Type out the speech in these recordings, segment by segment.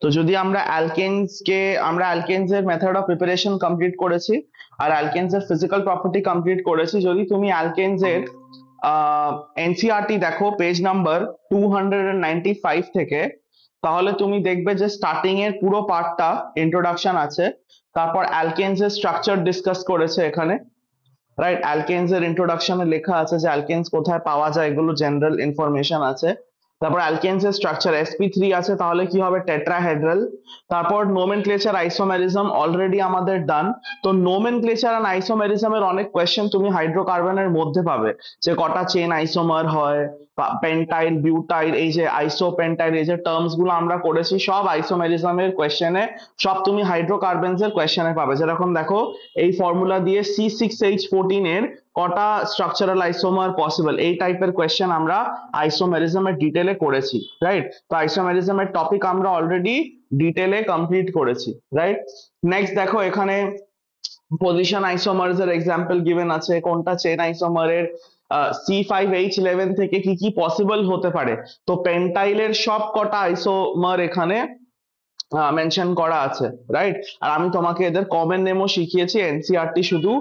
তো যদি আমরা অ্যালকেনস এর মেথড অফ প্রিপারেশন কমপ্লিট করেছি আর অ্যালকেনস এর ফিজিক্যাল প্রপার্টি কমপ্লিট করেছি, যদি তুমি অ্যালকেনস এর এনসিআরটি দেখো পেজ নাম্বার 295 থেকে, তাহলে তুমি দেখবে যে স্টার্টিং এর পুরো পার্টটা ইন্ট্রোডাকশন আছে, তারপর অ্যালকেনস এর স্ট্রাকচার ডিসকাস করেছে এখানে, রাইট? অ্যালকেনস এর ইন্ট্রোডাকশনে লেখা আছে যে অ্যালকেনস কোথায় পাওয়া যায়, এগুলো জেনারেল ইনফরমেশন আছে। তারপর অ্যালকেনস এর স্ট্রাকচার sp3 আছে, তাহলে কি হবে টেট্রাহেড্রাল। তারপর নোমেনক্লেচার আইসোমেরিজম অলরেডি আমাদের ডান। তো নোমেনক্লেচার এন্ড আইসোমেরিজম এর অনেক কোয়েশ্চেন তুমি হাইড্রোকার্বনের মধ্যে পাবে, যে কটা চেন আইসোমার হয়, পেন্টাইল, বিউটাইল, এই যে আইসোপেন্টাইল, এই যে টার্মস গুলো আমরা করেছি সব আইসোমেরিজম এর কোয়েশ্চেনে, সব তুমি হাইড্রোকার্বনস এর কোয়েশ্চেনে পাবে। যেরকম দেখো এই ফর্মুলা দিয়ে C6H14 এর কটা স্ট্রাকচারাল আইসোমার পসিবল, এই টাইপের কোয়েশ্চেন আমরা আইসোমেরিজমের ডিটেলে করেছি, রাইট? তো আইসোমেরিজমের টপিক আমরা অলরেডি ডিটেলে কমপ্লিট করেছি, রাইট? নেক্সট দেখো এখানে পজিশন আইসোমারস এর এক্সাম্পল গিভেন আছে, কোনটা চেন আইসোমারের C5H11 থেকে কি কি পসিবল হতে পারে। তো পেন্টাইলের সব কটা আইসোমার এখানে মেনশন করা আছে, রাইট? আর আমি তোমাকে এদের কমন নেমও শিখিয়েছি, এনসিআরটি শুধু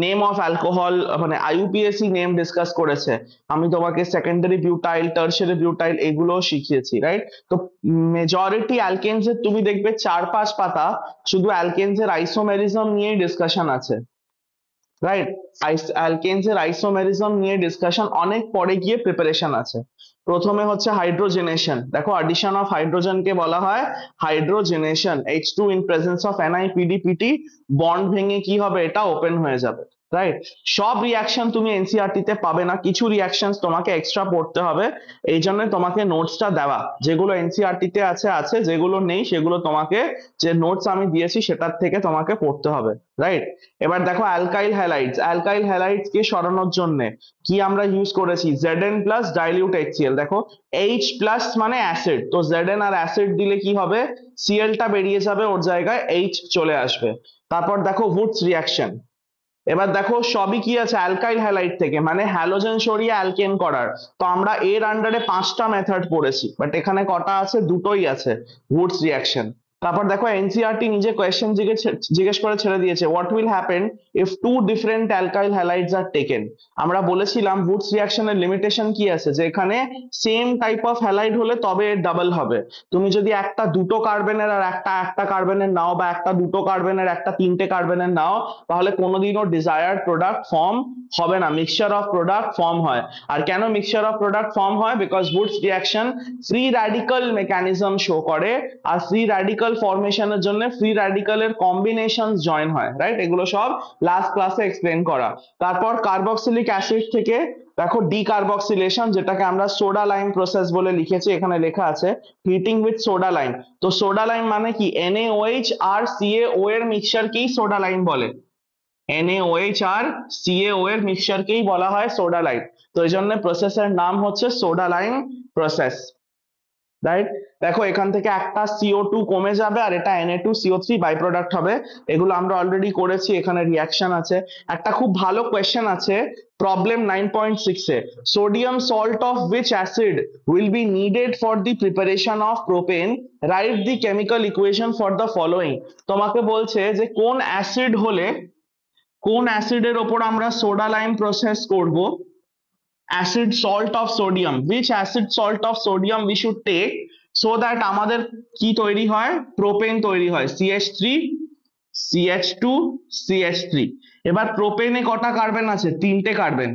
নেম অফ অ্যালকোহল মানে আইইউপিএসসি নেম ডিসকাস করেছে, আমি তোমাকে সেকেন্ডারি বিউটাইল, টারশিয়ারি বিউটাইল এগুলো শিখিয়েছি, রাইট? তো মেজরিটি অ্যালকেনস এর তুমি দেখবে 4-5 পাতা শুধু অ্যালকেনস এর আইসোমেরিজম নিয়ে ডিসকাশন আছে, রাইট? অ্যালকেনস এর আইসোমেরিজম নিয়ে ডিসকাশন, অনেক পরে গিয়ে প্রিপারেশন আছে। প্রথমে হচ্ছে হাইড্রোজেনেশন, দেখো অ্যাডিশন অফ হাইড্রোজেনকে বলা হয় hydrogenation, H2 in presence of NiPDPT, bond ভেঙে কি হবে, এটা ওপেন হয়ে যাবে, রাইট? সব রিয়াকশন তুমি এনসিআরটি তে পাবে না, কিছু রিয়াকশন তোমাকে এক্সট্রা পড়তে হবে, এই জন্য তোমাকে নোটসটা দেওয়া, যেগুলো এনসিআরটি তে আছে আছে, যেগুলো নেই সেগুলো তোমাকে, যে নোটস আমি দিয়েছি সেটার থেকে তোমাকে পড়তে হবে, রাইট? এবার দেখো অ্যালকাইল হ্যালাইডস কে সরানোর জন্য কি আমরা ইউজ করেছি, Zn প্লাস ডাইলিউট HCl। দেখো H প্লাস মানে অ্যাসিড, তো Zn আর অ্যাসিড দিলে কি হবে, Cl টা বেরিয়ে যাবে, ওর জায়গায় H চলে আসবে। তারপর দেখো উডস রিয়াকশন, এবার দেখো সবই কি আছে অ্যালকাইল হ্যালাইড থেকে, মানে হ্যালোজেন সরিয়ে অ্যালকেন করার। তো আমরা এর আন্ডারে 5টা মেথড পড়েছি, বাট এখানে কটা আছে, দুটোই আছে, উডস রিয়াকশন। তারপর দেখো এনসিআরটি নিজে কোয়েশ্চেন জিজ্ঞেস করে ছেড়ে দিয়েছে, what will happen if two different alkyl halides are taken. আমরা বলেছিলাম উডস রিয়াকশনের লিমিটেশন কি আছে, যে এখানে সেম টাইপ অফ হ্যালাইড হলে তবে এর ডাবল হবে। তুমি যদি একটা দুটো কার্বনের আর একটা কার্বনের নাও, বা একটা দুটো কার্বনের একটা তিনটে কার্বনের নাও, তাহলে কোনোদিনও ডিজায়ার্ড প্রোডাক্ট ফর্ম হবে না, মিক্সচার অফ প্রোডাক্ট ফর্ম হয়। আর কেন মিক্সচার অফ প্রোডাক্ট ফর্ম হয়, because Woods reaction free radical mechanism show করে, আর ফ্রি র্যাডিক্যাল ফর্মেশনের জন্য ফ্রি র্যাডিক্যালের কম্বিনেশন জয়েন হয়, রাইট? এগুলো সব লাস্ট ক্লাসে এক্সপ্লেন করা। তারপর কার্বক্সিলিক অ্যাসিড থেকে দেখো ডিকার্বক্সিলেশন, যেটাকে আমরা সোডা লাইম প্রসেস বলে লিখেছি, এখানে লেখা আছে হিটিং উইথ সোডা লাইম। তো সোডা লাইম মানে কি, NaOH আর CaO এর মিক্সচারকেই সোডা লাইম বলে, NaOH আর CaO এর মিক্সচারকেই বলা হয় সোডা লাইম। তো এই জন্য প্রসেসের নাম হচ্ছে সোডা লাইম প্রসেস, রাইট? দেখো এখান থেকে একটা CO2 কমে যাবে আর এটা Na2CO3 বাই প্রোডাক্ট হবে, এগুলো আমরা অলরেডি করেছি, এখানে রিয়াকশন আছে। একটা খুব ভালো কোয়েশ্চেন আছে problem 9.6 A, sodium salt of which acid will be needed for the preparation of propane, write the chemical equation for the following। তোমাকে বলছে যে কোন অ্যাসিড হলে, কোন অ্যাসিডের ওপর আমরা সোডা লাইম প্রসেস করব, acid salt of sodium, which acid salt of sodium we should take so that আমাদের কি তৈরি হয়, প্রোপেন তৈরি হয়, CH3 CH2 CH3। এবার প্রোপেনে কটা কার্বন আছে, 3টে কার্বন।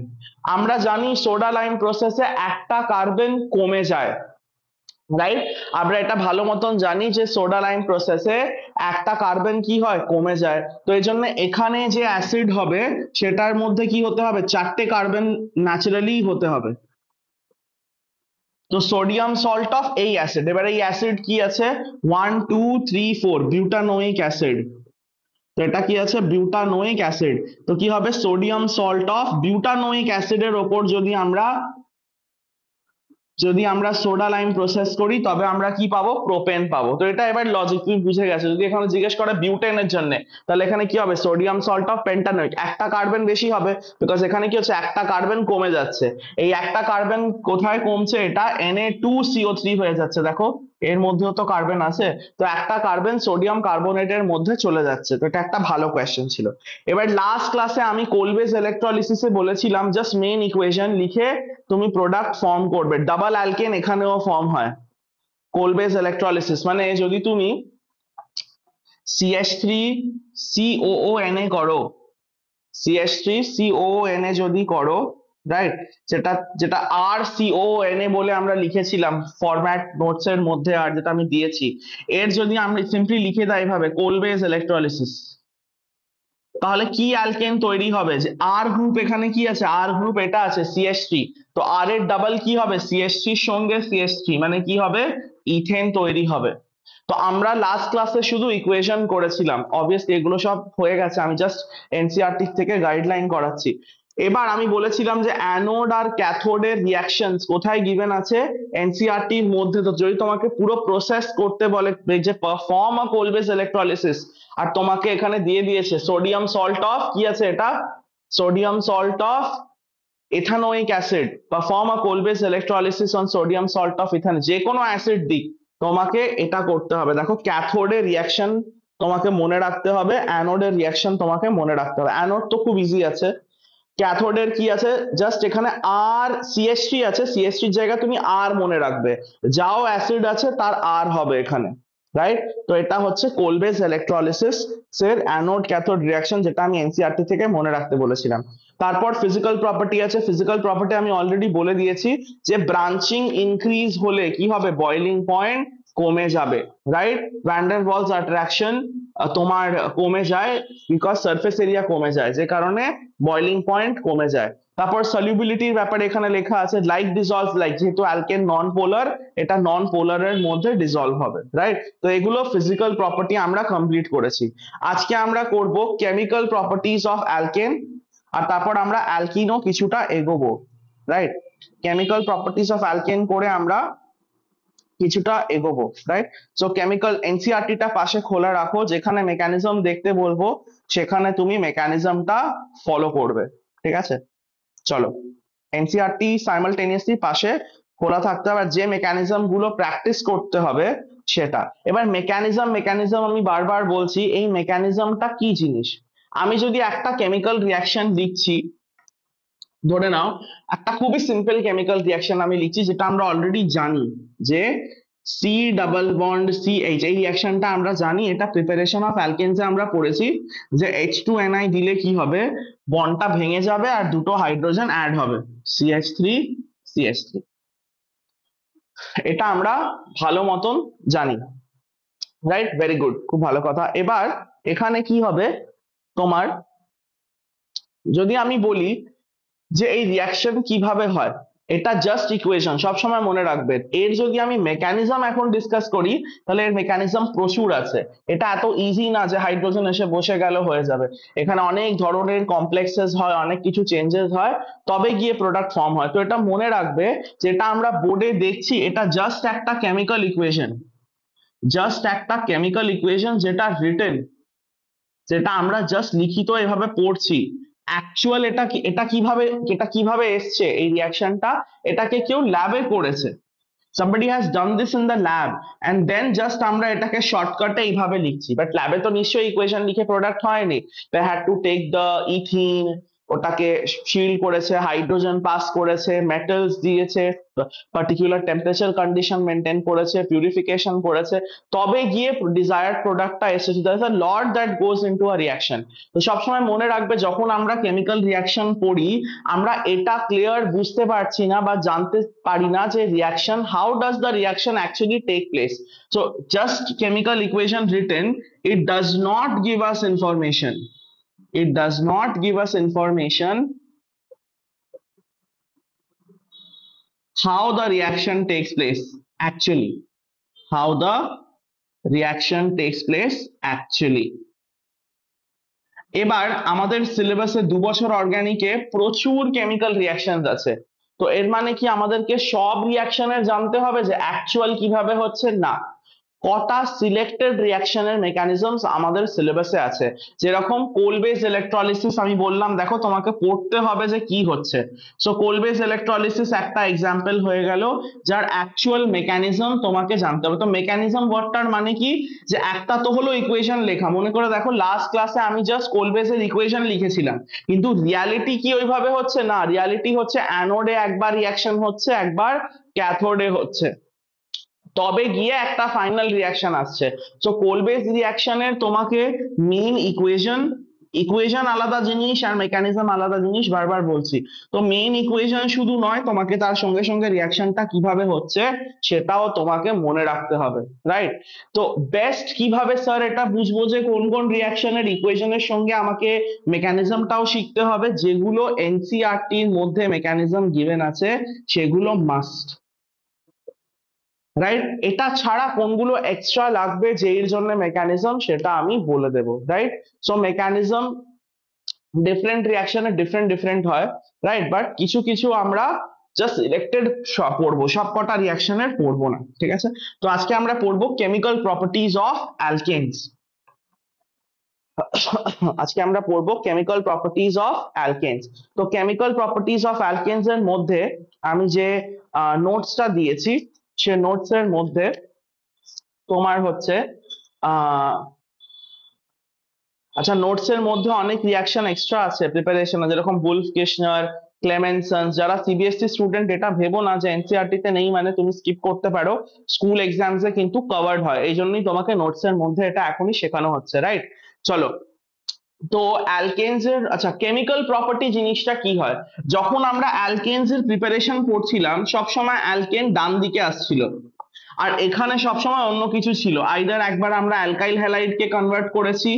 আমরা জানি সোডা লাইম প্রসেসে একটা কার্বন কমে যায়, রাইট? আমরা এটা ভালো মতন জানি যে সোডা লাইম প্রসেসে একটা কার্বন কি হয়, কমে যায়। তো এই জন্য এখানে যে অ্যাসিড হবে সেটার মধ্যে কি হতে হবে, 4টে কার্বন ন্যাচারালি হতে হবে। তো সোডিয়াম সল্ট অফ এই অ্যাসিড, এবার এই অ্যাসিড কি আছে, 1 2 3 4 বিউটানোইক অ্যাসিড। তো এটা কি আছে, বিউটানোইক অ্যাসিড। তো কি হবে, সোডিয়াম সল্ট অফ বিউটানোইক অ্যাসিডের ওপর যদি আমরা সোডা লাইম প্রসেস করি তবে আমরা কি পাবো, প্রোপেন পাবো। তো এটা এবার লজিক তুমি বুঝে গেছো। যদি এখানে জিজ্ঞেস করে বিউটেনের জন্য, তাহলে এখানে কি হবে, সোডিয়াম সল্ট অফ পেন্টানোইক, একটা কার্বন বেশি হবে, বিকজ এখানে কি হচ্ছে, একটা কার্বন কমে যাচ্ছে। এই একটা কার্বন কোথায় কমছে, এটা Na2CO3 হয়ে যাচ্ছে, দেখো এর মধ্যেও তো কার্বন আছে, তো একটা কার্বন সোডিয়াম কার্বনেটের মধ্যে চলে যাচ্ছে, তো এটা একটা ভালো কোয়েশ্চেন ছিল। এবার লাস্ট ক্লাসে আমি কোলবেজ ইলেকট্রলিসিসে বলেছিলাম জাস্ট মেইন ইকুয়েশন লিখে তুমি প্রোডাক্ট ফর্ম করবে, ডাবল অ্যালকেন এখানেও ফর্ম হয় কোলবেজ ইলেকট্রলিসিস, মানে যদি তুমি CH3COONA করো, CH3COONA যদি করো, রাইট, যেটা যেটা RCOONA বলে আমরা লিখেছিলাম ফরম্যাট নোটস এর মধ্যে, আর যেটা আমি দিয়েছি, এর যদি আমি সিম্পলি লিখে দেয় এভাবে কোলবেজ ইলেকট্রলিসিস, তাহলে কি অ্যালকেন তৈরি হবে, যে আর গ্রুপ এখানে কি আছে, আর গ্রুপ এটা আছে CH3, তো আর এর ডাবল কি হবে CH3 এর সঙ্গে CH3, মানে কি হবে ইথেন তৈরি হবে। তো আমরা লাস্ট ক্লাসে শুধু ইকুয়েশন করেছিলাম, অবভিয়াসলি এগুলো সব হয়ে গেছে, আমি জাস্ট এনসিইআরটি থেকে গাইডলাইন করাচ্ছি। এবার আমি বলেছিলাম যে অ্যানোড আর ক্যাথোডের রিঅ্যাকশনস কোথায় গিভেন আছে এনসিইআরটির মধ্যে, তো যদি তোমাকে পুরো প্রসেস করতে বলে যে পারফর্ম আ কোলবেজ ইলেকট্রলিসিস, আর তোমাকে এখানে দিয়ে দিয়েছে সোডিয়াম সল্ট অফ কি আছে এটা, sodium salt of ethanoic acid, perform a Kolbe's electrolysis on sodium salt of ethane, যে কোনো অ্যাসিড দিক তোমাকে এটা করতে হবে। দেখো ক্যাথোডের রিঅ্যাকশন তোমাকে মনে রাখতে হবে, অ্যানোডের রিঅ্যাকশন তোমাকে মনে রাখতে হবে। অ্যানোড তো খুব ইজি আছে, ক্যাথোডের কি আছে, জাস্ট এখানে আর CH3 আছে, CH3 এর জায়গায় তুমি আর মনে রাখবে, যাও অ্যাসিড আছে তার আর হবে এখানে, রাইট। তো এটা হচ্ছে কোলবেজ ইলেকট্রলিসিস এর অ্যানোড ক্যাথোড রিঅ্যাকশন, যেটা আমি এনসিইআরটি থেকে মনে রাখতে বলেছিলাম। তারপর ফিজিক্যাল প্রপার্টি আছে, ফিজিক্যাল প্রপার্টি আমি অলরেডি বলে দিয়েছি যে ব্রাঞ্চিং ইনক্রিজ হলে কি হবে, বয়লিং পয়েন্ট কমে যাবে, right, van der Waals attraction তোমার কমে যায়, বিকজ সারফেস এরিয়া কমে যায়, যে কারণে বয়লিং পয়েন্ট কমে যায়। তারপর সলিউবিলিটির ব্যাপারে এখানে লেখা আছে লাইক ডিসলভ লাইক, যেহেতু অ্যালকেন নন পোলার, এটা নন পোলারের মধ্যে ডিসলভ হবে, রাইট। তো এগুলো ফিজিক্যাল প্রপার্টি আমরা কমপ্লিট করেছি। আজকে আমরা করব কেমিক্যাল প্রপার্টিজ অফ অ্যালকেন, আর তারপর আমরা অ্যালকিনও কিছুটা এগোবো, right. Chemical properties of alkane করে আমরা কিছুটা এগোবো, রাইট। সো কেমিক্যাল এনসিইআরটিটা পাশে খোলা রাখো, যেখানে মেকানিজম দেখতে বলবো সেখানে তুমি মেকানিজমটা ফলো করবে, ঠিক আছে। চলো, এনসিইআরটি সাইমালটেনিয়াসলি পাশে খোলা থাকতে হবে, আর যে মেকানিজম গুলো প্র্যাকটিস করতে হবে সেটা। এবার মেকানিজম মেকানিজম আমি বারবার বলছি, এই মেকানিজমটা কি জিনিস, আমি যদি একটা কেমিক্যাল রিঅ্যাকশন লিখছি, ধরে নাও একটা খুবই সিম্পল কেমিক্যাল রিঅ্যাকশন আমি লিখছি, যেটা আমরা অলরেডি জানি যে সি ডাবল বন্ড CH, এই রিঅ্যাকশনটা আমরা জানি, এটা প্রিপারেশন অফ অ্যালকেনসে আমরা পড়েছি যে H2NI দিলে কি হবে, বন্ডটা ভেঙে যাবে আর দুটো হাইড্রোজেন অ্যাড হবে, CH3CH3, এটা আমরা ভালো মতন জানি, রাইট, ভেরি গুড, খুব ভালো কথা। এবার এখানে কি হবে তোমার, যদি আমি বলি যে এই রিঅ্যাকশন কিভাবে হয়, এটা জাস্ট ইকুয়েশন, সবসময় মনে রাখবেন। এর যদি আমি মেকানিজম এখন ডিসকাস করি, তাহলে এর মেকানিজম প্রচুর আছে, এটা এত ইজি না যে হাইড্রোজেন এসে বসে গেল হয়ে যাবে, এখানে অনেক ধরনের কমপ্লেক্সেস হয়, অনেক কিছু চেঞ্জেস হয়, তবে গিয়ে প্রোডাক্ট ফর্ম হয়। তো এটা মনে রাখবে, যেটা আমরা বোর্ডে দেখছি এটা জাস্ট একটা কেমিক্যাল ইকুয়েশন, জাস্ট একটা কেমিক্যাল ইকুয়েশন যেটা রিটেন, যেটা আমরা জাস্ট লিখিত এভাবে পড়ছি। অ্যাকচুয়াল এটা কিভাবে এসছে এই রিঅ্যাকশনটা, এটাকে কেউ ল্যাবে করেছে, somebody has done this in the lab, and then just আমরা এটাকে শর্টকাটে এইভাবে লিখছি, বাট ল্যাবে তো নিশ্চয়ই ইকুয়েশন লিখে প্রোডাক্ট হয়নি, they had to take the ethene, ওটাকে শিল্ড করেছে, হাইড্রোজেন পাস করেছে, মেটালস দিয়েছে, পার্টিকুলার টেম্পারেচার কন্ডিশন মেনটেন করেছে, পিউরিফিকেশন করেছে, তবে গিয়ে ডিজায়ার্ড প্রোডাক্টটা এসেছে। That's a lot that goes into a reaction. তো সবসময় মনে রাখবে, যখন আমরা কেমিক্যাল রিঅ্যাকশন পড়ি, আমরা এটা ক্লিয়ার বুঝতে পারছি না বা জানতে পারি না যে reaction, how does the reaction actually take place. So just chemical equation written, it does not give us information, it does not give us information how the reaction takes place actually, how the reaction takes place actually। এবার আমাদের সিলেবাসে 2 বছর অর্গানিকে প্রচুর chemical reaction আছে, তো এর মানে কি আমাদেরকে সব রিঅ্যাকশনের জানতে হবে যে অ্যাকচুয়াল কিভাবে হচ্ছে, না, কটা সিলেক্টেড রিয়াকশনের মেকানিজমস আমাদের সিলেবাসে আছে। যেরকম কোল বেস ইলেকট্রলিসিস আমি বললাম, দেখো তোমাকে পড়তে হবে যে কি হচ্ছে। সো কোল বেস ইলেকট্রলিসিস একটা এক্সাম্পল হয়ে গেল, যার অ্যাকচুয়াল মেকানিজম তোমাকে জানতে হবে। তো মেকানিজম ওয়ার্ডটার মানে কি, যে একটা তো হলো ইকুয়েশন লেখা, মনে করে দেখো লাস্ট ক্লাসে আমি জাস্ট কোল বেসের ইকুয়েশন লিখেছিলাম, কিন্তু রিয়ালিটি কি ওইভাবে হচ্ছে না, রিয়ালিটি হচ্ছে অ্যানোডে একবার রিয়াকশন হচ্ছে, একবার ক্যাথোডে হচ্ছে, তবে গিয়ে একটা ফাইনাল রিয়াকশন আসছে। সো কোল বেস রিয়াকশনের তোমাকে মেইন ইকুয়েশন, ইকুয়েশন আলাদা জিনিস আর মেকানিজম আলাদা জিনিস, বারবার বলছি। তো মেইন ইকুয়েশন শুধু নয়, তোমাকে তার সঙ্গে সঙ্গে রিয়াকশনটা কিভাবে হচ্ছে সেটাও তোমাকে মনে রাখতে হবে, রাইট? তো বেস্ট কিভাবে স্যার এটা বুঝবো যে কোন কোন রিয়াকশনের ইকুয়েশনের সঙ্গে আমাকে মেকানিজমটাও শিখতে হবে, যেগুলো এনসিইআরটির মধ্যে মেকানিজম গিভেন আছে সেগুলো মাস্ট, রাইট? এটা ছাড়া কোনগুলো এক্সট্রা লাগবে যেই জন্য মেকানিজম, সেটা আমি বলে দেবো, রাইট? সো মেকানিজম ডিফারেন্ট রিয়াকশনে ডিফারেন্ট ডিফারেন্ট হয়, রাইট? বাট কিছু কিছু আমরা জাস্ট সিলেক্টেড পড়বো, সব কটা রিয়াকশনের পড়বো না, ঠিক আছে? তো আজকে আমরা পড়বো কেমিক্যাল প্রপার্টিজ অফ অ্যালকেনস। আজকে আমরা পড়বো কেমিক্যাল প্রপার্টিজ অফ অ্যালকেনস। তো কেমিক্যাল প্রপার্টিজ অফ অ্যালকেনস এর মধ্যে আমি যে নোটসটা দিয়েছি, সে নোটস এর মধ্যে তোমার হচ্ছে আহ আচ্ছা, নোটস এর মধ্যে অনেক রিয়াকশন এক্সট্রা আছে প্রিপারেশনে, যেরকম বুলফ কিশনার, ক্লেমেনসন। যারা সিবিএসসি স্টুডেন্ট, এটা ভেবো না যে এনসিইআরটি তে নেই মানে তুমি স্কিপ করতে পারো, স্কুল এক্সামস এ কিন্তু কভার্ড হয়, এই জন্যই তোমাকে নোটস এর মধ্যে এটা এখনই শেখানো হচ্ছে, রাইট? চলো, তো অ্যালকেনস এর, আচ্ছা কেমিক্যাল প্রপার্টি জিনিসটা কি হয়, যখন আমরা অ্যালকেনস এর প্রিপারেশন পড়ছিলাম সবসময় অ্যালকেন ডান দিকে আসছিল, আর এখানে সবসময় অন্য কিছু ছিল, আইদার একবার আমরা অ্যালকাইল হ্যালাইড কে কনভার্ট করেছি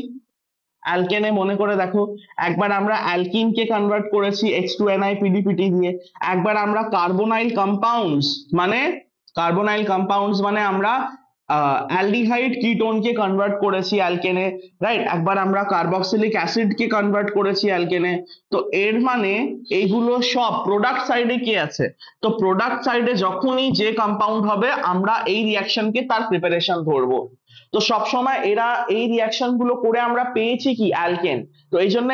অ্যালকেনে, মনে করে দেখো, একবার আমরা অ্যালকিন কে কনভার্ট করেছি H2NiPDPT দিয়ে, একবার আমরা কার্বোনাইল কম্পাউন্ডস মানে আমরা অ্যালডিহাইড কিটোন কে কনভার্ট করেছি অ্যালকেনে, রাইট? একবার আমরা কার্বক্সিলিক অ্যাসিড কে কনভার্ট করেছি অ্যালকেনে। তো এর মানে এইগুলো সব প্রোডাক্ট সাইডে কি আছে, তো প্রোডাক্ট সাইডে যখনই যে কম্পাউন্ড হবে আমরা এই রিয়াকশনকে তার প্রিপারেশন ধরবো। তো সবসময় এরা এই রিয়াকশন গুলো করে আমরা পেয়েছি কি অ্যালকেন, তো এই জন্য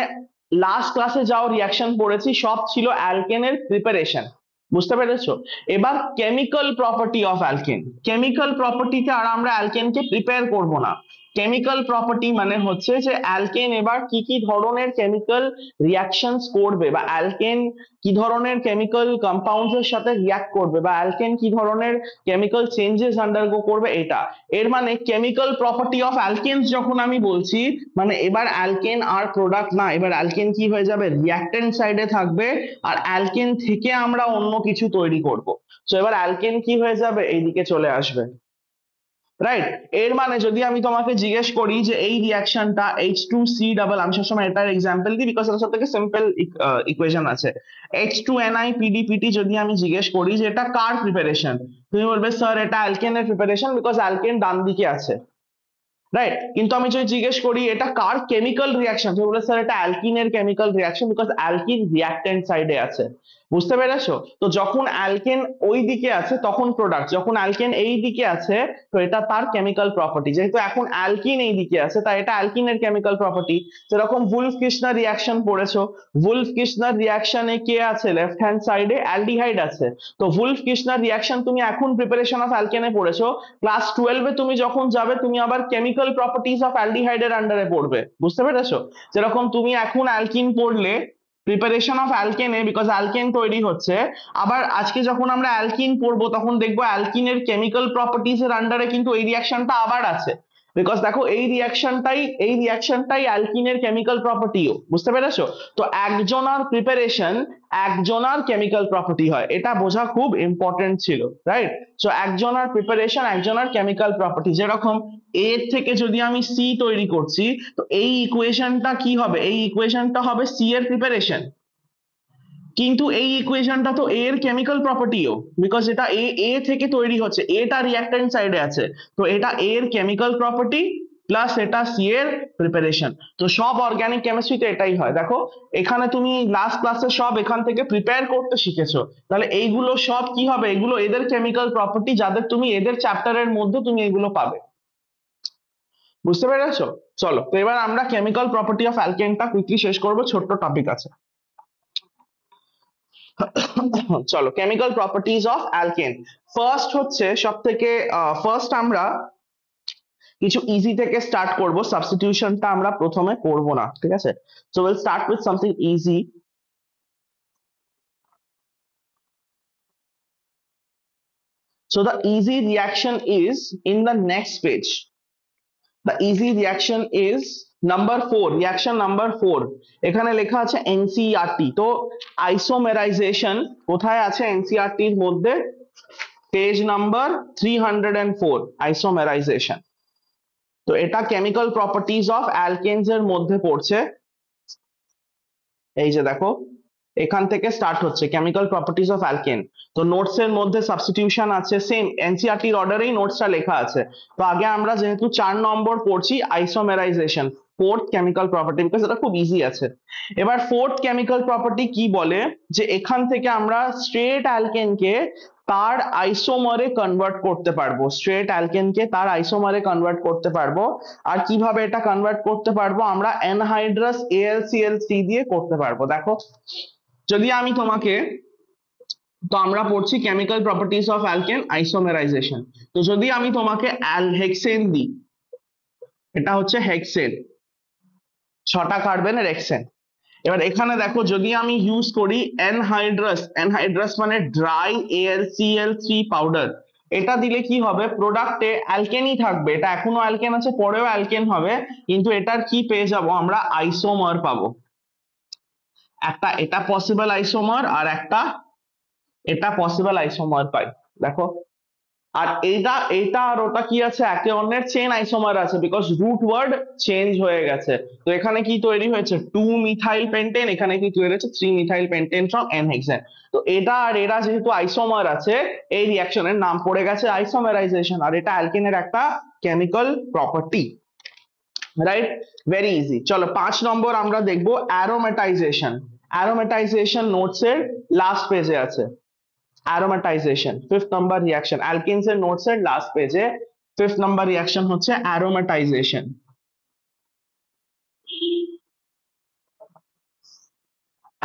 লাস্ট ক্লাসে যাও রিয়াকশন পড়েছি সব ছিল অ্যালকেনের প্রিপারেশন, বুঝতে পেরেছো? এবার chemical property of alkane, chemical প্রপার্টিতে আর আমরা অ্যালকেনকে প্রিপেয়ার করব না, কেমিক্যাল প্রপার্টি মানে হচ্ছে যে অ্যালকেন এবার কি কি ধরনের কেমিক্যাল রিয়াকশনস করবে, বা অ্যালকেন কি ধরনের কেমিক্যাল কম্পাউন্ডস এর সাথে রিয়াক্ট করবে, বা অ্যালকেন কি ধরনের কেমিক্যাল চেঞ্জেস আন্ডারগো করবে, এটা এর মানে কেমিক্যাল প্রপার্টি অফ অ্যালকেনস যখন আমি বলছি, মানে এবার অ্যালকেন আর প্রোডাক্ট না, এবার অ্যালকেন কি হয়ে যাবে, রিঅ্যাক্ট্যান্ট সাইডে থাকবে, আর অ্যালকেন থেকে আমরা অন্য কিছু তৈরি করব। তো এবার অ্যালকেন কি হয়ে যাবে, এইদিকে চলে আসবে, রাইট? এর মানে যদি আমি তোমাকে জিজ্ঞেস করি যে এই রিয়াকশনটা H2C ডাবল, আমি সবসময় এটার এক্সাম্পল দিই বিকজ এর সাথে সিম্পল ইকুয়েশন আছে, H2NiPDPT যদি আমি জিজ্ঞেস করি যে এটা কার প্রিপারেশন, তুমি বলবে স্যার এটা অ্যালকেনের প্রিপারেশন, বিকজ অ্যালকেন ডান দিকে আছে, রাইট? কিন্তু আমি যদি জিজ্ঞেস করি এটা কার কেমিক্যাল রিয়াকশন, তুমি বলে স্যার এটা অ্যালকিনের chemical reaction, because alkene reactant সাইডে আছে, বুঝতে পেরেছো? তো যখন অ্যালকেন ওই দিকে আছে তখন প্রোডাক্ট, যখন অ্যালকেন এই দিকে আছে তো এটা তার কেমিক্যাল প্রপার্টি, যেহেতু এখন অ্যালকিন এই দিকে আছে তাই এটা অ্যালকিনের কেমিক্যাল প্রপার্টি। যেরকম উলফ কিশনার রিয়াকশন পড়েছো, উলফ কিশনার রিয়াকশনে কে আছে, লেফট হ্যান্ড সাইডে অ্যালডিহাইড আছে, তো উলফ কিশনার রিয়াকশন তুমি এখন প্রিপারেশন অফ অ্যালকেনে পড়েছো, ক্লাস 12 এ তুমি যখন যাবে তুমি আবার কেমিক্যাল প্রপার্টিজ অফ অ্যালডিহাইডের আন্ডারে পড়বে, বুঝতে পেরেছো? যেরকম তুমি এখন অ্যালকিন পড়লে প্রিপারেশন অফ অ্যালকেনে, বিকজ অ্যালকেন তৈরি হচ্ছে, আবার আজকে যখন আমরা অ্যালকিন পড়বো তখন দেখবো অ্যালকিনের কেমিক্যাল প্রপার্টিজ এর আন্ডারে কিন্তু এই রিয়াকশনটা আবার আছে, বিকজ দেখো এই রিয়াকশনটাই অ্যালকিনের কেমিক্যাল প্রপার্টিও, বুঝতে পেরেছো? তো একজনার প্রিপারেশন একজনার কেমিক্যাল প্রপার্টি হয়, এটা বোঝা খুব ইম্পর্টেন্ট ছিল, রাইট? সো একজনার প্রিপারেশন একজনার কেমিক্যাল প্রপার্টি, যেরকম এ থেকে যদি আমি সি তৈরি করছি তো এই ইকুয়েশনটা কি হবে, এই ইকুয়েশনটা হবে সি এর প্রিপারেশন, কিন্তু এই ইকুয়েশনটা তো এ এর কেমিক্যাল প্রপার্টিও, বিকজ এটা এ থেকে তৈরি হচ্ছে, এটা রিঅ্যাক্ট্যান্ট সাইডে আছে, তো এটা এ এর কেমিক্যাল প্রপার্টি প্লাস এটা সি এর প্রিপারেশন। তো সব অর্গানিক কেমিস্ট্রিতে এটাই হয়, দেখো এখানে তুমি লাস্ট ক্লাসে সব এখান থেকে প্রিপেয়ার করতে শিখেছো, তাহলে এইগুলো সব কি হবে, এগুলো এদের কেমিক্যাল প্রপার্টি, যাদের তুমি এদের চ্যাপ্টারের মধ্যে তুমি এগুলো পাবে, বুঝতে পেরেছো? চলো তো এবার আমরা কেমিক্যাল প্রপার্টি অফ অ্যালকেনটা কুইকলি শেষ করবো, ছোট্ট টপিক আছে। চলো chemical properties of alkane. First হচ্ছে সব থেকে ফার্স্ট আমরা কিছু ইজি থেকে স্টার্ট করব, সাবস্টিটিউশনটা আমরা প্রথমে করব না, ঠিক আছে? So will start with something easy. So the easy reaction is in the next page. The easy reaction is number 4, reaction number 4। এখানে লেখা আছে এনসিইআরটি। তো আইসোমেরাইজেশন কোথায় আছে এনসিইআরটি এর মধ্যে? Page number 304, আইসোমেরাইজেশন। তো এটা কেমিক্যাল প্রপার্টিজ অফ অ্যালকেনস এর মধ্যে পড়ছে। এই যে দেখো, এখান থেকে স্টার্ট হচ্ছে কেমিক্যাল প্রপার্টিজ অফ অ্যালকেন। তো নোটস এর মধ্যে সাবস্টিটিউশন আছে, সেম এনসিইআরটি এর অর্ডারেই নোটসটা লেখা আছে। তো আগে আমরা যেহেতু 4 নম্বর পড়ছি আইসোমেরাইজেশন, ফোর্থ কেমিক্যাল প্রপার্টি, বিকজ এটা খুব ইজি আছে। এবার ফোর্থ কেমিক্যাল প্রপার্টি কি বলে, যে এখান থেকে আমরা স্ট্রেট অ্যালকেনকে তার আইসোমারে কনভার্ট করতে পারবো, স্ট্রেট অ্যালকেনকে তার আইসোমারে কনভার্ট করতে পারবো। আর কিভাবে এটা কনভার্ট করতে পারবো? আমরা অ্যানহাইড্রাস AlCl3 দিয়ে করতে পারবো। দেখো, যদি আমি তোমাকে, তো আমরা পড়ছি কেমিক্যাল প্রপার্টিজ অফ অ্যালকেন আইসোমেরাইজেশন। তো যদি আমি তোমাকে হেক্সেন দিই, এটা হচ্ছে হেক্সেন, 6টা কার্বনের হেক্সেন। এবার এখানে দেখো, যদি আমি ইউজ করি অ্যানহাইড্রাস, অ্যানহাইড্রাস মানে ড্রাই AlCl3 পাউডার, এটা দিলে কি হবে? প্রোডাক্টে অ্যালকেনই থাকবে, এটা এখনো অ্যালকেন আছে, পরেও অ্যালকেন হবে, কিন্তু এটার কি পেয়ে যাবো আমরা? আইসোমার পাবো। একটা এটা পসিবল আইসোমার, আর একটা এটা পসিবল আইসোমার পাই। দেখো, আর এইটা এইটা আর ওটা কি আছে? একে অন্যের চেন আইসোমার আছে, বিকজ রুট ওয়ার্ড চেঞ্জ হয়ে গেছে। তো এখানে কি তৈরি হয়েছে? 2 মিথাইল পেন্টেন, এখানে কি তৈরি হয়েছে? 3 methyl pentane from N hexane. তো এটা আর এরা যেহেতু আইসোমার আছে, এই রিঅ্যাকশনের নাম পড়ে গেছে আইসোমারাইজেশন, আর এটা অ্যালকেনের একটা chemical property, right? Very easy. চলো 5 নম্বর আমরা দেখবো অ্যারোমেটাইজেশন। অ্যারোমেটাইজেশন নোটস এর লাস্ট পেজে আছে। অ্যারোমেটাইজেশন 5th নাম্বার রিঅ্যাকশন, অ্যালকেনস এর নোটস এর লাস্ট পেজে 5th নাম্বার রিঅ্যাকশন হচ্ছে অ্যারোমেটাইজেশন।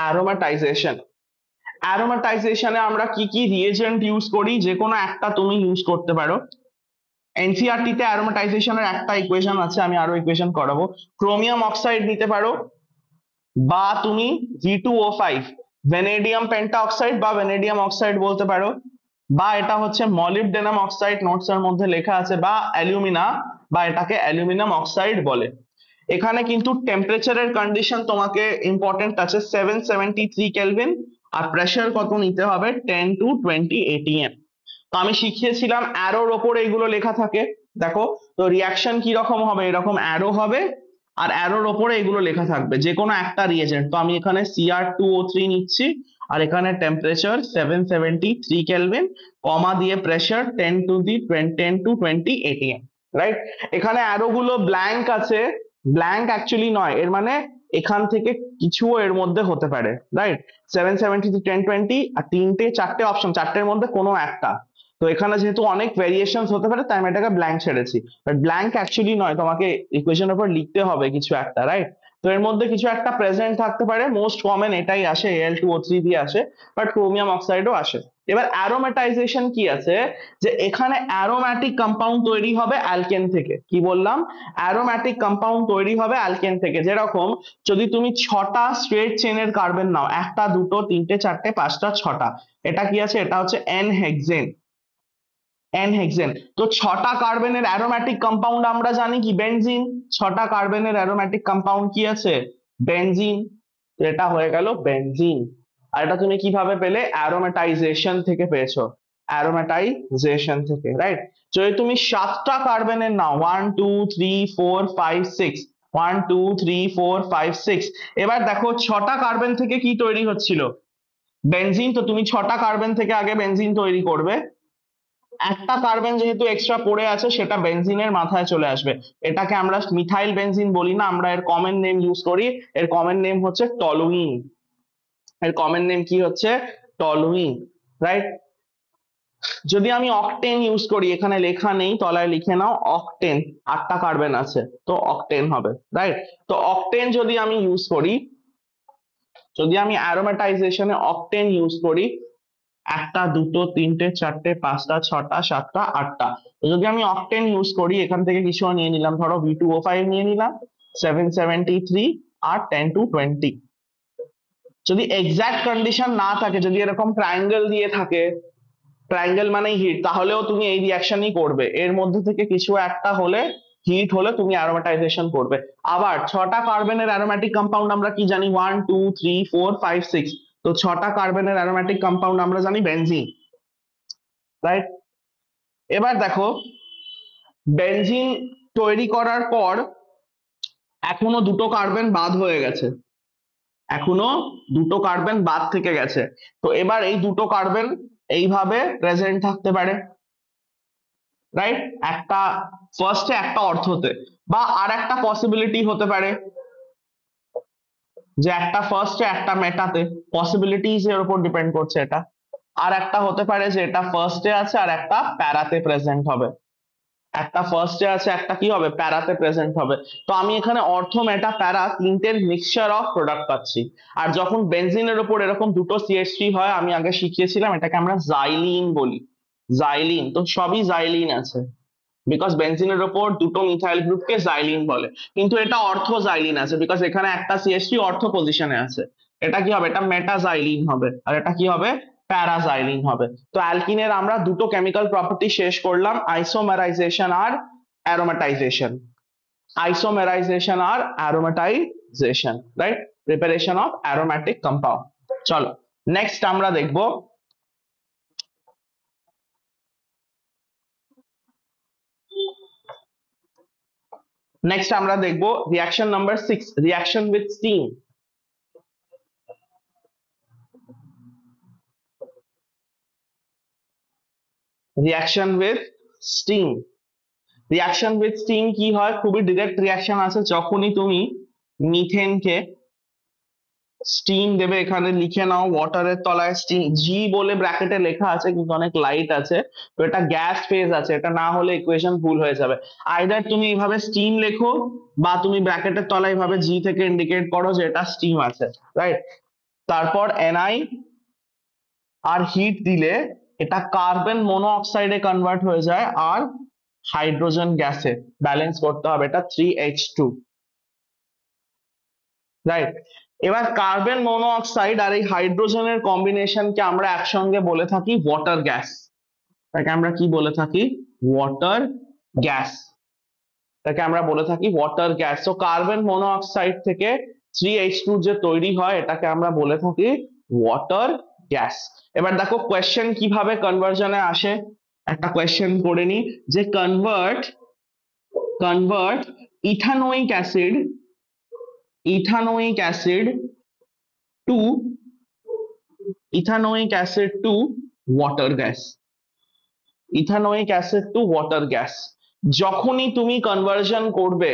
অ্যারোমেটাইজেশন, অ্যারোমেটাইজেশনে আমরা কি কি রিএজেন্ট ইউজ করি? যে কোনো একটা তুমি ইউজ করতে পারো। এনসিইআরটি তে অ্যারোমেটাইজেশনের একটা ইকুয়েশন আছে, আমি আরো ইকুয়েশন করাবো। ক্রোমিয়াম অক্সাইড নিতে পারো, বা তুমি V2O5 ভ্যানেডিয়াম পেন্টা অক্সাইড বা ভ্যানেডিয়াম অক্সাইড বলতে পারো, বা এটা হচ্ছে মলিবডেনাম অক্সাইড, নোটস এর মধ্যে লেখা আছে, বা অ্যালুমিনা, বা এটাকে অ্যালুমিনাম অক্সাইড বলে। এখানে কিন্তু টেম্পারেচারের কন্ডিশন তোমাকে ইম্পর্টেন্ট আছে, 773 কেলভিন, আর প্রেসার কত নিতে হবে? 10 to 20 atm। তো আমি শিখিয়েছিলাম অ্যারোর ওপরে এগুলো লেখা থাকে। দেখো, তো রিয়াকশন কি রকম হবে? এরকম অ্যারো হবে, আর অ্যারোর ওপরে এগুলো লেখা থাকবে, যে কোনো একটা রিএজেন্ট। তো আমি এখানে Cr2O3 নিচ্ছি, আর এখানে টেম্পারেচার 773 কেলভিন, কমা দিয়ে প্রেসার 10 to 20 atm, রাইট? এখানে অ্যারো গুলো ব্ল্যাঙ্ক আছে, ব্ল্যাঙ্ক অ্যাকচুয়ালি নয়, এর মানে এখান থেকে কিছু এর মধ্যে হতে পারে, রাইট? 773 1020, আর 4টে অপশন, 4টের মধ্যে কোনো একটা। তো এখানে যেহেতু অনেক ভেরিয়েশন হতে পারে, তাই আমি এটাকে ব্ল্যাঙ্ক ছেড়েছি, বাট ব্ল্যাঙ্ক অ্যাকচুয়ালি নয়, তোমাকে ইকুয়েশনের উপর লিখতে হবে কিছু একটা, রাইট? তো এর মধ্যে কিছু একটা প্রেজেন্ট থাকতে পারে, মোস্ট কমন এটাই আসে, Al2O3 দিয়ে আসে, বাট ক্রোমিয়াম অক্সাইডও আসে। এবার অ্যারোমেটাইজেশন কি আছে, যে এখানে অ্যারোম্যাটিক কম্পাউন্ড তৈরি হবে অ্যালকেন থেকে। কি বললাম? অ্যারোম্যাটিক কম্পাউন্ড তৈরি হবে অ্যালকেন থেকে। যেরকম, যদি তুমি 6টা স্ট্রেট চেনের কার্বন নাও, 1টা 2টো 3টে 4টে 5টা 6টা, এটা কি আছে? এটা হচ্ছে এন হেক্সেন, এন হেক্সেন। তো 6টা কার্বনের অ্যারোম্যাটিক কম্পাউন্ড আমরা জানি কি? বেনজিন। 6টা কার্বনের অ্যারোম্যাটিক কম্পাউন্ড কি আছে? বেনজিন। তো এটা হয়ে গেল বেনজিন। আর এটা তুমি কিভাবে পেলে? অ্যারোমেটাইজেশন থেকে পেয়েছো, অ্যারোমেটাইজেশন থেকে, রাইট? যদি তুমি 7টা কার্বনের নাও, 1 2 3 4 5 6, 1 2 3 4 5 6, এবার দেখো 6টা কার্বন থেকে কি তৈরি হচ্ছিল? বেনজিন। তো তুমি 6টা কার্বন থেকে আগে বেনজিন তৈরি করবে, একটা কার্বন যেহেতু এক্সট্রা পড়ে আছে, সেটা বেনজিনের মাথায় চলে আসবে। এটাকে আমরা মিথাইল বেনজিন বলি না, আমরা এর কমন নেম ইউজ করি। এর কমন নেম হচ্ছে টলুইন। এর কমন নেম কি হচ্ছে? Toluene, right? যদি আমি অকটেন ইউজ করি, এখানে লেখা নেই, তলায় লিখে নাও অকটেন, 8টা কার্বন আছে তো অকটেন হবে, রাইট? তো অকটেন যদি আমি ইউজ করি, যদি আমি অ্যারোমেটাইজেশনে অকটেন ইউজ করি, 1টা 2টো 3টে 4টে 5টা 6টা 7টা 8টা, তো যদি আমি অকটেন ইউজ করি, এখান থেকে কিছু নিয়ে নিলাম, ধরো V2O5 নিয়ে নিলাম, 773 আর 10 to 20। যদি এক্সাক্ট কন্ডিশন না থাকে, যদি এরকম ট্রায়াঙ্গেল দিয়ে থাকে, ট্রায়াঙ্গেল মানেই হিট, তাহলেও তুমি এই রিঅ্যাকশনই করবে, এর মধ্যে থেকে কিছু একটা হলে হিট হলে তুমি অ্যারোমেটাইজেশন করবে। আবার 6টা কার্বনের অ্যারোমেটিক কম্পাউন্ড আমরা কি জানি, 1 2 3 4 5 6, তো 6টা কার্বনের অ্যারোমেটিক কম্পাউন্ড আমরা জানি বেনজিন, রাইট? এবার দেখো বেনজিন তৈরি করার পর এখনো 2টো কার্বন বাদ হয়ে গেছে, এখনো 2টো কার্বন বাদ থেকে গেছে, তো এবার এই 2টো কার্বন এইভাবে প্রেজেন্ট থাকতে পারে, রাইট? একটা ফার্স্টে, একটা অর্থতে, বা আর একটা পসিবিলিটি হতে পারে যে একটা ফার্স্টে একটা মেটাতে, পসিবিলিটিজ এর উপর ডিপেন্ড করছে এটা। আর একটা হতে পারে যে এটা ফার্স্টে আছে আর একটা প্যারাতে প্রেজেন্ট হবে, একটা ফার্স্টে আছে একটা কি হবে, প্যারাতে প্রেজেন্ট হবে। তো আমি এখানে অর্থ মেটা প্যারা তিনটের মিক্সচার অফ প্রোডাক্ট পাচ্ছি। আর যখন বেনজিনের উপর এরকম দুটো CH3 হয়, আমি আগে শিখিয়েছিলাম এটাকে আমরা জাইলিন বলি, জাইলিন, তো সবই জাইলিন আছে, বিকজ বেনজিনের ওপর দুটো মিথাইল গ্রুপকে জাইলিন বলে। কিন্তু এটা অর্থ জাইলিন আছে, বিকজ এখানে একটা CH3 অর্থ পজিশনে আছে, এটা কি হবে, এটা মেটাজাইলিন হবে, আর এটা কি হবে, প্যারাজাইলিন হবে। তো অ্যালকিনের আমরা দুটো কেমিক্যাল প্রপার্টি শেষ করলাম, আইসোমারাইজেশন আর অ্যারোমেটাইজেশন, আইসোমারাইজেশন আর aromatisation, right? Preparation of aromatic compound. চলো নেক্সট আমরা দেখবো, নেক্সট আমরা দেখবো reaction number 6, reaction with steam. Reaction with steam, reaction with steam কি হয়, খুবই ডিরেক্ট রিঅ্যাকশন আছে, যখনই তুমি মিথেনকে স্টিম দেবে, এখানে লিখে নাও ওয়াটারের তলায় স্টিম, জি বলে ব্র্যাকেটে লেখা আছে কিন্তু অনেক লাইট আছে, তো এটা গ্যাস ফেজ আছে, এটা না হলে ইকুয়েশন ভুল হয়ে যাবে। আইদার তুমি এইভাবে স্টিম লেখো, বা তুমি ব্র্যাকেটের তলায় এইভাবে জি থেকে ইন্ডিকেট করো যে এটা স্টিম আছে, রাইট? তারপর Ni আর হিট দিলে এটা কার্বন মনোঅক্সাইডে কনভার্ট হয়ে যায় আর হাইড্রোজেন গ্যাসে, ব্যালেন্স করতে হবে, এটা 3H2, রাইট? এবার কার্বন মনোঅক্সাইড আর এই হাইড্রোজেনের কম্বিনেশনকে আমরা একসঙ্গে বলে থাকি ওয়াটার গ্যাস, তাকে আমরা কি বলে থাকি, ওয়াটার গ্যাস, তাকে আমরা বলে থাকি ওয়াটার গ্যাস। তো কার্বন মনোঅক্সাইড থেকে 3H2 যে তৈরি হয়, এটাকে আমরা বলে থাকি ওয়াটার গ্যাস। এবার দেখো কোয়েশ্চেন কিভাবে কনভার্জনে আসে, একটা কোয়েশ্চেন করে নি, যে convert convert ethanoic acid, ethanoic acid to ethanoic acid to water gas, ethanoic acid to water gas. যখনই তুমি কনভার্সন করবে,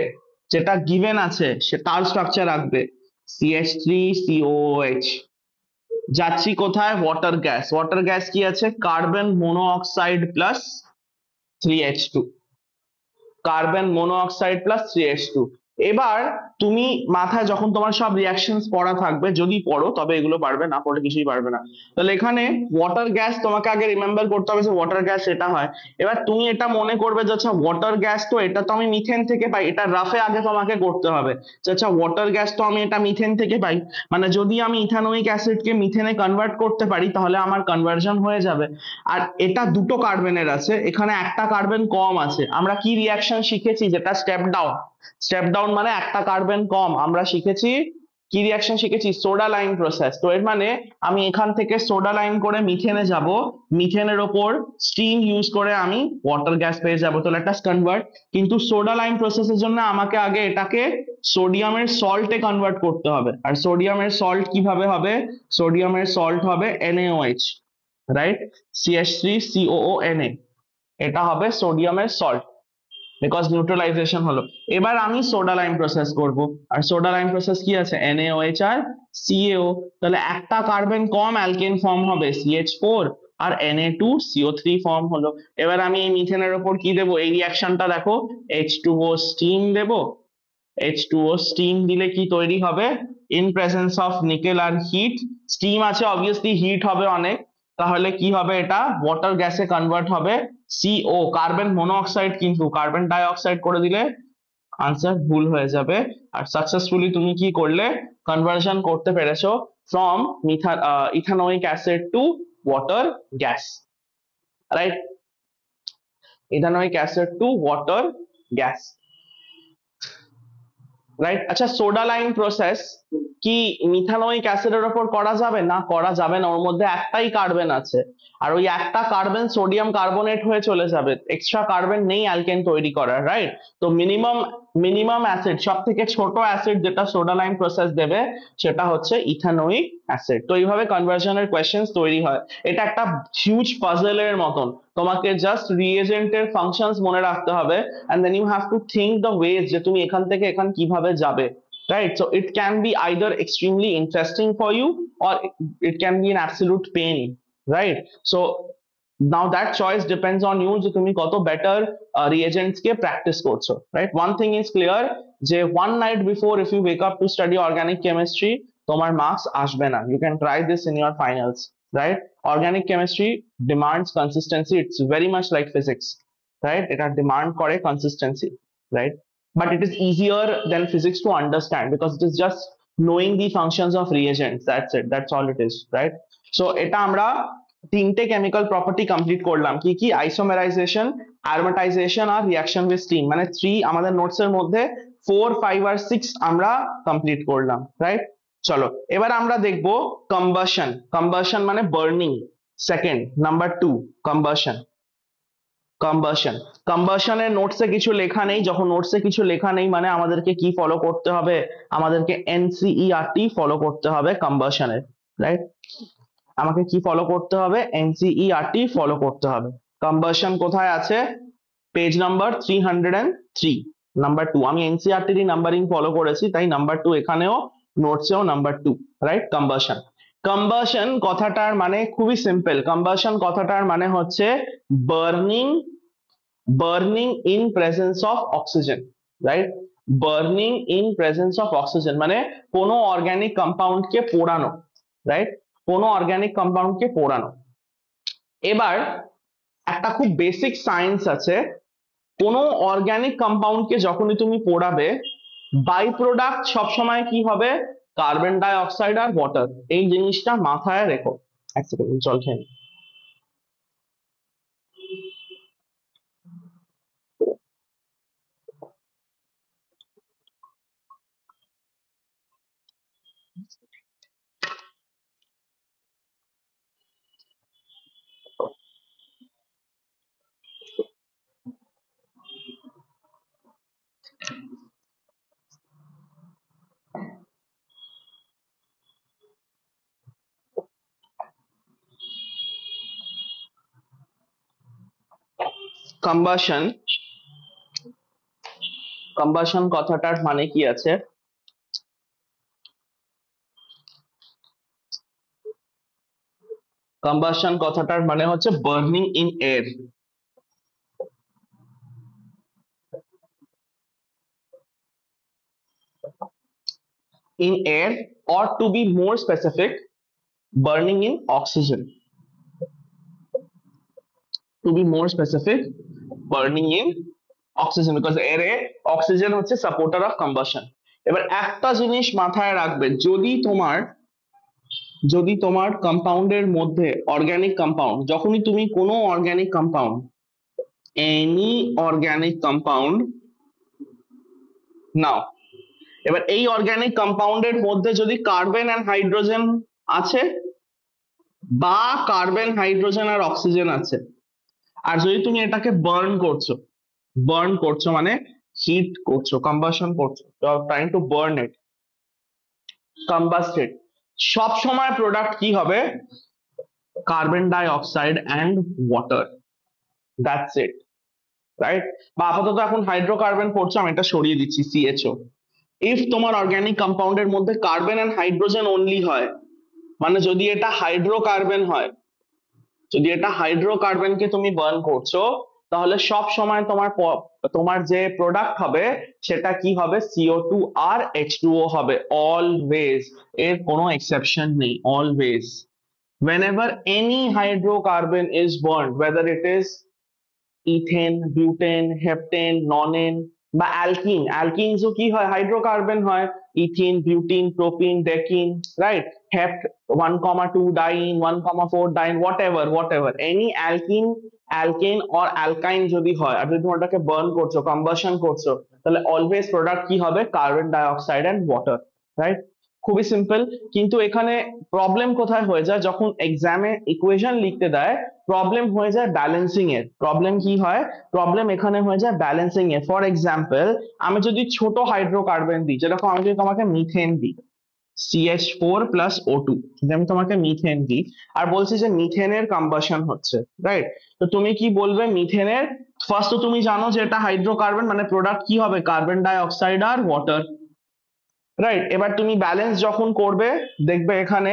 যেটা গিভেন আছে সে তার স্ট্রাকচার রাখবে CH3COOH, যাচ্ছি কোথায়, ওয়াটার গ্যাস, ওয়াটার গ্যাস কি আছে, carbon monoxide plus 3H2, carbon monoxide plus 3H2। এবার তুমি মাথায় যখন তোমার সব রিঅ্যাকশনস পড়া থাকবে, যদি পড়ো তবে এগুলো পারবে, না পড়লে কিছুই পারবে না, তাহলে এখানে ওয়াটার গ্যাস তোমাকে আগে রিমেম্বার করতে হবে যে ওয়াটার গ্যাস এটা হয়। এবার তুমি এটা মনে করবে যে আচ্ছা ওয়াটার গ্যাস তো এটা তো আমি মিথেন থেকে পাই, এটা রাফে আগে তোমাকে করতে হবে যে আচ্ছা ওয়াটার গ্যাস তো আমি এটা মিথেন থেকে পাই, মানে যদি আমি ইথানোয়িক অ্যাসিডকে মিথেনে কনভার্ট করতে পারি তাহলে আমার কনভার্সন হয়ে যাবে। আর এটা দুটো কার্বনের আছে, এখানে একটা কার্বন কম আছে, আমরা কি রিঅ্যাকশন শিখেছি, যেটা স্টেপ ডাউন, স্টেপ ডাউন মানে একটা কার্বন কম, আমরা শিখেছি কি রিঅ্যাকশন শিখেছি, সোডা লাইম প্রসেস। তো এর মানে আমি এখান থেকে সোডা লাইম করে মিথেনে যাব, মিথেনের ওপর স্টিম ইউজ করে আমি ওয়াটার গ্যাস পেয়ে যাবো, তো লেট আস কনভার্ট। কিন্তু সোডা লাইম প্রসেসের জন্য আমাকে আগে এটাকে সোডিয়ামের সল্টে কনভার্ট করতে হবে, আর সোডিয়ামের সল্ট কিভাবে হবে, সোডিয়ামের সল্ট হবে NaOH, রাইট, CH3COONA, এটা হবে সোডিয়ামের সল্ট, বিকজ নিউট্রালাইজেশন হলো। এবার আমি সোডা লাইম প্রসেস করব, আর সোডা লাইম প্রসেস কি আছে, NaOH আর CaO, তাহলে একটা কার্বন কম অ্যালকেন ফর্ম হবে CH4, আর Na2CO3 ফর্ম হলো। এবার আমি এই মিথেনের উপর কি দেবো, এই রিয়াকশনটা দেখো, H2O স্টিম দেবো। H2O স্টিম দিলে কি তৈরি হবে, ইন প্রেজেন্স অফ নিকেল আর হিট, স্টিম আছে অবভিয়াসলি, হিট হবে অনেক, তাহলে কি হবে, এটা ওয়াটার গ্যাসে কনভার্ট হবে, CO কার্বন মনোঅক্সাইড, কিন্তু কার্বন ডাই অক্সাইড করে দিলে আনসার ভুল হয়ে যাবে। আর সাকসেসফুলি তুমি কি করলে, কনভার্সন করতে পেরেছো from ethanoic acid to water gas, right, ethanoic acid to water gas, right. আচ্ছা, সোডা লাইম প্রসেস কি মিথানোইক অ্যাসিডের উপর করা যাবে? না, করা যাবে না, ওর মধ্যে একটাই কার্বন আছে, আর ওই একটা কার্বন সোডিয়াম কার্বনেট হয়ে চলে যাবে, এক্সট্রা কার্বন নেই অ্যালকেন তৈরি করার, রাইট। তো মিনিমাম অ্যাসিড, সব থেকে ছোট অ্যাসিড যেটা সোডা লাইম প্রসেস দেবে সেটা হচ্ছে ইথানোইক অ্যাসিড। তো এইভাবে কনভার্সনের কোয়েশ্চেন্স তৈরি হয়। এটা একটা হিউজ পাজলের মতন, তোমাকে জাস্ট রিএজেন্টের ফাংশনস মনে রাখতে হবে, and then you have to think the ways যে তুমি এখান থেকে এখান কিভাবে যাবে, right? So it can be either extremely interesting for you or it can be an absolute pain, right? So now that choice depends on you যে তুমি কত better reagents কে practice করছো, right? One thing is clear যে one night before if you wake up to study organic chemistry তোমার marks আসবে না, you can try this in your finals, right? Organic chemistry demands consistency, it's very much like physics, right? এটা demand করে consistency, right? But it is easier than physics to understand because it is just knowing the functions of reagents, that's it, that's all it is, right? So এটা আমরা তিনটে chemical property complete করলাম, কি কি, আইসোমেরাইজেশন, অ্যারোমাটাইজেশন আর reaction with steam, মানে 3 আমাদের notes এর মধ্যে 4, 5 আর 6 আমরা কমপ্লিট করলাম, রাইট। চলো এবার আমরা দেখবো কম্বাসন। কম্বাসন মানে বার্নিং, সেকেন্ড, নাম্বার 2 কম্বাসন। কম্বাসনের নোটসে কিছু লেখা নেই, যখন নোটসে কিছু লেখা নেই মানে আমাদেরকে কি ফলো করতে হবে, আমাদেরকে NCERT ফলো করতে হবে কম্বাসনের, রাইট। আমাকে কি ফলো করতে হবে, NCERT ফলো করতে হবে। কম্বাসন কোথায় আছে, পেজ নাম্বার 303, নাম্বার 2, আমি NCERT এর নাম্বারিং ফলো করেছি তাই নাম্বার 2 এখানেও, নোটসেও নাম্বার 2, রাইট। কম্বাসন, কম্বাসন কথাটার মানে খুবই সিম্পল, কম্বাসন কথাটার মানে হচ্ছে burning, burning in presence of oxygen, right. Burning in presence of oxygen মানে কোনো অর্গানিক কম্পাউন্ডকে পোড়ানো, রাইট, কোনো অর্গানিক কম্পাউন্ডকে পোড়ানো। এবার একটা খুব বেসিক সায়েন্স আছে, কোনো অর্গানিক কম্পাউন্ডকে যখনই তুমি পোড়াবে বাই প্রোডাক্ট সবসময় কি হবে, কার্বন ডাই অক্সাইড আর ওয়াটার, এই জিনিসটা মাথায় রেখো। এক সেকেন্ড জল খেয়ে নিই। কম্বাসন, কম্বাসন কথাটার মানে কি আছে, কম্বাসন কথাটার মানে হচ্ছে burning in air, in air, or to be more specific, burning in oxygen, to be more specific, burning in oxygen, because air A oxygen হচ্ছে supporter of combustion। এবার একটা জিনিস মাথায় রাখবে, যদি তোমার কম্পাউন্ডের মধ্যে অর্গানিক কম্পাউন্ড, যখনই তুমি কোনো organic compound, any organic compound নাও, এবার এই অর্গানিক কম্পাউন্ডের মধ্যে যদি কার্বন এন্ড হাইড্রোজেন আছে বা কার্বন হাইড্রোজেন আর অক্সিজেন আছে, আর যদি তুমি এটাকে বার্ন করছো মানে হিট করছো, কম্বাসন করছো, trying to burn it, combusted, সব সময় প্রোডাক্ট কি হবে, carbon dioxide and water, that's it, right. বা আপাতত এখন হাইড্রোকার্বন পড়ছো, আমি এটা সরিয়ে দিচ্ছি, CHO। ইফ তোমার অর্গানিক কম্পাউন্ডের মধ্যে কার্বন এন্ড হাইড্রোজেন অনলি হয়, মানে যদি এটা হাইড্রোকার্বন হয়, যদি এটা হাইড্রোকার্বনকে তুমি বার্ন করছো, তাহলে সব সময় তোমার যে প্রোডাক্ট হবে সেটা কি হবে, CO2 আর H2O হবে, অলওয়েজ। এর কোনো এক্সেপশন নেই, always. Whenever any hydrocarbon is burned, whether it is ethane, butane, heptane, nonane বা অ্যালকিন, অ্যালকিনসও কি হয়, হাইড্রোকার্বন হয়। Ethene, butene, propene, decene, right? Hept 1,2 diene, 1,4 diene, whatever any alkene, alkane or alkyne যদি হয়, আর যদি তুমি ওটাকে বার্ন করছো, কম্বাশন করছো, তাহলে অলওয়েজ প্রোডাক্ট কি হবে, carbon dioxide and water, right? খুবই সিম্পল। কিন্তু এখানে প্রবলেম কোথায় হয়ে যায়, যখন এক্সামে ইকুয়েশন লিখতে দেয়, প্রবলেম হয়ে যায় ব্যালেন্সিং এর। প্রবলেম কি হয়, প্রবলেম এখানে হয়ে যায় ব্যালেন্সিং এর। ফর এক্সাম্পল, আমি যদি ছোট হাইড্রোকার্বন দিই, যেরকম আমি যদি তোমাকে মিথেন দিই, CH4+O2, যদি আমি তোমাকে মিথেন দিই আর বলছি যে মিথেনের কম্বাশন হচ্ছে, রাইট? তো তুমি কি বলবে মিথেনের, ফার্স্ট তো তুমি জানো যে এটা হাইড্রোকার্বন, মানে প্রোডাক্ট কি হবে, কার্বন ডাই অক্সাইড আর ওয়াটার, রাইট? এবার তুমি ব্যালেন্স যখন করবে, দেখবে এখানে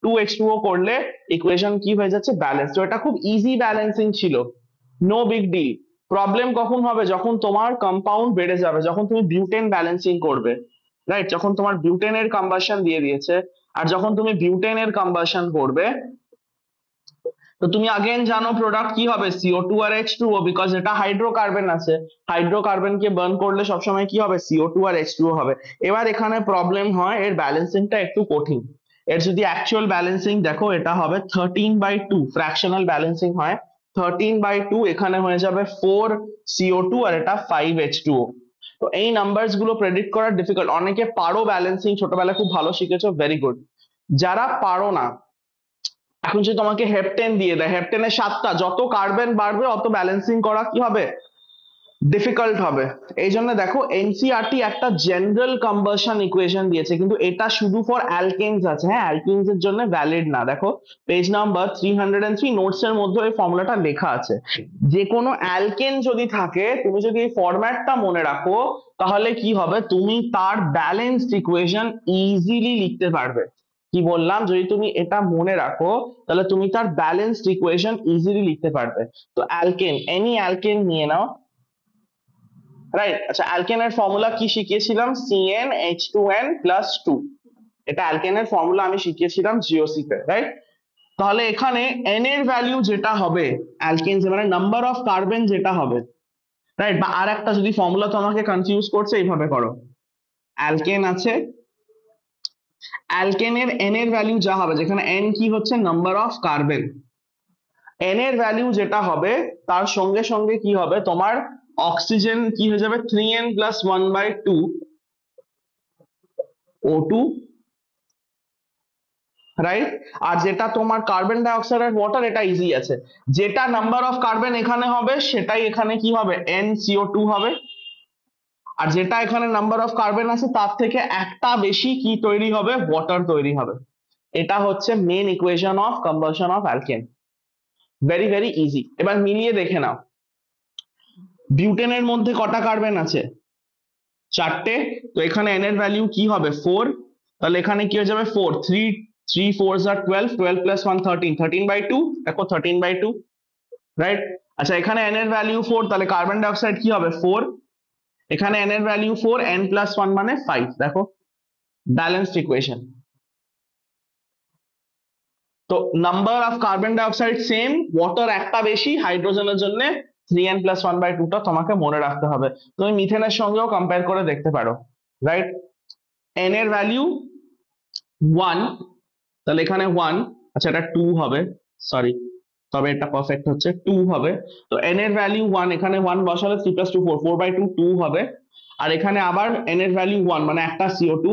2H2O করলে ইকুয়েশন কি হয়ে যাচ্ছে, ব্যালেন্স। তো এটা খুব ইজি ব্যালেন্সিং ছিল, নো বিগ ডিল। প্রবলেম কখন হবে, যখন তোমার কম্পাউন্ড বেড়ে যাবে, যখন তুমি বিউটেন ব্যালেন্সিং করবে, রাইট? যখন তোমার বিউটেনের কম্বাশন দিয়ে দিয়েছে, আর যখন তুমি বিউটেনের কম্বাশন করবে, তো তুমি আগেন জানো প্রোডাক্ট কি হবে, CO2 আর H2O, বিকজ এটা হাইড্রোকার্বন আছে। হাইড্রোকার্বনকে বার্ন করলে সবসময় কি হবে, CO2 আর H2O হবে। এবার এখানে প্রবলেম হয়, এর ব্যালেন্সিংটা একটু কঠিন। এর যদি অ্যাকচুয়াল ব্যালেন্সিং দেখো, এটা হবে 13/2, ফ্র্যাকশনাল ব্যালেন্সিং হয় 13/2, এখানে হয়ে যাবে 4 CO2 আর এটা 5 H2O। তো এই নাম্বারস গুলো প্রেডিক্ট করা ডিফিকাল্ট। অনেকে পারো ব্যালেন্সিং, ছোটবেলায় খুব ভালো শিখেছো, ভেরি গুড। যারা পারো না, এখন যদি তোমাকে হেপটেন দিয়ে দেয়, হেপটেনের 7টা, যত কার্বন বাড়বে অত ব্যালেন্সিং করা কি হবে, ডিফিকাল্ট হবে। এই জন্য দেখো এনসিআরটি একটা জেনারেল কম্বাশন ইকুয়েশন দিয়েছে, কিন্তু এটা শুধু ফর অ্যালকেনস আছে, হ্যাঁ, অ্যালকেনস এর জন্য ভ্যালিড না। দেখো পেজ নাম্বার 303 নোটস এর মধ্যে এই ফর্মুলাটা লেখা আছে। যে কোনো অ্যালকেন যদি থাকে, তুমি যদি এই ফরম্যাটটা মনে রাখো, তাহলে কি হবে, তুমি তার ব্যালেন্সড ইকুয়েশন ইজিলি লিখতে পারবে। কি বললাম, যদি তুমি এটা মনে রাখো, তাহলে তুমি তার ব্যালেন্সড ইকুয়েশন ইজিলি লিখতে পারবে। তো অ্যালকেন, এনি অ্যালকেন নিয়ে নাও, রাইট? আচ্ছা, অ্যালকেনের ফর্মুলা কি শিখিয়েছিলাম, CnH2n+2। এটা অ্যালকেনের ফর্মুলা আমি শিখিয়েছিলাম জিওসি তে, রাইট? তাহলে এখানে n এর ভ্যালু যেটা হবে, অ্যালকেনস মানে নাম্বার অফ কার্বন যেটা হবে, রাইট? বা আর একটা যদি ফর্মুলা তোমাকে কনফিউজ করছে, এইভাবে করো, অ্যালকেন আছে, অ্যালকেনের n এর ভ্যালু যা হবে, যেখানে n কি হচ্ছে, নাম্বার অফ কার্বন, n এর ভ্যালু যেটা হবে, তার সঙ্গে সঙ্গে কি হবে, তোমার অক্সিজেন কি হয়ে যাবে, 3n+1/2 O2, রাইট? আর যেটা তোমার কার্বন ডাই অক্সাইড আর ওয়াটার, এটা ইজি আছে। যেটা নাম্বার অফ কার্বন এখানে হবে, সেটাই এখানে কি হবে, NCO2 হবে। আর যেটা এখানে নাম্বার অফ কার্বন আছে, তার থেকে একটা বেশি কি তৈরি হবে, ওয়াটার তৈরি হবে। এটা হচ্ছে main equation of combustion of alkane. Very very easy. এবার মিলিয়ে দেখে নাও, বিউটেনের মধ্যে কটা কার্বন আছে, 4টে। তো এখানে n এর ভ্যালু কি হবে, 4। তাহলে এখানে কি হয়ে যাবে, 4, 3 4s are 12, 12 + 1 13, 13/2, দেখো 13/2, রাইট? আচ্ছা, এখানে n এর ভ্যালু 4, তাহলে কার্বন ডাই অক্সাইড কি হবে, 4। এখানে n এর ভ্যালু 4, n+1 মানে 5, দেখো ব্যালেন্সড ইকুয়েশন। তো number of carbon dioxide same, water একটা বেশি, হাইড্রোজেনের জন্য 3n+1/2 টা তোমাকে মনে রাখতে হবে। তুমি মিথেনের সঙ্গেও কম্পেয়ার করে দেখতে পারো, রাইট? n এর ভ্যালু 1, তাহলে এখানে 1, আচ্ছা এটা 2 হবে, সরি, তবে এটা পারফেক্ট হচ্ছে 2 হবে। তো n এর ভ্যালু 1, এখানে 1 বসালে 3 + 2 4, 4/2 2 হবে। আর এখানে আবার n এর ভ্যালু 1, মানে একটা CO2,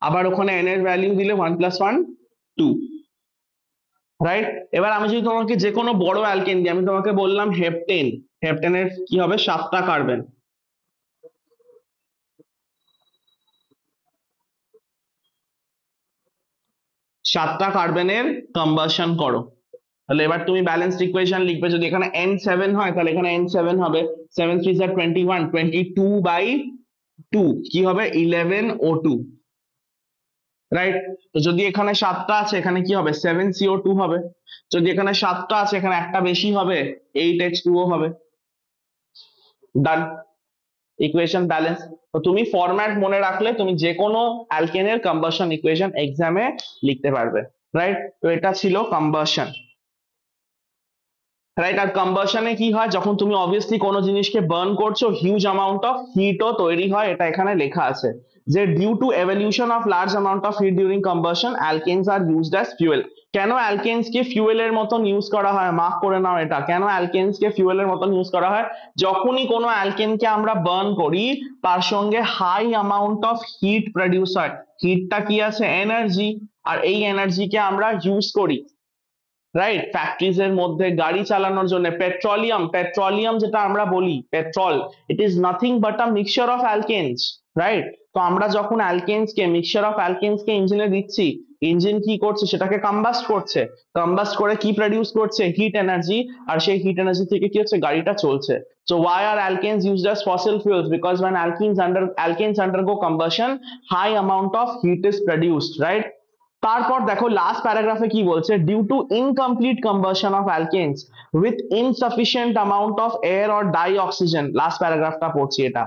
আবার ওখানে n এর ভ্যালু দিলে 1 + 1 2, রাইট? এবার আমি যদি তোমাকে যে কোনো বড় অ্যালকেন দিই, আমি তোমাকে বললাম হেপটেন, হেপটেনের কি হবে, 7টা কার্বন, 7টা কার্বনের কম্বাশন করো। তাহলে এবার তুমি ব্যালেন্সড ইকুয়েশন লিখবে, যদি এখানে n7 হয়, তাহলে এখানে n7 হবে 7 3 21, 22/2 কি হবে, 11 O2, রাইট? তো যদি এখানে 7টা আছে এখানে কি হবে 7CO2 হবে, যদি এখানে 7টা আছে এখানে একটা বেশি হবে 8H2O হবে। ডান, ইকুয়েশন ব্যালেন্স। তো তুমি ফরম্যাট মনে রাখলে তুমি যে কোনো অ্যালকেনের কম্বাসন ইকুয়েশন এক্সামে লিখতে পারবে। রাইট? তো এটা ছিল কম্বাসন। রাইট? আর কম্বাসনে কি হয়, যখন তুমি অবভিয়াসলি কোনো জিনিসকে বার্ন করছো হিউজ অ্যামাউন্ট অফ হিটও তৈরি হয়, এটা এখানে লেখা আছে যে due to evolution of large amount of heat during combustion alkanes are used as fuel. কেন অ্যালকেনস কে ফিউয়েলের মতন ইউজ করা হয়, মার্ক করে নাও এটা, কেন অ্যালকেনস কে ফিউয়েলের মতন ইউজ করা হয়? যখনই কোনো অ্যালকেনকে আমরা বার্ন করি তার সঙ্গে high amount of heat produce হয়। হিটটা কি আছে, এনার্জি, আর এই এনার্জিকে আমরা ইউজ করি রাইট ফ্যাক্টরিজ এর মধ্যে গাড়ি চালানোর জন্য। পেট্রোলিয়াম, পেট্রোলিয়াম যেটা আমরা বলি petrol, it is nothing but a mixture of alkanes. Right? তো আমরা যখন অ্যালকেনস কে মিক্সচার অফ অ্যালকেনস কে ইঞ্জিনে দিচ্ছি, ইঞ্জিন কি করছে সেটাকে কম্বাস্ট করছে, কম্বাস্ট করে কি প্রডিউস করছে, হিট এনার্জি, আর সেই হিট এনার্জি থেকে কি হচ্ছে, গাড়িটা চলছে। So why are alkanes used as fossil fuels? Because when alkanes undergo combustion, high amount of heat is produced, right? তারপর দেখো লাস্ট প্যারাগ্রাফে কি বলছে, due to incomplete combustion of alkanes with insufficient amount of air or dioxygen, last প্যারাগ্রাফটা পড়ছি এটা,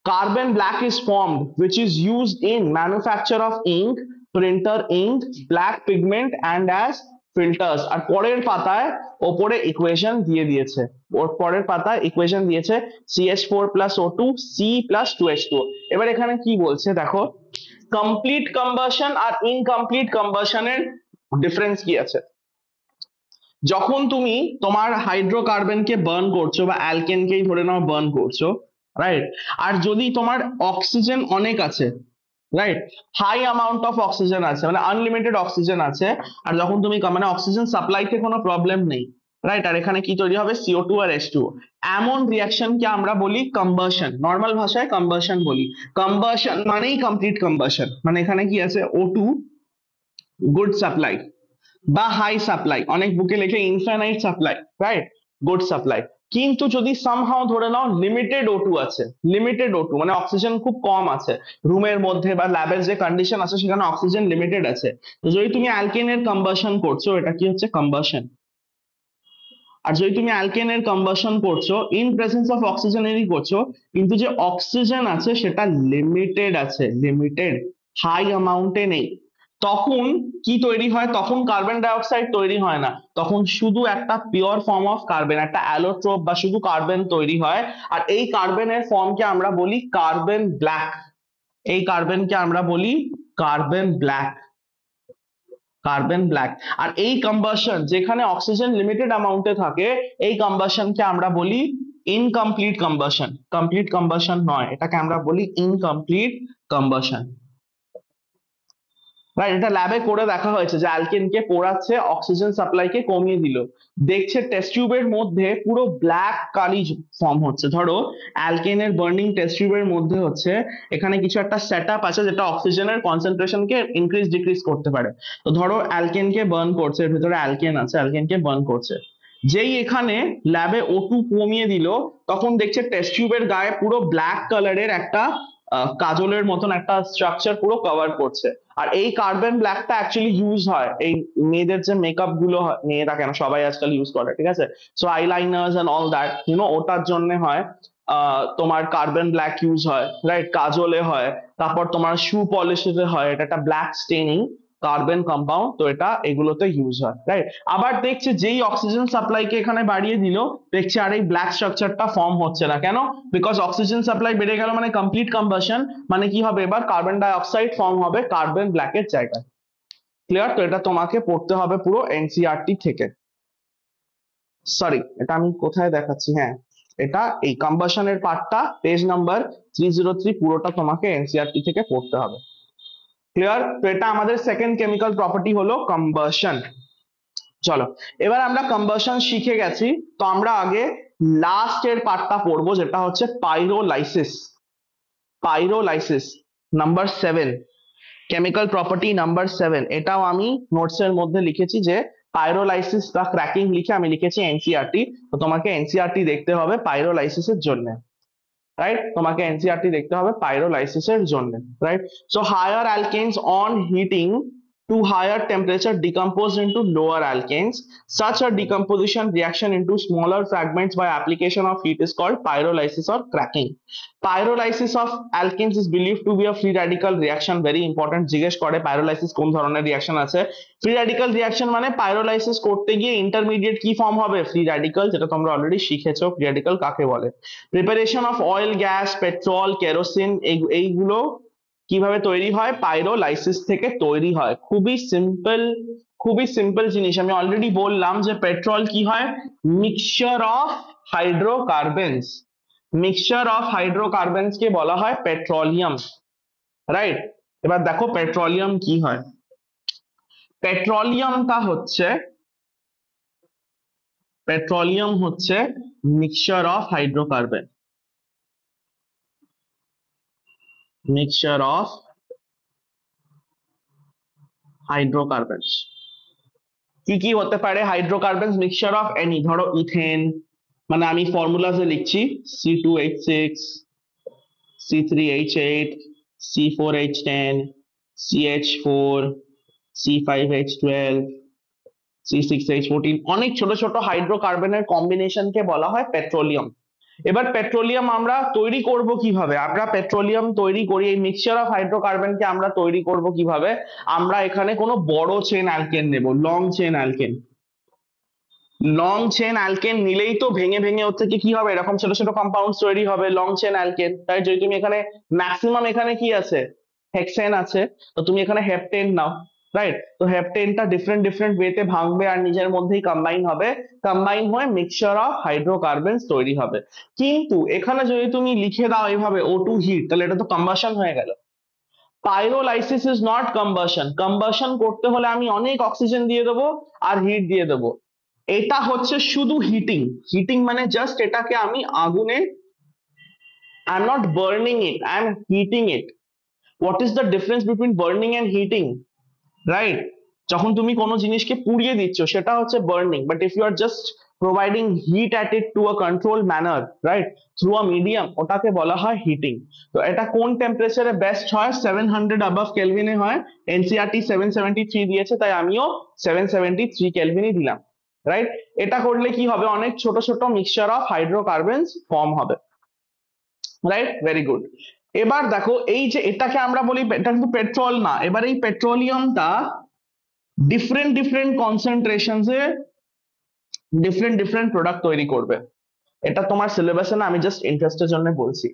carbon black is formed which is used in manufacture of ink, printer ink, black pigment and as filters। আর পরের পাতায় ওপরে equation দিয়ে দিয়েছে, ওর পরের পাতায় ইকুয়েশন দিয়েছে CH4 plus O2 C plus 2H2O। এবার এখানে কি বলছে দেখো, কমপ্লিট কম্বাসন আর ইনকমপ্লিট কম্বাসনের ডিফারেন্স কি আছে। যখন তুমি তোমার হাইড্রোকার্বনকে বার্ন করছো বা অ্যালকেনকেই ধরে নাও বার্ন করছো, রাইট, আর যদি তোমার অক্সিজেন অনেক আছে, right, high amount of oxygen আছে, মানে আনলিমিটেড অক্সিজেন আছে, আর যখন তুমি মানে অক্সিজেন সাপ্লাইতে কোনো প্রবলেম নেই, রাইট, আর এখানে কি তৈরি হবে CO2 আর H2O, এমন রিয়াকশনকে আমরা বলি কম্বাসন, নর্মাল ভাষায় কম্বাসন বলি। কম্বাসন মানেই কমপ্লিট কম্বাসন, মানে এখানে কি আছে O2 গুড সাপ্লাই বা হাই সাপ্লাই, অনেক বুকে লেখে infinite supply, right, good supply. কিন্তু যদি সামহাও ধরে নাও লিমিটেড O2 আছে, লিমিটেড O2 মানে অক্সিজেন খুব কম আছে রুমের মধ্যে বা ল্যাবের যে কন্ডিশন আছে সেখানে অক্সিজেন লিমিটেড আছে, তো যদি তুমি অ্যালকেনের কম্বাসন করছো এটা কি হচ্ছে কম্বাসন। আর যদি তুমি অ্যালকেনের কম্বাসন করছো ইন প্রেজেন্স অফ অক্সিজেনেরই করছো, কিন্তু যে অক্সিজেন আছে সেটা লিমিটেড আছে, লিমিটেড, হাই অ্যামাউন্টে নেই, তখন কি তৈরি হয়, তখন কার্বন ডাই অক্সাইড তৈরি হয় না, তখন শুধু একটা পিওর ফর্ম অফ কার্বন, একটা অ্যালোট্রোপ বা শুধু কার্বন তৈরি হয়। আর এই কার্বনের ফর্মকে আমরা বলি কার্বন ব্ল্যাক, এই কার্বনকে আমরা বলি কার্বন ব্ল্যাক, কার্বন ব্ল্যাক। আর এই কম্বাসন যেখানে অক্সিজেন লিমিটেড অ্যামাউন্টে থাকে, এই কম্বাসনকে আমরা বলি ইনকমপ্লিট কম্বাসন, কমপ্লিট কম্বাসন নয়, এটাকে আমরা বলি ইনকমপ্লিট কম্বাসন। রাইট? এটা ল্যাবে করে দেখা হয়েছে যে অ্যালকেনকে পোড়াচ্ছে, অক্সিজেন সাপ্লাইকে কমিয়ে দিল, দেখছে টেস্ট টিউবের মধ্যে পুরো ব্ল্যাক কালি ফর্ম হচ্ছে। ধরো অ্যালকেনের বার্নিং টেস্ট টিউবের মধ্যে হচ্ছে এখানে কিছু একটা সেট আপ আছে যেটা অক্সিজেনের কনসেন্ট্রেশনকে ইনক্রিজ ডিক্রিজ করতে পারে। তো ধরো অ্যালকেনকে বার্ন করছে, এর ভিতরে অ্যালকেন আছে, অ্যালকেনকে বার্ন করছে, যেই এখানে ল্যাবে O2 কমিয়ে দিল, তখন দেখছে টেস্ট টিউবের গায়ে পুরো ব্ল্যাক কালারের একটা কাজলের মতন একটা স্ট্রাকচার পুরো কভার করছে। আর এই কার্বন ব্ল্যাকটা অ্যাকচুয়ালি ইউজ হয় এই মেয়েদের যে মেকআপ গুলো হয়, মেয়েরা কেন সবাই আজকাল ইউজ করে, ঠিক আছে, সো আইলাইনার্স এন্ড অল দ্যাট ওটার জন্য হয়। তোমার কার্বন ব্ল্যাক ইউজ হয়, রাইট, কাজলে হয়, তারপর তোমার শু পলিশে হয়, এটা একটা ব্ল্যাক স্টেনিং কার্বন কম্পাউন্ড, তো এটা এগুলোতে ইউজ হয়, রাইট। আবার দেখছে যেই অক্সিজেন সাপ্লাইকে এখানে বাড়িয়ে দিল, দেখছে আর এই ব্ল্যাক স্ট্রাকচারটা ফর্ম হচ্ছে না, কেন, বিকজ অক্সিজেন সাপ্লাই বেড়ে গেল মানে কমপ্লিট কম্বাসন, মানে কি হবে, এবার কার্বন ডাই অক্সাইড ফর্ম হবে কার্বন ব্ল্যাকের জায়গায়। ক্লিয়ার? তো এটা তোমাকে পড়তে হবে পুরো এনসিইআরটি থেকে। সরি, এটা আমি কোথায় দেখাচ্ছি, হ্যাঁ, এটা এই কম্বাসনের পার্টটা পেজ নাম্বার 303 পুরোটা তোমাকে এনসিইআরটি থেকে পড়তে হবে। ক্লিয়ার? তো এটা আমাদের সেকেন্ড কেমিক্যাল প্রপার্টি হলো কম্বাসন। চলো এবার আমরা কম্বাসন শিখে গেছি, তো আমরা আগে লাস্ট এর পার্টটা পড়বো যেটা হচ্ছে pyrolysis. Pyrolysis number 7, chemical property number 7, এটাও আমি নোটস এর মধ্যে লিখেছি যে পাইরোলাইসিস বা ক্র্যাকিং লিখে আমি লিখেছি এনসিইআরটি, তো তোমাকে এনসিইআরটি দেখতে হবে পাইরোলাইসিস এর জন্য। রাইট? তোমাকে এনসিআরটি দেখতে হবে পাইরোলাইসিসের জন্য, right? So higher alkanes on heating to higher temperature decomposed into lower alkanes. Such a decomposition reaction into smaller fragments by application of heat is called pyrolysis or cracking. Pyrolysis of alkanes is believed to be a free radical reaction. Very important. জিজ্ঞেস করে pyrolysis কোন ধরনের reaction আছে। Free radical reaction মানে pyrolysis করতে গিয়ে intermediate কি form হবে? ফ্রি র্যাডিক্যাল, যেটা তোমরা অলরেডি শিখেছো ফ্রি র্যাডিক্যাল কাকে বলে। Preparation of oil, gas, petrol, kerosene এইগুলো কিভাবে তৈরি হয়? পাইরোলাইসিস থেকে তৈরি হয়। খুবই সিম্পল জিনিস। আমি অলরেডি বললাম যে পেট্রোল কি হয়? Mixture of hydrocarbons. Mixture of hydrocarbons কে বলা হয় পেট্রোলিয়াম, রাইট? এবার দেখো পেট্রোলিয়াম কি হয়। পেট্রোলিয়াম হচ্ছে mixture of hydrocarbon, mixture of hydrocarbons. কি কি হতে পারে হাইড্রোকার্বনস? মিক্সচার অফ এনি, ধরো ইথেন, মানে আমি ফর্মুলাতে লিখছি C2H6, C3H8, C4H10, CH4, C5H12, C6H14, অনেক ছোট ছোট হাইড্রোকার্বনের কম্বিনেশনকে বলা হয় পেট্রোলিয়াম। এবার পেট্রোলিয়াম আমরা তৈরি করব কিভাবে? আমরা পেট্রোলিয়াম তৈরি করি, এই মিক্সচার অফ হাইড্রোকার্বনকে আমরা তৈরি করব কিভাবে? আমরা এখানে কোনো বড় চেন অ্যালকেন নেব, long chain alkane. Long chain alkane নিলেই তো ভেঙে ভেঙে ওর থেকে কি হবে? এরকম ছোট ছোট কম্পাউন্ড তৈরি হবে, লং চেন অ্যালকেন। তাই যদি তুমি এখানে ম্যাক্সিমাম এখানে কি আছে? হেক্সেন আছে, তো তুমি এখানে হেপটেন নাও, রাইট? তো হেপটেনটা ডিফারেন্ট ডিফারেন্ট ওয়েতে ভাঙবে আর নিজের মধ্যেই কম্বাইন হবে, কম্বাইন হয়ে মিক্সচার অফ হাইড্রোকার্বনস তৈরি হবে। কিন্তু এখানে যদি তুমি লিখে দাও এইভাবে O2 হিট, তাহলে এটা তো কম্বাশন হয়ে গেল। Pyrolysis is not combustion. Combustion করতে হলে আমি অনেক অক্সিজেন দিয়ে দেবো আর হিট দিয়ে দেবো। এটা হচ্ছে শুধু হিটিং। হিটিং মানে জাস্ট এটাকে আমি আগুনে, I am not burning it, I am heating it. What is the difference between burning and heating, right? যখন তুমি কোনো জিনিসকে পুড়িয়ে দিচ্ছ সেটা হচ্ছে burning, but if you are just providing heat at it to a control manner, right, through a medium, ওটাকে বলা হয় হিটিং। তো এটা কোন টেম্পারেচারে বেস্ট হয়? 700 অ্যাবাভ কেলভিনে হয়। এনসিআরটি 773 দিয়েছে, তাই আমিও 773 কেলভিনই দিলাম, রাইট? এটা করলে কি হবে? অনেক ছোট ছোট মিক্সচার অফ হাইড্রোকার্বনস ফর্ম হবে, রাইট? Very good. এবার দেখো এই যে এটাকে আমরা বলি, এটা কিন্তু পেট্রোল না। এবার এই পেট্রোলিয়ামটা ডিফারেন্ট ডিফারেন্ট কনসেন্ট্রেশনসে ডিফারেন্ট ডিফারেন্ট প্রোডাক্ট তৈরি করবে। এটা তোমার সিলেবাসে না, আমি জাস্ট ইন্টারেস্টের জন্য বলছি।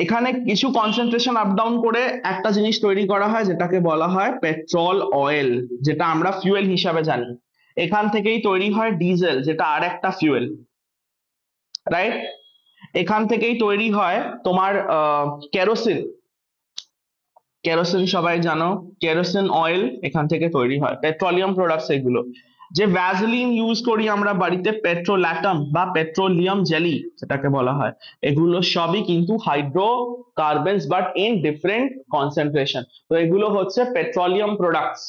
এখানে কিছু কনসেন্ট্রেশন আপ ডাউন করে একটা জিনিস তৈরি করা হয় যেটাকে বলা হয় পেট্রোল অয়েল, যেটা আমরা ফিউয়েল হিসাবে জানি। এখান থেকেই তৈরি হয় ডিজেল, যেটা আর একটা ফিউয়েল, রাইট? এখান থেকেই তৈরি হয় তোমার কেরোসিন। কেরোসিন সবাই জানো, কেরোসিন অয়েল এখান থেকে তৈরি হয়। পেট্রোলিয়াম প্রোডাক্টস এগুলো। যে ভ্যাসলিন ইউজ করি আমরা বাড়িতে, পেট্রোল্যাটম বা পেট্রোলিয়াম জেলি যেটাকে বলা হয়, এগুলো সবই কিন্তু hydrocarbons but in different concentration. তো এগুলো হচ্ছে পেট্রোলিয়াম প্রোডাক্টস,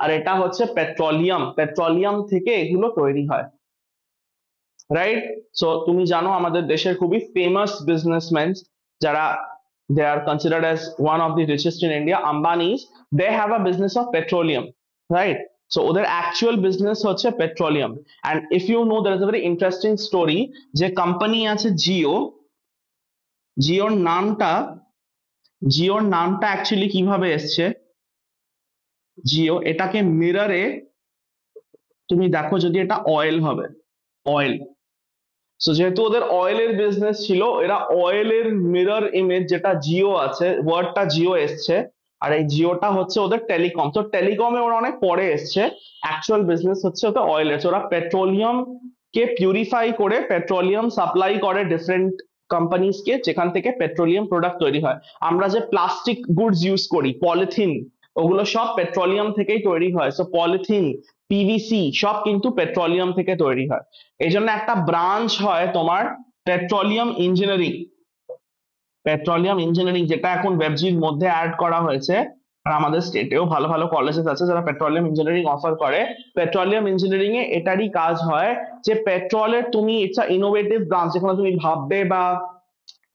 আর এটা হচ্ছে পেট্রোলিয়াম। পেট্রোলিয়াম থেকে এগুলো তৈরি হয়, রাইট? সো তুমি জানো আমাদের দেশের খুবই ফেমাস বিজনেসম্যান যারা, they are considered as one of the richest in India, Ambanis, they have a business of petroleum, right? So ওদের actual business হচ্ছে petroleum. And if you know, there is a very interesting story, যে company আছে জিও, জিওর নামটা, জিওর নামটা actually কিভাবে এসছে? জিও, এটাকে মিররে তুমি দেখো, যদি এটা অয়েল হবে, অয়েল। সো যেহেতু ওদের অয়েলের বিজনেস ছিল, এরা অয়েলের মিরর ইমেজ যেটা জিও আছে, ওয়ার্ডটা জিও এসছে, আর এই জিওটা হচ্ছে ওদের টেলিকম। তো টেলিকমে ওরা অনেক পরে এসছে, অ্যাকচুয়াল বিজনেস হচ্ছে ওদের অয়েলের। ওরা পেট্রোলিয়াম কে পিউরিফাই করে পেট্রোলিয়াম সাপ্লাই করে ডিফারেন্ট কোম্পানিজ কে, যেখান থেকে পেট্রোলিয়াম প্রোডাক্ট তৈরি হয়। আমরা যে প্লাস্টিক গুডস ইউজ করি, পলিথিন, ওগুলো সব পেট্রোলিয়াম থেকেই তৈরি হয়। সো পলিথিন, পিভিসি সব কিন্তু পেট্রোলিয়াম থেকে তৈরি হয়। এই জন্য একটা ব্রাঞ্চ হয় তোমার পেট্রোলিয়াম ইঞ্জিনিয়ারিং। পেট্রোলিয়াম ইঞ্জিনিয়ারিং যেটা এখন ওয়েবজির মধ্যে অ্যাড করা হয়েছে, আর আমাদের স্টেটেও ভালো ভালো কলেজেস আছে যারা পেট্রোলিয়াম ইঞ্জিনিয়ারিং অফার করে। পেট্রোলিয়াম ইঞ্জিনিয়ারিং এ এটারই কাজ হয় যে পেট্রোলের তুমি, ইটস আ ইনোভেটিভ ব্রাঞ্চ, যেখানে তুমি ভাববে বা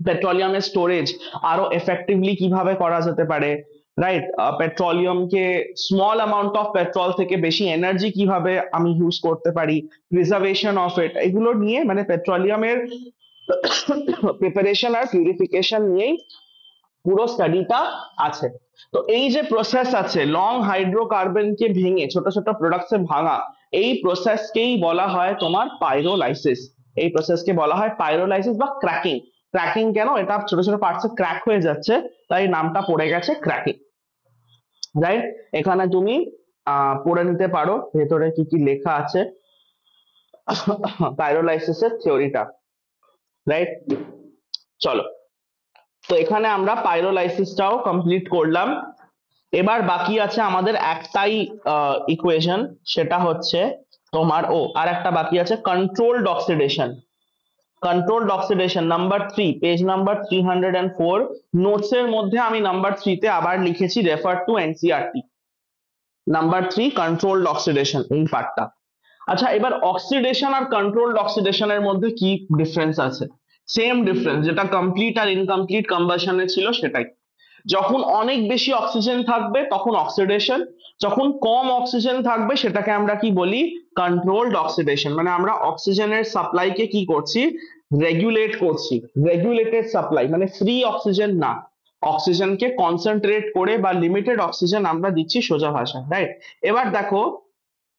পেট্রোলিয়ামের স্টোরেজ আরো এফেক্টিভলি কিভাবে করা যেতে পারে, রাইট? পেট্রোলিয়ামকে স্মল অ্যামাউন্ট অফ পেট্রোল থেকে বেশি এনার্জি কিভাবে আমি ইউজ করতে পারি, প্রিজার্ভেশন অফ ইট, এগুলো নিয়ে মানে পেট্রোলিয়ামের প্রিপারেশন আর পিউরিফিকেশন নিয়েই পুরো স্টাডিটা আছে। তো এই যে প্রসেস আছে লং হাইড্রোকার্বনকে ভেঙে ছোট ছোট প্রোডাক্টসে ভাঙা, এই প্রসেসকেই বলা হয় তোমার পাইরোলাইসিস। এই প্রসেসকে বলা হয় পাইরোলাইসিস বা ক্র্যাকিং। ক্র্যাকিং কেন? এটা ছোট ছোট পার্টসে ক্র্যাক হয়ে যাচ্ছে, তাই নামটা পড়ে গেছে ক্র্যাকিং, রাইট? এখানে তুমি পড়ে নিতে পারো ভেতরে কি কি লেখা আছে পাইরোলাইসিসের থিওরিটা, রাইট? চলো, তো এখানে আমরা পাইরোলাইসিসটাও কমপ্লিট করলাম। এবার বাকি আছে আমাদের একটাই ইকুয়েশন, সেটা হচ্ছে তোমার আর একটা বাকি আছে controlled oxidation. Controlled oxidation number 3, page number 304। Notes এর মধ্যে আমি নাম্বার 3 তে আবার লিখেছি refer to NCERT. Number 3 controlled oxidation, এই পার্টটা। আচ্ছা, এবার অক্সিডেশন আর কন্ট্রোলড অক্সিডেশনের মধ্যে কি ডিফারেন্স আছে? সেম ডিফারেন্স, যেটা কমপ্লিট আর ইনকমপ্লিট কম্বাসনে ছিল সেটাই। যখন অনেক বেশি অক্সিজেন থাকবে তখন অক্সিডেশন, যখন কম অক্সিজেন থাকবে সেটাকে আমরা কি বলি? Controlled oxidation. মানে আমরা অক্সিজেনের সাপ্লাইকে কি করছি? রেগুলেট করছি। রেগুলেটেড সাপ্লাই মানে ফ্রি অক্সিজেন না, অক্সিজেনকে কনসেন্ট্রেট করে বা লিমিটেড অক্সিজেন আমরা দিচ্ছি সোজা ভাষা, রাইট? এবার দেখো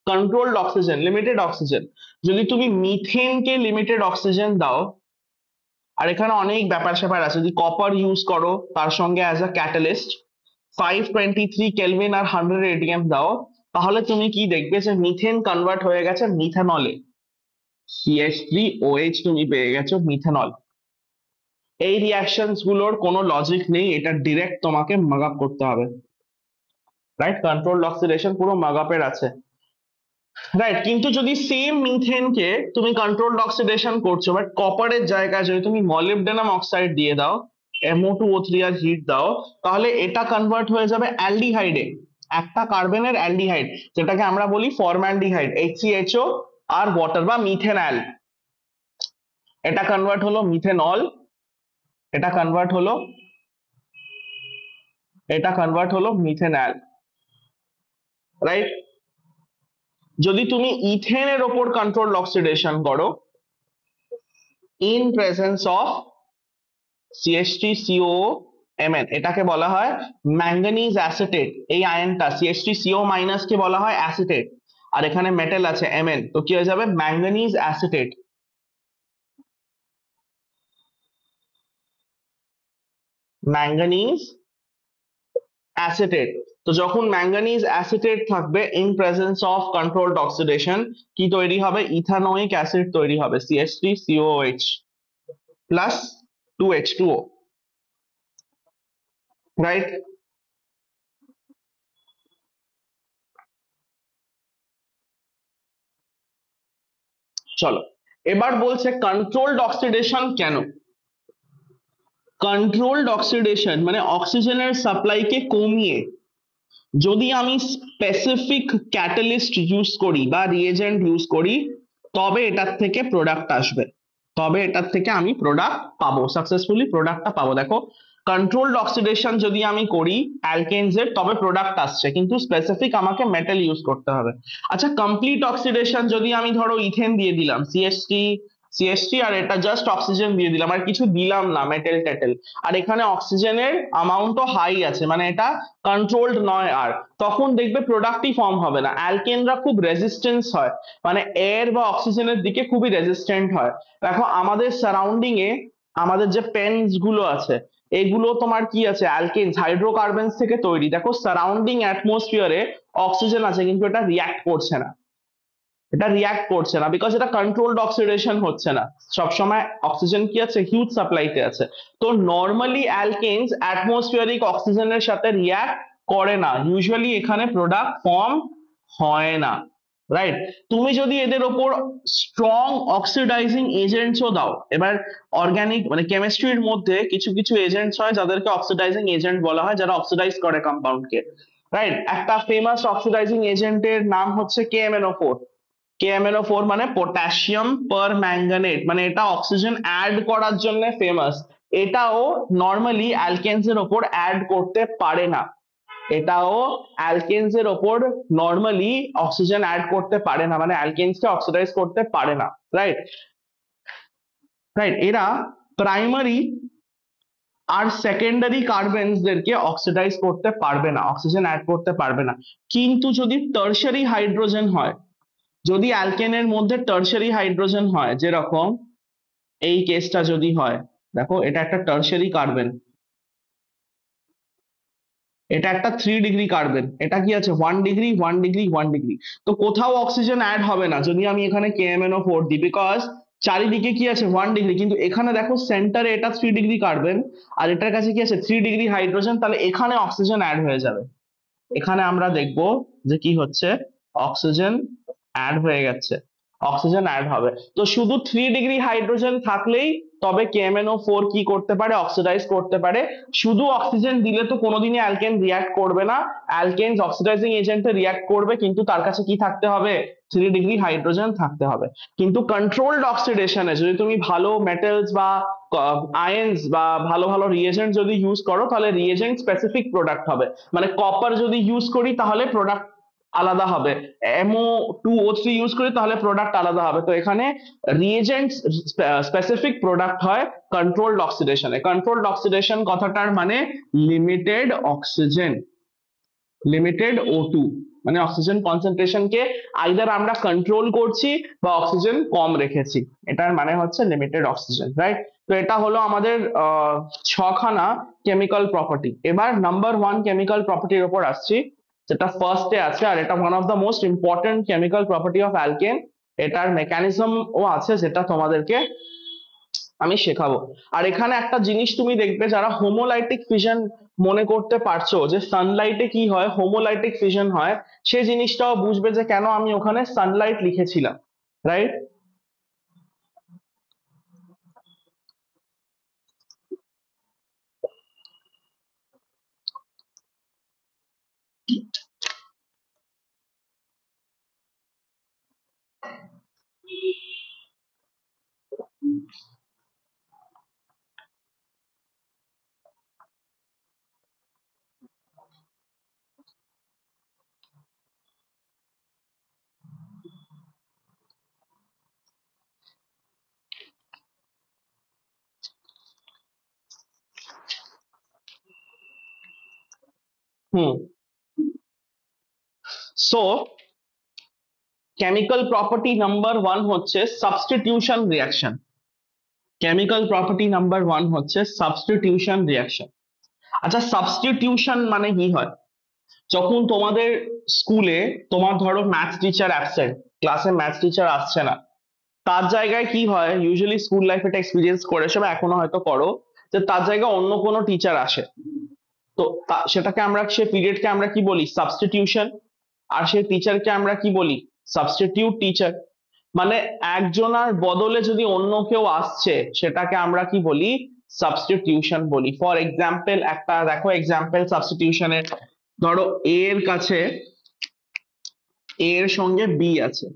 কন্ট্রোলড অক্সিজেন, লিমিটেড অক্সিজেন, যদি তুমি মিথেনকে লিমিটেড অক্সিজেন দাও, আর এখানে অনেক ব্যাপার স্যাপার আছে, যদি কপার ইউজ করো তার সঙ্গে অ্যাজ আ ক্যাটালিস্ট 523 কেলভিন আর 100 এটিএম দাও, তাহলে তুমি কি দেখবে যে মিথেন কনভার্ট হয়ে গেছে মিথানলে, CH3OH তুমি পেয়ে গেছো মিথানল। এই রিয়াকশনস গুলোর কোনো লজিক নেই, এটা ডিরেক্ট তোমাকে মাগ আপ করতে হবে, রাইট? কন্ট্রোলড অক্সিডেশন পুরো মাগ আপের আছে, রাইট? কিন্তু যদি সেম মিথেনকে তুমি কন্ট্রোলড অক্সিডেশন করছো বাট কপারের জায়গায় যদি তুমি মলিবডেনাম অক্সাইড দিয়ে দাও, MO2O3 আর হিট দাও, তাহলে এটা কনভার্ট হয়ে যাবে অ্যালডিহাইডে, একটা কার্বনের অ্যালডিহাইড, যেটাকে আমরা বলি ফরম্যালডিহাইড, HCHO আর ওয়াটার বা মিথেনল। এটা কনভার্ট হলো মিথেনল, এটা কনভার্ট হলো মিথেনল, রাইট? যদি তুমি ইথেনের ওপর কন্ট্রোল অক্সিডেশন করো ইন প্রেজেন্স অফ CH3COMn, এটাকে বলা হয় ম্যাঙ্গানিজ অ্যাসিটেট। এই আয়নটা CH3CO কে বলা হয় অ্যাসিটেট, আর এখানে মেটাল আছে Mn, তো কি হয়ে যাবে? Manganese acetate. Manganese acetate. তো যখন ম্যাঙ্গানিজ অ্যাসিটেট থাকবে in presence of controlled oxidation, কি তৈরি হবে? ইথানোয়িক অ্যাসিড তৈরি হবে, CH3COOH প্লাস 2H2O, রাইট? চলো, এবার বলছে কন্ট্রোলড অক্সিডেশন কেন? কন্ট্রোলড অক্সিডেশন মানে অক্সিজেনের সাপ্লাইকে কমিয়ে যদি আমি স্পেসিফিক ক্যাটালিস্ট ইউজ করি বা রিএজেন্ট ইউজ করি, তবে এটার থেকে প্রোডাক্ট আসবে, তবে এটার থেকে আমি প্রোডাক্ট পাবো, সাকসেসফুলি প্রোডাক্টটা পাবো। দেখো, কন্ট্রোলড অক্সিডেশন যদি আমি করি অ্যালকেনস এর, তবে প্রোডাক্ট আসছে, কিন্তু স্পেসিফিক আমাকে মেটাল ইউজ করতে হবে। আচ্ছা, কমপ্লিট অক্সিডেশন যদি আমি ধরো ইথেন দিয়ে দিলাম, সিএসটি আর এটা জাস্ট অক্সিজেন দিয়ে দিলাম, আর কিছু দিলাম না মেটেল টেটেল, আর এখানে অক্সিজেনের অ্যামাউন্টও হাই আছে, মানে এটা কন্ট্রোলড নয়, আর তখন দেখবে প্রোডাক্টই ফর্ম হবে না। অ্যালকেনরা খুব রেজিস্ট্যান্স হয়, মানে এয়ার বা অক্সিজেনের দিকে খুবই রেজিস্ট্যান্ট হয়। দেখো আমাদের সারাউন্ডিং এ আমাদের যে পেনস গুলো আছে, এগুলো তোমার কি আছে? অ্যালকেনস, হাইড্রোকার্বনস থেকে তৈরি। দেখো সারাউন্ডিং অ্যাটমসফিয়ারে অক্সিজেন আছে কিন্তু এটা রিয়াক্ট করছে না, এটা রিয়াক্ট করছে না বিকজ এটা কন্ট্রোলড অক্সিডেশন হচ্ছে না। সবসময় অক্সিজেন কি আছে? হিউজ সাপ্লাইতে আছে। তো নর্মালি অ্যালকেনস অ্যাটমসফিয়ারিক অক্সিজেনের সাথে রিয়াক্ট করে না, ইউজুয়ালি এখানে প্রোডাক্ট ফর্ম হয় না, রাইট? তুমি যদি এদের ওপর স্ট্রং অক্সিডাইজিং এজেন্টসও দাও, এবার অর্গানিক মানে কেমিস্ট্রির মধ্যে কিছু কিছু এজেন্টস হয় যাদেরকে অক্সিডাইজিং এজেন্ট বলা হয়, যারা অক্সিডাইজ করে কম্পাউন্ডকে, রাইট? একটা ফেমাস অক্সিডাইজিং এজেন্টের নাম হচ্ছে KMnO4। KMnO4 মানে পটাশিয়াম পার ম্যাঙ্গানেট, মানে এটা অক্সিজেন অ্যাড করার জন্য ফেমাস। এটাও নর্মালি অ্যালকেনস এর ওপর অ্যাড করতে পারে না, এটাও অ্যালকেনস এর ওপর নর্মালি অক্সিজেন অ্যাড করতে পারে না, মানে অ্যালকেনস কে অক্সিডাইজ করতে পারে না। রাইট, রাইট, এরা প্রাইমারি আর সেকেন্ডারি কার্বনস দেরকে অক্সিডাইজ করতে পারবে না, অক্সিজেন অ্যাড করতে পারবে না। কিন্তু যদি টারশারি হাইড্রোজেন হয়, যদি অ্যালকেনের মধ্যে টারশারি হাইড্রোজেন হয়, যেরকম এই কেসটা যদি হয়, দেখো এটা একটা টারশারি কার্বন, এটা একটা 3 ডিগ্রি কার্বন, এটা কি আছে 1 ডিগ্রি 1 ডিগ্রি 1 ডিগ্রি। তো কোথাও অক্সিজেন অ্যাড হবে না যদি আমি এখানে KMnO4 দিই, বিকজ চারিদিকে কি আছে 1 ডিগ্রি, কিন্তু এখানে দেখো সেন্টারে এটা 3 ডিগ্রি কার্বন আর এটার কাছে কি আছে 3 ডিগ্রি হাইড্রোজেন, তাহলে এখানে অক্সিজেন অ্যাড হয়ে যাবে। এখানে আমরা দেখবো যে কি হচ্ছে, অক্সিজেন অ্যাড হয়ে গেছে, অক্সিজেন অ্যাড হবে। তো শুধু 3 ডিগ্রি হাইড্রোজেন থাকলেই তবে KMnO4 কি করতে পারে, অক্সিডাইজ করতে পারে। শুধু অক্সিজেন দিলে তো কোনোদিনই অ্যালকেন রিয়াক্ট করবে না, অ্যালকেনস অক্সিডাইজিং এজেন্টে রিয়াক্ট করবে, কিন্তু তার কাছে কি থাকতে হবে, 3 ডিগ্রি হাইড্রোজেন থাকতে হবে। কিন্তু কন্ট্রোলড অক্সিডেশনে যদি তুমি ভালো মেটালস বা আয়ন্স বা ভালো ভালো রিএজেন্ট যদি ইউজ করো, তাহলে রিএজেন্ট স্পেসিফিক প্রোডাক্ট হবে। মানে কপার যদি ইউজ করি তাহলে প্রোডাক্ট আলাদা হবে, MO2O3 ইউজ করি তাহলে প্রোডাক্ট আলাদা হবে। তো এখানে রিএজেন্ট স্পেসিফিক প্রোডাক্ট হয় কন্ট্রোলড অক্সিডেশনে। কন্ট্রোলড অক্সিডেশন কথাটার মানে লিমিটেড অক্সিজেন, লিমিটেড O2, মানে অক্সিজেন কনসেন্ট্রেশনকে আইদার আমরা কন্ট্রোল করছি বা অক্সিজেন কম রেখেছি, এটার মানে হচ্ছে লিমিটেড অক্সিজেন। রাইট, তো এটা হলো আমাদের 6খানা কেমিক্যাল প্রপার্টি। এবার নাম্বার 1 কেমিক্যাল প্রপার্টির উপর আসছি, যেটা ফার্স্টে আছে, আর এটা one of the most important chemical property of alkane. এটার মেকানিজম ও আছে যেটা তোমাদেরকে আমি শেখাবো। আর এখানে একটা জিনিস তুমি দেখবে, যারা হোমোলাইটিক ফিশন মনে করতে পারছো যে সানলাইটে কি হয়, হোমোলাইটিক ফিশন হয়, সে জিনিসটাও বুঝবে যে কেন আমি ওখানে সানলাইট লিখেছিলাম। রাইট, হুম। সো কেমিক্যাল প্রপার্টি নাম্বার 1 হচ্ছে substitution reaction. Chemical property number 1 হচ্ছে সাবস্টিটিউশন রিয়াকশন। আচ্ছা, সাবস্টিটিউশন মানে কি হয়? যখন তোমাদের স্কুলে তোমার ধরো ম্যাথ টিচার অ্যাবসেন্ট, ক্লাসে ম্যাথ টিচার আসছে না, তার জায়গায় কি হয়, ইউজুয়ালি স্কুল লাইফে এটা এক্সপিরিয়েন্স করেছো বা এখনো হয়তো করো, যে তার জায়গায় অন্য কোনো টিচার আসে। তো সেটাকে আমরা, সে পিরিয়ডকে আমরা কি বলি, সাবস্টিটিউশন। আর সেই টিচারকে আমরা কি বলি, সাবস্টিটিউট টিচার। মানে একজনের বদলে যদি অন্য কেউ আসছে, সেটাকে আমরা কি বলি, সাবস্টিটিউশন বলি। ফর এক্সাম্পল একটা দেখো, এক্সাম্পল সাবস্টিটিউশনের, ধরো এ এর কাছে, এ এর সঙ্গে বি আছে,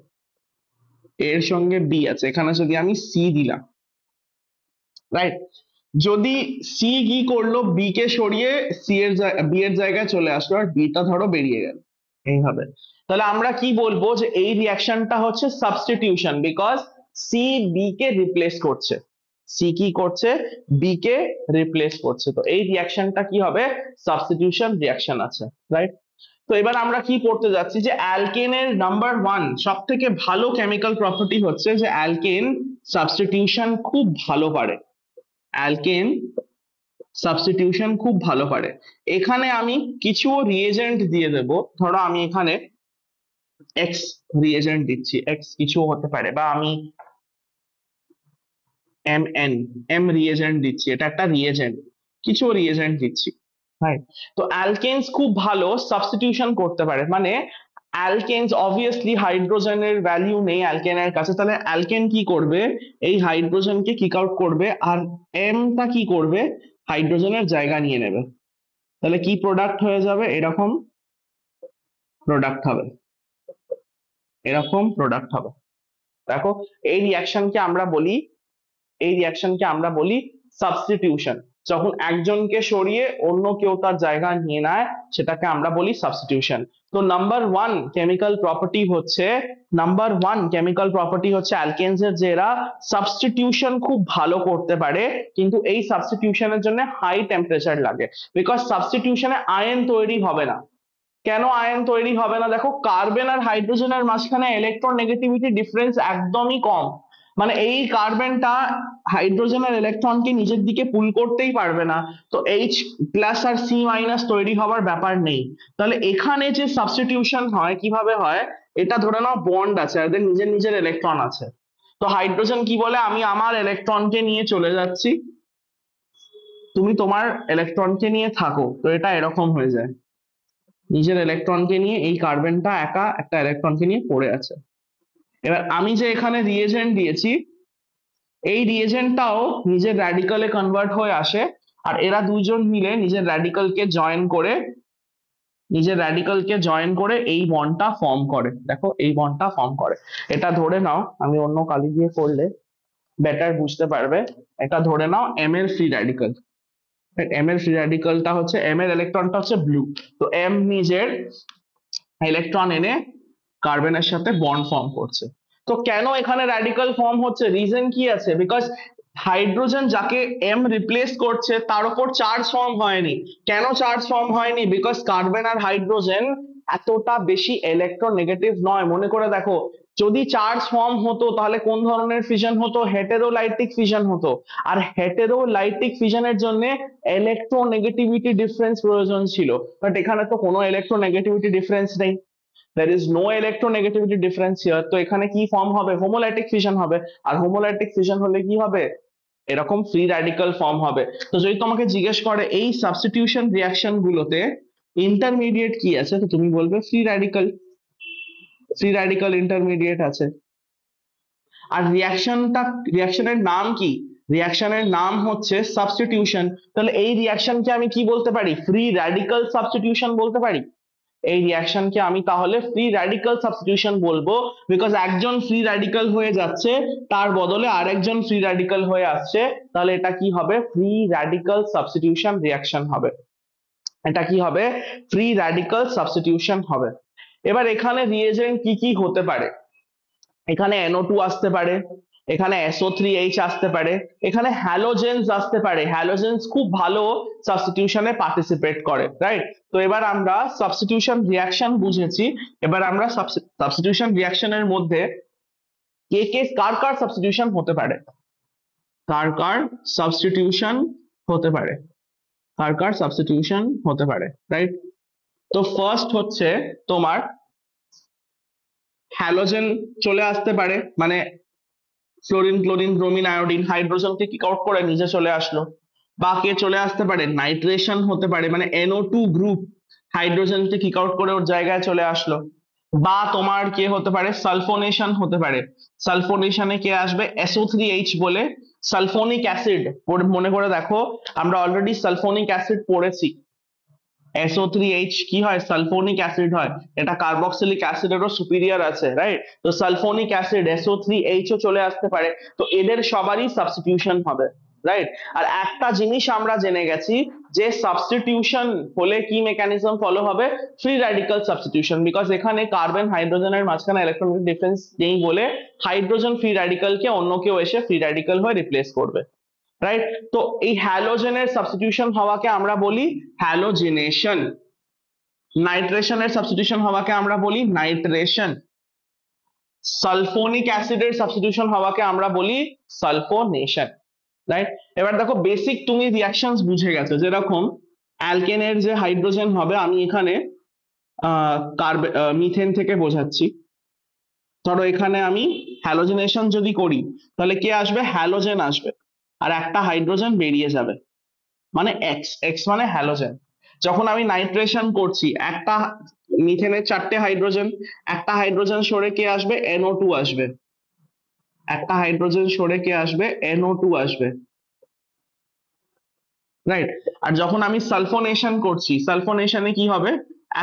এর সঙ্গে বি আছে, এখানে যদি আমি সি দিলাম, রাইট, যদি সি কি করলো, বি কে সরিয়ে বি এর জায়গায় চলে আসলো, আর বিটা ধরো বেরিয়ে গেল এইভাবে, তাহলে আমরা কি বলবো যে এই রিয়াকশনটা হচ্ছে সাবস্টিটিউশন, বিকজ সি বি কে রিপ্লেস করছে, সি কি করছে, বি কে রিপ্লেস করছে। তো এই রিয়াকশনটা কি হবে, সাবস্টিটিউশন রিয়াকশন আছে। রাইট, তো এবার আমরা কি পড়তে যাচ্ছি, যে অ্যালকেনের নাম্বার 1 সব থেকে ভালো কেমিক্যাল প্রপার্টি হচ্ছে যে অ্যালকেন সাবস্টিটিউশন খুব ভালো পারে, অ্যালকেন সাবস্টিটিউশন খুব ভালো পারে। এখানে আমি কিছু রিএজেন্ট দিয়ে দেব, ধরো আমি এখানে এক্স রিএজেন্ট দিচ্ছি, এক্স কিছু হতে পারে, বা আমি এম রিএজেন্ট দিচ্ছি, এটা একটা রিএজেন্ট, কিছু রিএজেন্ট দিচ্ছি। রাইট, তো অ্যালকেনস খুব ভালো সাবস্টিটিউশন করতে পারে। মানে অ্যালকেনস অবভিয়াসলি হাইড্রোজেনের ভ্যালিউ নেই অ্যালকেনের কাছে, তাহলে অ্যালকেন কি করবে, এই হাইড্রোজেনকে কিক আউট করবে, আর এমটা কি করবে, হাইড্রোজেনের জায়গা নিয়ে নেবে। তাহলে কি প্রোডাক্ট হয়ে যাবে, এরকম প্রোডাক্ট হবে, এরকম প্রোডাক্ট হবে। দেখো, এই রিয়াকশনকে আমরা বলি, এই রিয়াকশনকে আমরা বলি সাবস্টিটিউশন। যখন একজনকে সরিয়ে অন্য কেউ তার জায়গা নিয়ে নেয় সেটাকে আমরা বলি সাবস্টিটিউশন। তো নাম্বার ওয়ান কেমিক্যাল প্রপার্টি হচ্ছে অ্যালকেনস এর, যে এরা সাবস্টিটিউশন খুব ভালো করতে পারে, কিন্তু এই সাবস্টিটিউশনের জন্য হাই টেম্পারেচার লাগে। বিকজ সাবস্টিটিউশনে আয়ন তৈরি হবে না। কেন আয়ন তৈরি হবে না? দেখো, কার্বন আর হাইড্রোজেনের মাঝখানে ইলেকট্রন নেগেটিভিটি ডিফারেন্স একদমই কম। মানে এই কার্বনটা হাইড্রোজেনের ইলেকট্রনকে নিজের দিকে পুল করতেই পারবে না, তো এইচ প্লাস আর সি মাইনাস তৈরি হবার ব্যাপার নেই। তাহলে এখানে যে সাবস্টিটিউশন হয় কিভাবে হয়, এটা ধরে নাও বন্ড আছে, এদের নিজের নিজের ইলেকট্রন আছে। তো হাইড্রোজেন কি বলে, আমি আমার ইলেকট্রনকে নিয়ে চলে যাচ্ছি, তুমি তোমার ইলেকট্রনকে নিয়ে থাকো। তো এটা এরকম হয়ে যায়, নিজের ইলেকট্রনকে নিয়ে এই কার্বনটা একা একটা ইলেকট্রনকে নিয়ে পড়ে আছে। এবার আমি যে এখানে রিএজেন্ট দিয়েছি, এই রিএজেন্টটাও নিজের র্যাডিকালে কনভার্ট হয়ে আসে, আর এরা দুইজন মিলে নিজের র্যাডিকালকে জয়েন করে এই বন্ডটা ফর্ম করে। দেখো, এই বন্ডটা ফর্ম করে। এটা ধরে নাও, আমি অন্য কালি দিয়ে করলে বেটার বুঝতে পারবে। এটা ধরে নাও এম এর ফ্রি র্যাডিকাল। এম এর ফ্রি র্যাডিকালটা হচ্ছে, এম এর ইলেকট্রনটা হচ্ছে ব্লু। তো এম নিজের ইলেকট্রন এনে কার্বনের সাথে বন্ড ফর্ম করছে। তো কেন এখানে র্যাডিকাল ফর্ম হচ্ছে, রিজন কি আছে? বিকজ হাইড্রোজেন যাকে এম রিপ্লেস করছে তার উপর চার্জ ফর্ম হয়নি। কেন চার্জ ফর্ম হয়নি? বিকজ কার্বন আর হাইড্রোজেন এতটা বেশি ইলেকট্রোনেগেটিভ নয়। মনে করে দেখো, যদি চার্জ ফর্ম হতো তাহলে কোন ধরনের ফিশন হতো? হেটেরোলাইটিক ফিশন হতো। আর হেটেরোলাইটিক ফিশনের জন্য ইলেকট্রোনেগেটিভিটি ডিফারেন্স প্রয়োজন ছিল, বাট এখানে তো কোনো ইলেকট্রোনেগেটিভিটি ডিফারেন্স নেই। there is no electronegativity difference here। তো এখানে কি ফর্ম হবে? হোমোলাইটিক ফিশন হবে। আর হোমোলাইটিক ফিশন হলে কি হবে? এরকম ফ্রি র্যাডিকাল ফর্ম হবে। তো যদি তোমাকে জিজ্ঞেস করে এই সাবস্টিটিউশন রিঅ্যাকশন গুলোতে ইন্টারমিডিয়েট কি আছে, তো তুমি বলবে free radical. Free radical intermediate আছে। আর রিঅ্যাকশনের নাম কি? রিঅ্যাকশনের নাম হচ্ছে সাবস্টিটিউশন। তাহলে এই রিঅ্যাকশনকে আমি কি বলতে পারি? ফ্রি র্যাডিকাল সাবস্টিটিউশন বলতে পারি। এই রিঅ্যাকশনকে আমি তাহলে ফ্রি র্যাডিকাল সাবস্টিটিউশন বলবো, বিকজ একজন ফ্রি র্যাডিকাল হয়ে যাচ্ছে, তার বদলে আরেকজন ফ্রি র্যাডিকাল হয়ে আসছে। তাহলে এটা কি হবে? ফ্রি র্যাডিকাল সাবস্টিটিউশন রিঅ্যাকশন হবে। এটা কি হবে? ফ্রি র্যাডিকাল সাবস্টিটিউশন হবে। এবার এখানে রিএজেন্ট কি কি হতে পারে? এখানে NO2 আসতে পারে, এখানে SO3H আসতে পারে, এখানে হ্যালোজেনস আসতে পারে। হ্যালোজেনস খুব ভালো সাবস্টিটিউশনে পার্টিসিপেট করে, রাইট? তো এবার আমরা সাবস্টিটিউশন রিঅ্যাকশন বুঝেছি। এবার আমরা সাবস্টিটিউশন রিঅ্যাকশনের মধ্যে কার কার সাবস্টিটিউশন হতে পারে, কার কার সাবস্টিটিউশন হতে পারে, কার কার সাবস্টিটিউশন হতে পারে, রাইট? তো ফার্স্ট হচ্ছে তোমার হ্যালোজেন চলে আসতে পারে, মানে ফ্লোরিন, ক্লোরিন, ব্রোমিন, আয়োডিন হাইড্রোজেনকে কিক আউট করে নিচে চলে আসলো। বা কে চলে আসতে পারে? নাইট্রেশন হতে পারে, মানে NO2 গ্রুপ হাইড্রোজেনকে কিক আউট করে ওর জায়গায় চলে আসলো। বা তোমার কে হতে পারে? সালফোনেশন হতে পারে। সালফোনেশনে কে আসবে? SO3H বলে সালফোনিক অ্যাসিড। মনে করে দেখো, আমরা অলরেডি সালফোনিক অ্যাসিড পড়েছি। SO3H কি হয়? সালফোনিক অ্যাসিড হয়। এটা কার্বক্সিলিক অ্যাসিডেরও সুপিরিয়র আছে, রাইট? তো সালফোনিক অ্যাসিড SO3H ও চলে আসতে পারে। তো এদের সবারই সাবস্টিটিউশন হবে, রাইট? আর একটা জিনিস আমরা জেনে গেছি, যে সাবস্টিটিউশন হলে কি মেকানিজম ফলো হবে? Free radical substitution. বিকজ এখানে কার্বন হাইড্রোজেনের মাঝখানে ইলেকট্রনিক ডিফারেন্স নেই বলে হাইড্রোজেন ফ্রি র্যাডিকালকে অন্য কেউ এসে ফ্রি র্যাডিকাল হয়ে রিপ্লেস করবে, রাইট? তো এই হ্যালোজেনের সাবস্টিটিউশন হওয়াকে আমরা বলি হ্যালোজিনেশন। নাইট্রেশনের সাবস্টিটিউশন হওয়াকে আমরা বলি নাইট্রেশন। সালফোনিক অ্যাসিডের সাবস্টিটিউশন হওয়াকে আমরা বলি সালফোনেশন, রাইট? এবার দেখো, বেসিক তুমি রিঅ্যাকশনস বুঝে গেছো। যেরকম অ্যালকেনের যে হাইড্রোজেন হবে, আমি এখানে মিথেন থেকে বোঝাচ্ছি। ধরো এখানে আমি হ্যালোজিনেশন যদি করি, তাহলে কে আসবে? হ্যালোজেন আসবে, আর একটা হাইড্রোজেন বেরিয়ে যাবে, মানে এক্স। এক্স মানে হ্যালোজেন। যখন আমি নাইট্রেশন করছি, একটা মিথেনের 4টে হাইড্রোজেন, একটা হাইড্রোজেন সরে কে আসবে? NO2 আসবে। একটা হাইড্রোজেন সরে কে আসবে? NO2 আসবে, রাইট? আর যখন আমি সালফোনেশন করছি, সালফোনেশনে কি হবে?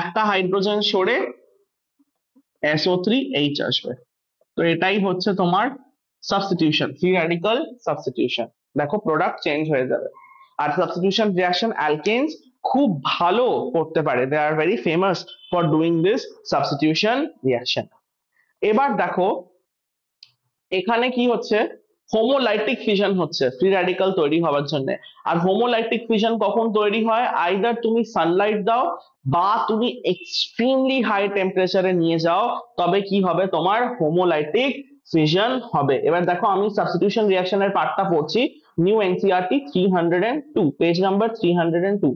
একটা হাইড্রোজেন সরে SO3H আসবে। তো এটাই হচ্ছে তোমার সাবস্টিটিউশন, ফ্রি র্যাডিকাল সাবস্টিটিউশন। দেখো প্রোডাক্ট চেঞ্জ হয়ে যাবে। আর সাবস্টিটিউশন রিয়াকশন অ্যালকেনস খুব ভালো করতে পারে, they are very famous for doing this substitution reaction. এবার দেখো এখানে কি হচ্ছে, হোমোলাইটিক ফিশন হচ্ছে ফ্রি র্যাডিক্যাল তৈরি হওয়ার জন্য। আর হোমোলাইটিক ফিশন কখন তৈরি হয়, আইদার তুমি সানলাইট দাও বা তুমি এক্সট্রিমলি হাই টেম্পারেচারে নিয়ে যাও, তবে কি হবে তোমার হোমোলাইটিক ফিশন হবে। এবার দেখো আমি সাবস্টিটিউশন রিঅ্যাকশনের পার্টটা পড়ছি, new NCERT 302 page number 302।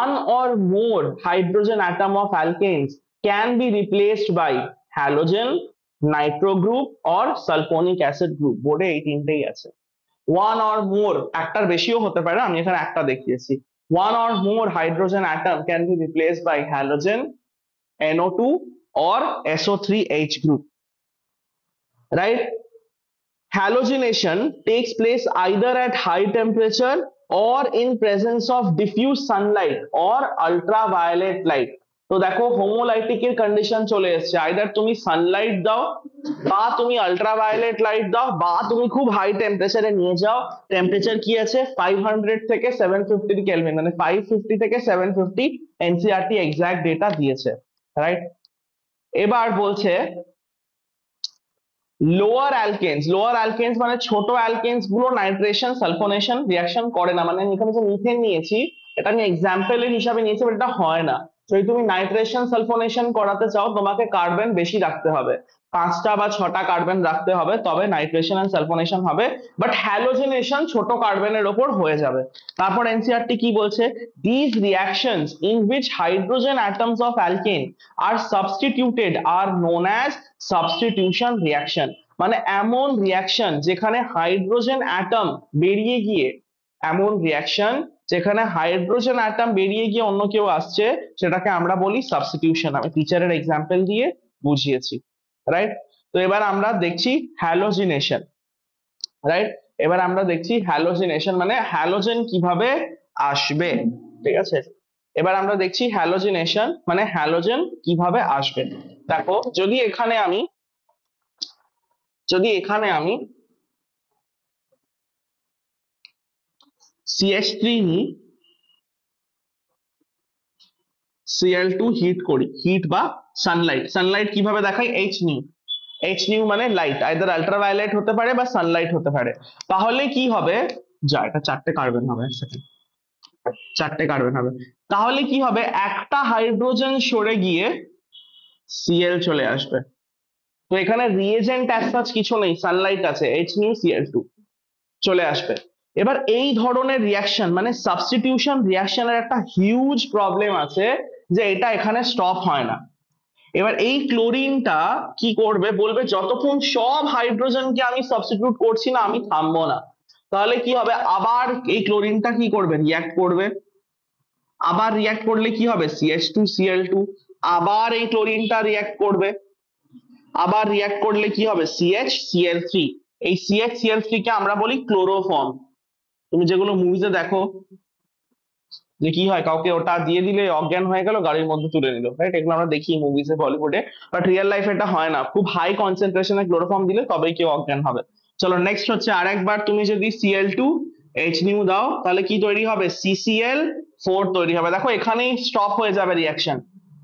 One or more hydrogen atom of alkanes can be replaced by halogen, nitro group or sulfonic acid group। বোর্ডে এই তিনটেই আছে। One or more, একটার বেশিও হতে পারে, আমি এখানে একটা দেখিয়েছি। One or more hydrogen atom can be replaced by halogen, NO2 or SO3H group, right? Halogenation takes place either at high temperature or in presence of diffuse sunlight or ultraviolet light। তো দেখো হোমোলাইটিক এর condition চলে এসেছে, either তুমি Sunlight দাও বা তুমি ultraviolet light দাও বা তুমি খুব হাই টেম্পারেচারে নিয়ে যাও। টেম্পারেচার কি আছে 500 থেকে 750 কেলভিন, মানে 550 থেকে 750 এনসিইআরটি এক্সাক্ট ডেটা দিয়েছে, রাইট? এবার বলছে লোয়ার অ্যালকেনস মানে ছোট অ্যালকেনস গুলো নাইট্রেশন সালফোনেশন রিঅ্যাকশন করে না। মানে আমি এখানে যে মিথেন নিয়েছি এটা আমি এক্সাম্পলের হিসাবে নিয়েছি, বাট এটা হয় না। যদি তুমি নাইট্রেশন সালফোনেশন করাতে চাও তোমাকে কার্বন বেশি রাখতে হবে, 5টা বা 6টা কার্বন রাখতে হবে, তবে নাইট্রেশন এন্ড সালফোনেশন হবে। বাট হ্যালোজেনেশন ছোট কার্বনের ওপর হয়ে যাবে। তারপর এনসিইআরটি কি বলছে, this reactions in which hydrogen atoms of alkane are substituted are known as substitution reaction. মানে এমন রিঅ্যাকশন যেখানে হাইড্রোজেন অ্যাটম বেরিয়ে গিয়ে, এমন রিঅ্যাকশন যেখানে হাইড্রোজেন অ্যাটম বেরিয়ে গিয়ে অন্য কেউ আসছে, সেটাকে আমরা বলি সাবস্টিটিউশন। আমি টিচারের এক্সাম্পল দিয়ে বুঝিয়েছি, রাইট? তো এবার আমরা দেখছি হ্যালোজিনেশন, রাইট? এবার আমরা দেখছি হ্যালোজিনেশন মানে হ্যালোজেন কিভাবে আসবে, ঠিক আছে? এবার আমরা দেখছি হ্যালোজিনেশন মানে হ্যালোজেন কিভাবে আসবে। দেখো যদি এখানে আমি CH3 নিই, Cl2 হিট করি, হিট বা সানলাইট কিভাবে দেখাই, এইচ নিউ মানে লাইট, আইদার আল্ট্রাভায়োলেট হতে পারে বা সানলাইট হতে পারে। তাহলে কি হবে, যা এটা 4টে কার্বন হবে, 4টে কার্বন হবে। তাহলে কি হবে, একটা হাইড্রোজেন সরে গিয়ে Cl চলে আসবে। তো এখানে রিএজেন্ট অ্যাজ সাচ কিছু নেই, সানলাইট আছে, এইচ নিউ Cl2 চলে আসবে। এবার এই ধরনের রিয়াকশন মানে সাবস্টিটিউশন রিয়াকশনের একটা হিউজ প্রবলেম আছে যে এটা এখানে স্টপ হয় না। এবার এই ক্লোরিনটা কি করবে, বলবে যতক্ষণ সব হাইড্রোজেনকে আমি সাবস্টিটিউট করছি না আমি থামবো না। তাহলে কি হবে, আবার এই ক্লোরিনটা কি করবে, রিয়াক্ট করবে। আবার রিয়াক্ট করলে কি হবে, CH2Cl2, আবার এই ক্লোরিনটা রিয়াক্ট করবে। আবার রিয়াক্ট করলে কি হবে, CHCl3। এই CHCl3 কে আমরা বলি ক্লোরোফর্ম। তুমি যেগুলো মুভিতে দেখো যে কি হয়, কাউকে ওটা দিয়ে দিলে অজ্ঞান হয়ে গেল, গাড়ির মধ্যে তুলে নিল, রাইট? এগুলো আমরা দেখি মুভিজে বলিউডে, বাট রিয়েল লাইফে এটা হয় না। খুব হাই কনসেন্ট্রেশনে ক্লোরোফর্ম দিলে তবেই কেউ অজ্ঞান হবে। চলো নেক্সট হচ্ছে, আরেকবার তুমি যদি Cl2H নিউ দাও তাহলে কি তৈরি হবে, CCl4 তৈরি হবে। দেখো এখানেই স্টপ হয়ে যাবে রিয়াকশন,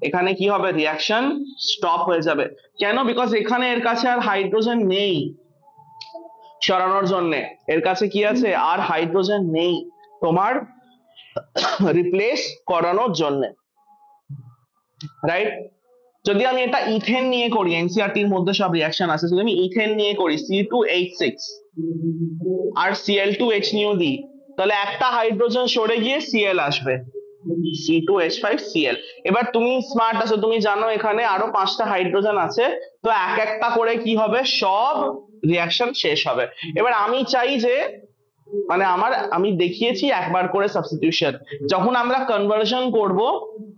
এখানে কি হবে, রিয়াকশন স্টপ হয়ে যাবে। কেন, বিকজ এখানে এর কাছে আর হাইড্রোজেন নেই সরানোর জন্য, এর কাছে কি আছে, আর হাইড্রোজেন নেই তোমার রিপ্লেস করানোর জন্য, রাইট? যদি আমি এটা ইথেন নিয়ে করি, এনসিইআরটির মধ্যে সব রিয়াকশন আছে, যদি আমি ইথেন নিয়ে করি C2H6 আর Cl2H নিউ দিই, তাহলে একটা হাইড্রোজেন সরে গিয়ে Cl আসবে, C2H5Cl। এবার তুমি স্মার্ট আছো, তুমি জানো এখানে আরো 5টা হাইড্রোজেন আছে, তো এক একটা করে কি হবে, সব রিয়াকশন শেষ হবে। এবার আমি চাই যে মানে আমি দেখিয়েছি একবার করে সাবস্টিটিউশন, যখন আমরা কনভার্সন করব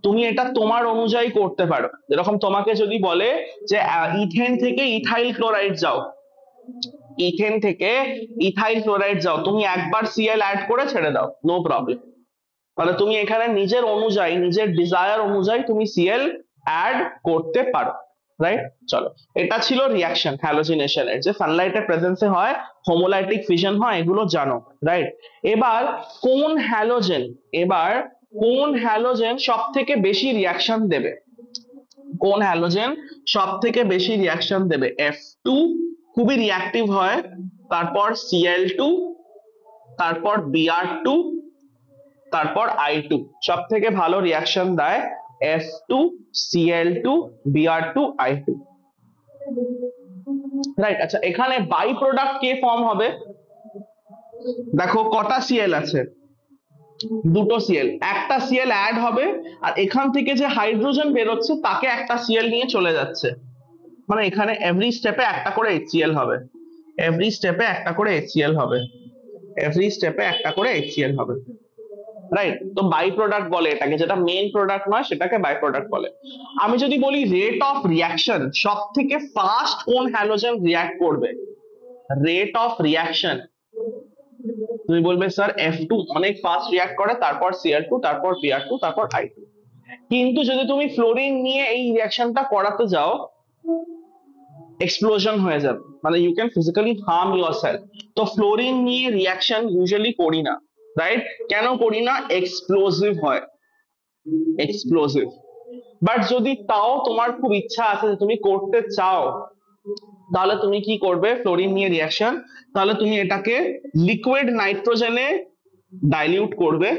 তুমি এটা তোমার অনুযায়ী করতে পারো। যেরকম তোমাকে যদি বলে যে ইথেন থেকে ইথাইল ক্লোরাইড যাও, ইথেন থেকে ইথাইল ক্লোরাইড যাও, তুমি একবার Cl অ্যাড করে ছেড়ে দাও, নো প্রবলেম। মানে তুমি এখানে নিজের অনুযায়ী, নিজের ডিজায়ার অনুযায়ী তুমি Cl অ্যাড করতে পারো, রাইট? চলো, এটা ছিল রিয়াকশন হ্যালোজিনেশনের, যে সানলাইটের প্রেজেন্সে হয়, হোমোলাইটিক ফিশন হয়, এগুলো জানো, রাইট? এবার কোন হ্যালোজেন, এবার কোন হ্যালোজেন সব থেকে বেশি রিয়াকশন দেবে? কোন হ্যালোজেন সব থেকে বেশি রিয়াকশন দেবে? F2 খুবই রিয়াক্টিভ হয়, তারপর Cl2, তারপর Br2, তারপর I2। সব থেকে ভালো রিয়াকশন দেয় F2, Cl2, Br2, I2, right? আচ্ছা, এখানে বাই প্রোডাক্ট কে ফর্ম হবে? দেখো কটা সিএল আছে, দুটো সিএল, একটা সিএল অ্যাড হবে, আর এখান থেকে যে হাইড্রোজেন বেরোচ্ছে তাকে একটা সিএল নিয়ে চলে যাচ্ছে, মানে এখানে এভরি স্টেপে একটা করে HCl হবে, এভরি স্টেপে একটা করে HCl হবে, এভরি স্টেপে একটা করে HCl হবে, রাইট? তো বাই প্রোডাক্ট বলে এটাকে, যেটা মেইন প্রোডাক্ট নয় সেটাকে বাই প্রোডাক্ট বলে। আমি যদি বলি রেট অফ রিয়াকশন, সব থেকে ফাস্ট কোন হ্যালোজেন রিয়াক্ট করবে? রেট অফ রিয়াকশন, তুমি বলবে স্যার F2 অনেক ফাস্ট রিয়াক্ট করে, তারপর Cl2, তারপর Br2, তারপর I2। কিন্তু যদি তুমি ফ্লোরিন নিয়ে এই রিয়াকশনটা করাতে যাও, এক্সপ্লোশন হয়ে যাবে, মানে you can physically harm yourself. তো ফ্লোরিন নিয়ে রিয়াকশন ইউজুয়ালি করি না, রাইট? কেন করি না? এক্সপ্লোসিভ হয়, এক্সপ্লোসিভ। বাট যদি তাও তোমার খুব ইচ্ছা আছে যে তুমি করতে চাও, তাহলে তুমি কি করবে? ফ্লোরিন নিয়ে রিয়াকশন, তাহলে তুমি এটাকে লিকুইড নাইট্রোজেনে ডাইলিউট করবে,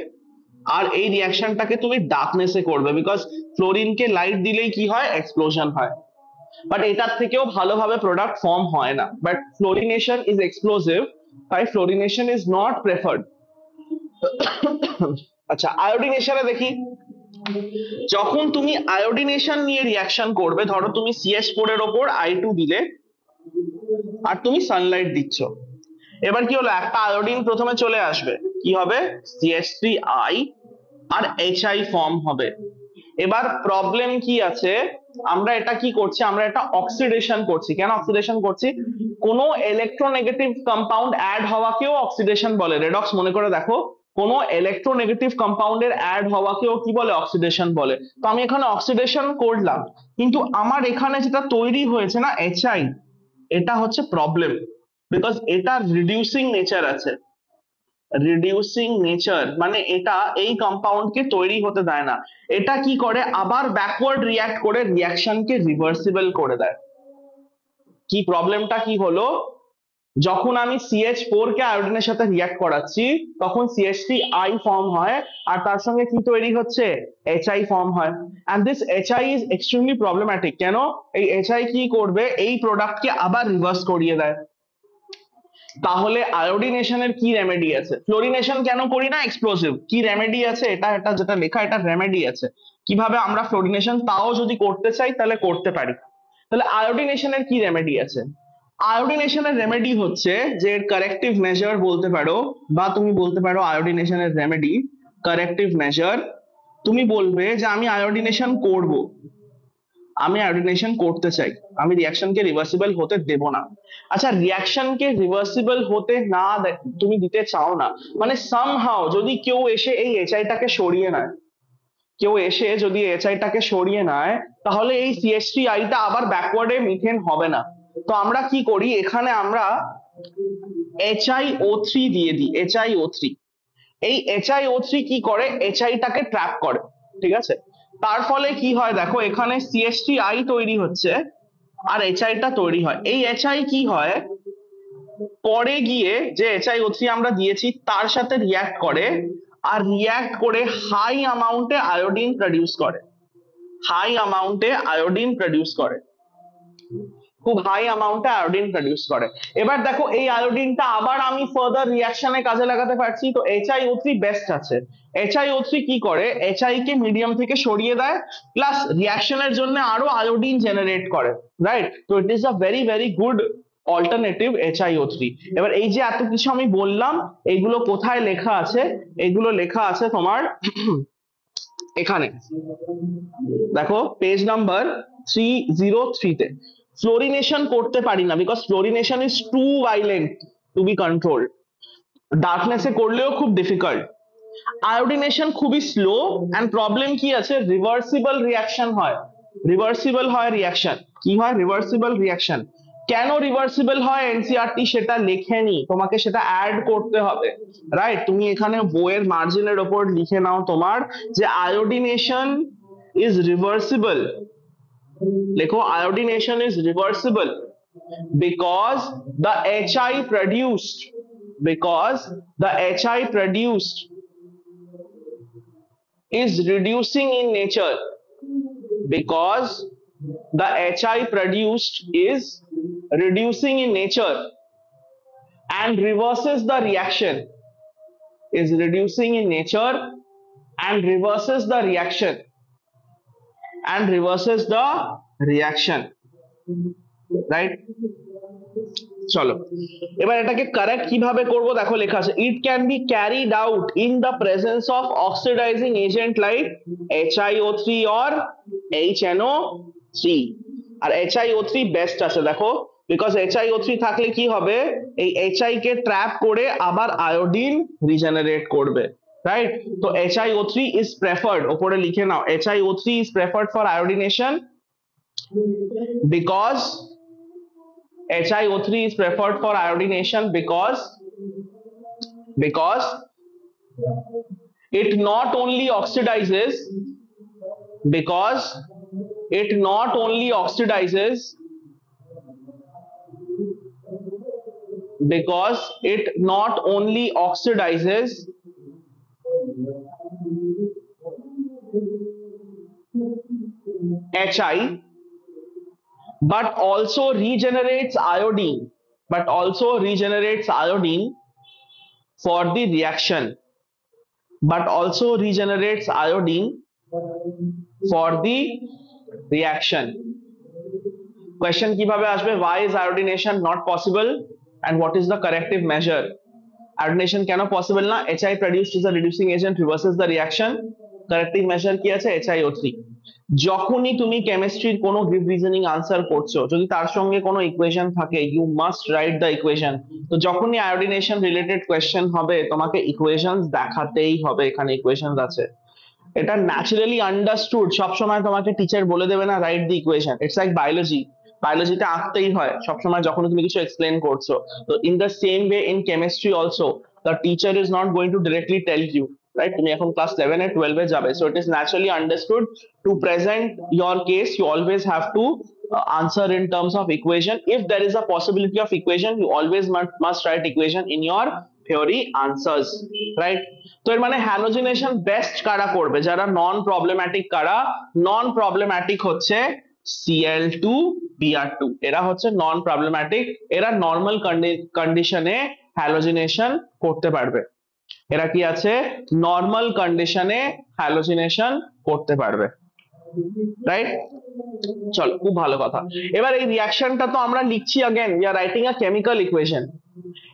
আর এই রিয়াকশনটাকে তুমি ডার্কনেসে করবে, বিকজ ফ্লোরিনকে লাইট দিলেই কি হয়? এক্সপ্লোশন হয়। বাট এটার থেকেও ভালোভাবে প্রোডাক্ট ফর্ম হয় না, বাট ফ্লোরিনেশন ইজ এক্সপ্লোসিভ, তাই ফ্লোরিনেশন ইজ নট প্রেফার্ড। আচ্ছা, আয়োডিনেশনে দেখি, যখন তুমি আয়োডিনেশন নিয়ে রিয়াকশন করবে, ধরো তুমি CH4 এর ওপর I2 দিলে, আর তুমি সানলাইট দিচ্ছ, এবার কি হলো? একটা আয়োডিন প্রথমে চলে আসবে, কি হবে? CH3I আর HI ফর্ম হবে। এবার প্রবলেম কি আছে? আমরা এটা কি করছি? আমরা এটা অক্সিডেশন করছি। কেন অক্সিডেশন করছি? কোন ইলেকট্রোনেগেটিভ কম্পাউন্ড অ্যাড হওয়াকেও অক্সিডেশন বলে, রেডক্স মনে করে দেখো, কোন ইলেকট্রোনেগেটিভ কম্পাউন্ডের অ্যাড হওয়াকেও কি বলে? অক্সিডেশন বলে। তো আমি এখানে অক্সিডেশন করলাম, কিন্তু আমার এখানে যেটা তৈরি হয়েছে না HI, এটা হচ্ছে প্রবলেম, বিকজ এটা রিডিউসিং নেচার আছে, রিডিউসিং নেচার মানে এটা এই কম্পাউন্ডকে তৈরি হতে দেয় না, এটা কি করে? আবার ব্যাকওয়ার্ড রিয়াক্ট করে রিয়াকশনকে রিভার্সিবল করে দেয়। কি প্রবলেমটা কি হলো? যখন আমি CH4 কে আয়োডিনের সাথে রিয়াক্ট করাচ্ছি, তখন CH3I ফর্ম হয়, আর তার সঙ্গে কি তৈরি হচ্ছে? HI ফর্ম হয়। And this HI is extremely problematic. কেন? এই HI কি করবে? এই প্রোডাক্টকে আবার রিভার্স করিয়ে দেয়। তাহলে আয়োডিনেশনের কি রেমেডি আছে? ফ্লোরিনেশন কেন করি না? এক্সপ্লোসিভ। কি রেমেডি আছে? এটা এটা যেটা লেখা, এটা রেমেডি আছে কিভাবে আমরা ফ্লোরিনেশন তাও যদি করতে চাই তাহলে করতে পারি। তাহলে আয়োডিনেশনের কি রেমেডি আছে? আয়োডিনেশনের রেমেডি হচ্ছে যে কারেক্টিভ মেজার বলতে পারো, বা তুমি বলতে পারো আয়োডিনেশনের রেমেডি কারেক্টিভ মেজার। তুমি বলবে যে আমি আয়োডিনেশন করব, আমি আয়োডিনেশন করতে চাই, আমি রিয়াকশনকে রিভার্সিবল হতে দেব না। আচ্ছা, রিয়াকশনকে রিভার্সিবল হতে না তুমি দিতে চাও না, মানে সামহাও যদি কেউ এসে এই HI-টাকে সরিয়ে নেয়, কেউ এসে যদি HI-টাকে সরিয়ে নেয়, তাহলে এই CH3I-টা আবার ব্যাকওয়ার্ডে মিথেন হবে না। তো আমরা কি করি? এখানে আমরা HiO3 দিয়ে দিই, HiO3। এই HiO3 কি করে? HI-টাকে ট্র্যাপ করে, ঠিক আছে? তার ফলে কি হয় দেখো, এখানে CH3I তৈরি হচ্ছে আর HI-টা তৈরি হয়। এই HI কি হয়? পরে গিয়ে যে HiO3 আমরা দিয়েছি তার সাথে রিয়াক্ট করে, আর রিয়াক্ট করে হাই অ্যামাউন্টে আয়োডিন প্রডিউস করে, হাই অ্যামাউন্টে আয়োডিন প্রডিউস করে, খুব হাই অ্যামাউন্টে আয়োডিন প্রডিউস করে। এবার দেখো এই আয়োডিনটা আবার আমি ফার্দার রিয়াকশনে কাজে লাগাতে পারছি, তো HiO3 বেস্ট আছে। HiO3 কি করে? HI কে মিডিয়াম থেকে সরিয়ে দেয়, প্লাস রিয়াকশনের জন্য আরো আয়োডিন জেনারেট করে, রাইট? তো it is a very very good alternative HiO3। এবার এই যে এত কিছু আমি বললাম, এগুলো কোথায় লেখা আছে? এগুলো লেখা আছে তোমার এখানে, দেখো পেজ নাম্বার 303 তে। ফ্লোরিনেশন করতে পারি না, because fluorination is too violent to be controlled, ডার্কনেসে করলেও খুব ডিফিকাল্ট। আয়োডিনেশন খুবই স্লো, এন্ড প্রবলেম কি আছে? রিভার্সিবল রিয়াকশন হয়, রিভার্সিবল হয় রিয়াকশন। কি হয়? Reversible reaction. কেন রিভার্সিবল হয় এনসিইআরটি সেটা লেখেনি, তোমাকে সেটা অ্যাড করতে হবে, রাইট? তুমি এখানে বইয়ের মার্জিনের ওপর লিখে নাও তোমার যে আয়োডিনেশন ইজ রিভার্সিবল। লেখো iodination is reversible because the HI produced, because the HI produced is reducing in nature, because the HI produced is reducing in nature and reverses the reaction, is reducing in nature and reverses the reaction, and reverses the reaction, right? চলো এবার এটাকে correct কিভাবে করব, দেখো লেখা আছে it can be carried out in the presence of oxidising agent like HiO3 or HNO3। আর HiO3 best আছে দেখো, বিকজ HiO3 থাকলে কি হবে, এই HI কে ট্র্যাপ করে আবার আয়োডিন রিজেনারেট করবে, রাইট? তো HiO3 ইজ প্রেফার্ড, ওপরে লিখে নাও HiO3 is preferred for iodination because HiO3 is preferred for iodination because it not only oxidizes, because it not only oxidizes, because it not only oxidizes HI but also regenerates iodine, but also regenerates iodine for the reaction, but also regenerates iodine for the reaction। question কিভাবে আসবে, why is iodination not possible and what is the corrective measure? iodination কেন possible না? HI produced is a reducing agent, reverses the reaction, corrective measure কি আছে? HiO3। যখনই তুমি কেমিস্ট্রির কোনো গিভ রিজনিং আনসার করছো, যদি তার সঙ্গে কোনো ইকুয়েশন থাকে, you must write the equation. তো যখনই আয়োডিনেশন রিলেটেড কোয়েশ্চেন হবে, তোমাকে ইকুয়েশন দেখাতেই হবে, এখানে ইকুয়েশন আছে। এটা ন্যাচারালি আন্ডারস্টুড, সবসময় তোমাকে টিচার বলে দেবে না right the equation, it's like biology, বায়োলজিতে আঁকতেই হয় সবসময় যখন তুমি কিছু এক্সপ্লেন করছো। তো in the same way in chemistry also the teacher is not going to directly tell you, right? তুমি এখন ক্লাস 11 এ 12 এ যাবে, so it is naturally understood to present your case you always have to answer in terms of equation. If there is a possibility of equation, you always must write equation in your theory answers, right? তো এর মানে halogenation best কারা করবে, যারা নন problematic. কারা নন problematic? হচ্ছে Cl2Br2, এরা হচ্ছে নন প্রবলেম্যাটিক, এরা নর্মাল কন্ডিশনে হ্যালোজিনেশন করতে পারবে, এরা কি আছে নর্মাল কন্ডিশনে হ্যালোজিনেশন করতে পারবে, রাইট? চলো খুব ভালো কথা। এবার এই রিঅ্যাকশনটা তো আমরা লিখছি, again we are writing a chemical equation.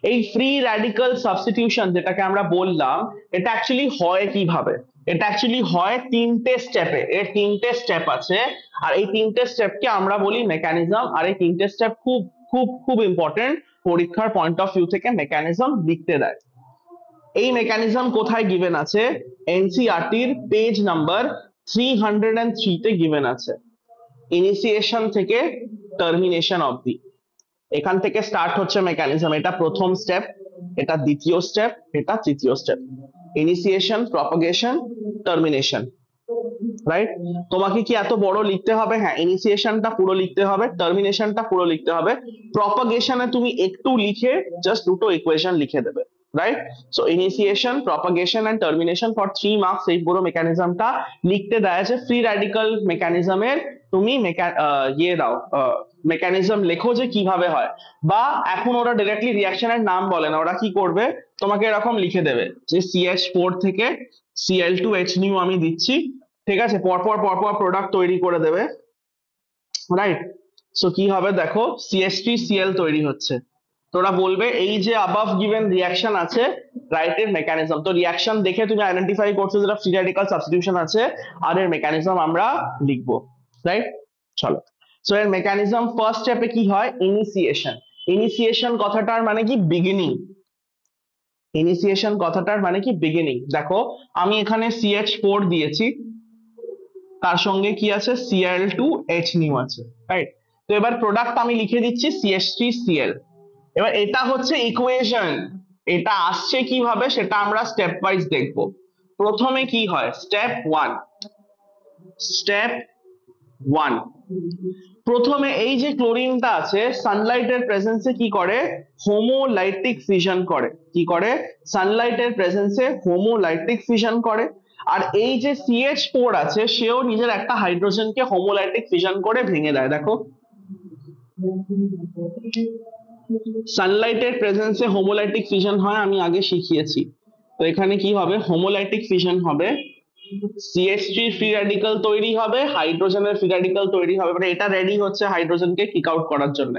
এই ফ্রি র্যাডিক্যাল সাবস্টিটিউশন যেটাকে আমরা বললাম, এটা অ্যাকচুয়ালি হয় কিভাবে? এটা অ্যাকচুয়ালি হয় তিনটে স্টেপে, এর তিনটে স্টেপ আছে, আর এই তিনটে স্টেপকে আমরা বলি মেকানিজম। আর এই তিনটে স্টেপ খুব খুব খুব ইম্পর্টেন্ট, পরীক্ষার পয়েন্ট অফ ভিউ থেকে মেকানিজম লিখতে দেয়। এই মেকানিজম কোথায় গিভেন আছে? এনসিইআরটির পেজ নাম্বার 303 তে গিভেন আছে, ইনিশিয়েশন থেকে টার্মিনেশন অবধি। এখান থেকে স্টার্ট হচ্ছে মেকানিজম, এটা প্রথম স্টেপ, এটা দ্বিতীয় স্টেপ, এটা তৃতীয় step, initiation, propagation, termination, right? তোমাকে কি এত বড় লিখতে হবে? হ্যাঁ, ইনিশিয়েশনটা পুরো লিখতে হবে, টার্মিনেশনটা পুরো লিখতে হবে, প্রপাগেশনে তুমি একটু লিখে জাস্ট দুটো ইকুয়েশন লিখে দেবে, right? So initiation, propagation and termination for 3 marks, এই পুরো মেকানিজমটা লিখতে দেয়া আছে। ফ্রি র্যাডিক্যাল মেকানিজমের তুমি দাও মেকানিজম লেখো যে কিভাবে হয়, বা এখন ওরা ডিরেক্টলি রিঅ্যাকশনের নাম বলে না, ওরা কি করবে তোমাকে এরকম লিখে দেবে যে CH4 থেকে Cl2H আমি দিচ্ছি, ঠিক আছে? পরপর পরপর প্রোডাক্ট তৈরি করে দেবে, রাইট? সো কি হবে দেখো, CH3Cl তৈরি হচ্ছে, তোরা বলবে এই যে অ্যাবাভ গিভেন রিঅ্যাকশন আছে, রাইট এর মেকানিজম। তো রিঅ্যাকশন দেখে তুমি আইডেন্টিফাই করছো যেটা ফ্রি র্যাডিক্যাল সাবস্টিটিউশন আছে, আর এর মেকানিজম আমরা লিখবো, রাইট? চলো, সো এর মেকানিজম ফার্স্ট স্টেপে কি হয়? ইনিশিয়েশন। ইনিশিয়েশন কথাটার মানে কি? বিগিনিং। ইনিশিয়েশন কথাটার মানে কি? বিগিনিং। দেখো আমি এখানে CH4 দিয়েছি, তার সঙ্গে কি আছে Cl2H নিউ আছে, রাইট? তো এবার প্রোডাক্ট আমি লিখে দিচ্ছি CH3Cl। এবার এটা হচ্ছে ইকুয়েশন, এটা আসছে কিভাবে সেটা আমরা স্টেপ ওয়াইজ দেখব। প্রথমে কি হয়, স্টেপ ওয়ান, প্রথমে এই যে ক্লোরিনটা আছে সানলাইটের প্রেজেন্সে কি করে, হোমোলাইটিক ফিশন করে। কি করে? সানলাইটের প্রেজেন্সে হোমোলাইটিক ফিশন করে। আর এই যে CH4 আছে সেও নিজের একটা হাইড্রোজেনকে হোমোলাইটিক ফিশন করে ভেঙে দেয়। দেখো সানলাইটের প্রেজেন্সে হোমোলাইটিক ফিশন হয়, আমি আগে শিখিয়েছি। তো এখানে কি হবে, হোমোলাইটিক ফিশন হবে, CH3 ফ্রি রেডিক্যাল তৈরি হবে, হাইড্রোজেনের ফ্রি রেডিক্যাল তৈরি হবে, মানে এটা রেডি হচ্ছে হাইড্রোজেনকে কিক আউট করার জন্য।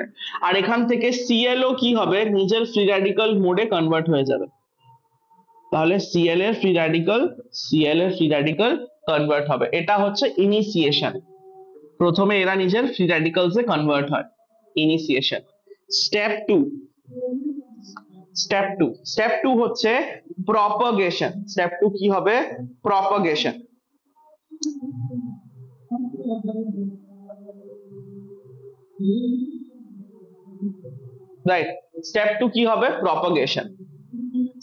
আর এখান থেকে Cl ও কি হবে, নিজের ফ্রি রেডিক্যাল মোডে কনভার্ট হয়ে যাবে। তাহলে Cl এর ফ্রি রেডিক্যাল কনভার্ট হবে, এটা হচ্ছে ইনিশিয়েশন। প্রথমে এরা নিজের ফ্রি রেডিক্যালসে কনভার্ট হয়, ইনিশিয়েশন। স্টেপ টু হচ্ছে প্রপাগেশন। স্টেপ টু কি হবে, প্রপাগেশন। রাইট, স্টেপ টু কি হবে, প্রপাগেশন।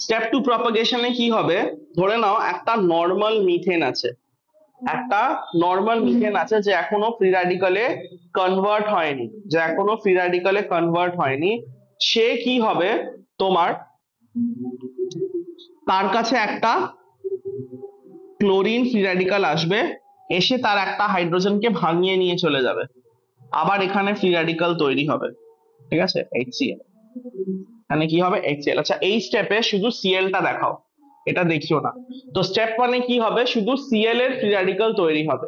স্টেপ টু প্রপাগেশনে কি হবে, ধরে নাও একটা নর্মাল মিথেন আছে, যে এখনো ফ্রি রেডিক্যালে কনভার্ট হয়নি, সে কি হবে তোমার, তার কাছে একটা ক্লোরিন ফ্রি রেডিক্যাল আসবে, এসে তার একটা হাইড্রোজেনকে ভাঙিয়ে নিয়ে চলে যাবে, আবার এখানে ফ্রি রেডিক্যাল তৈরি হবে, ঠিক আছে, HCl। এখানে কি হবে, HCl। আচ্ছা, এই স্টেপে শুধু Cl টা দেখাও, এটা দেখিও না। তো স্টেপ মানে কি হবে, শুধু Cl এর ফ্রি রেডিক্যাল তৈরি হবে।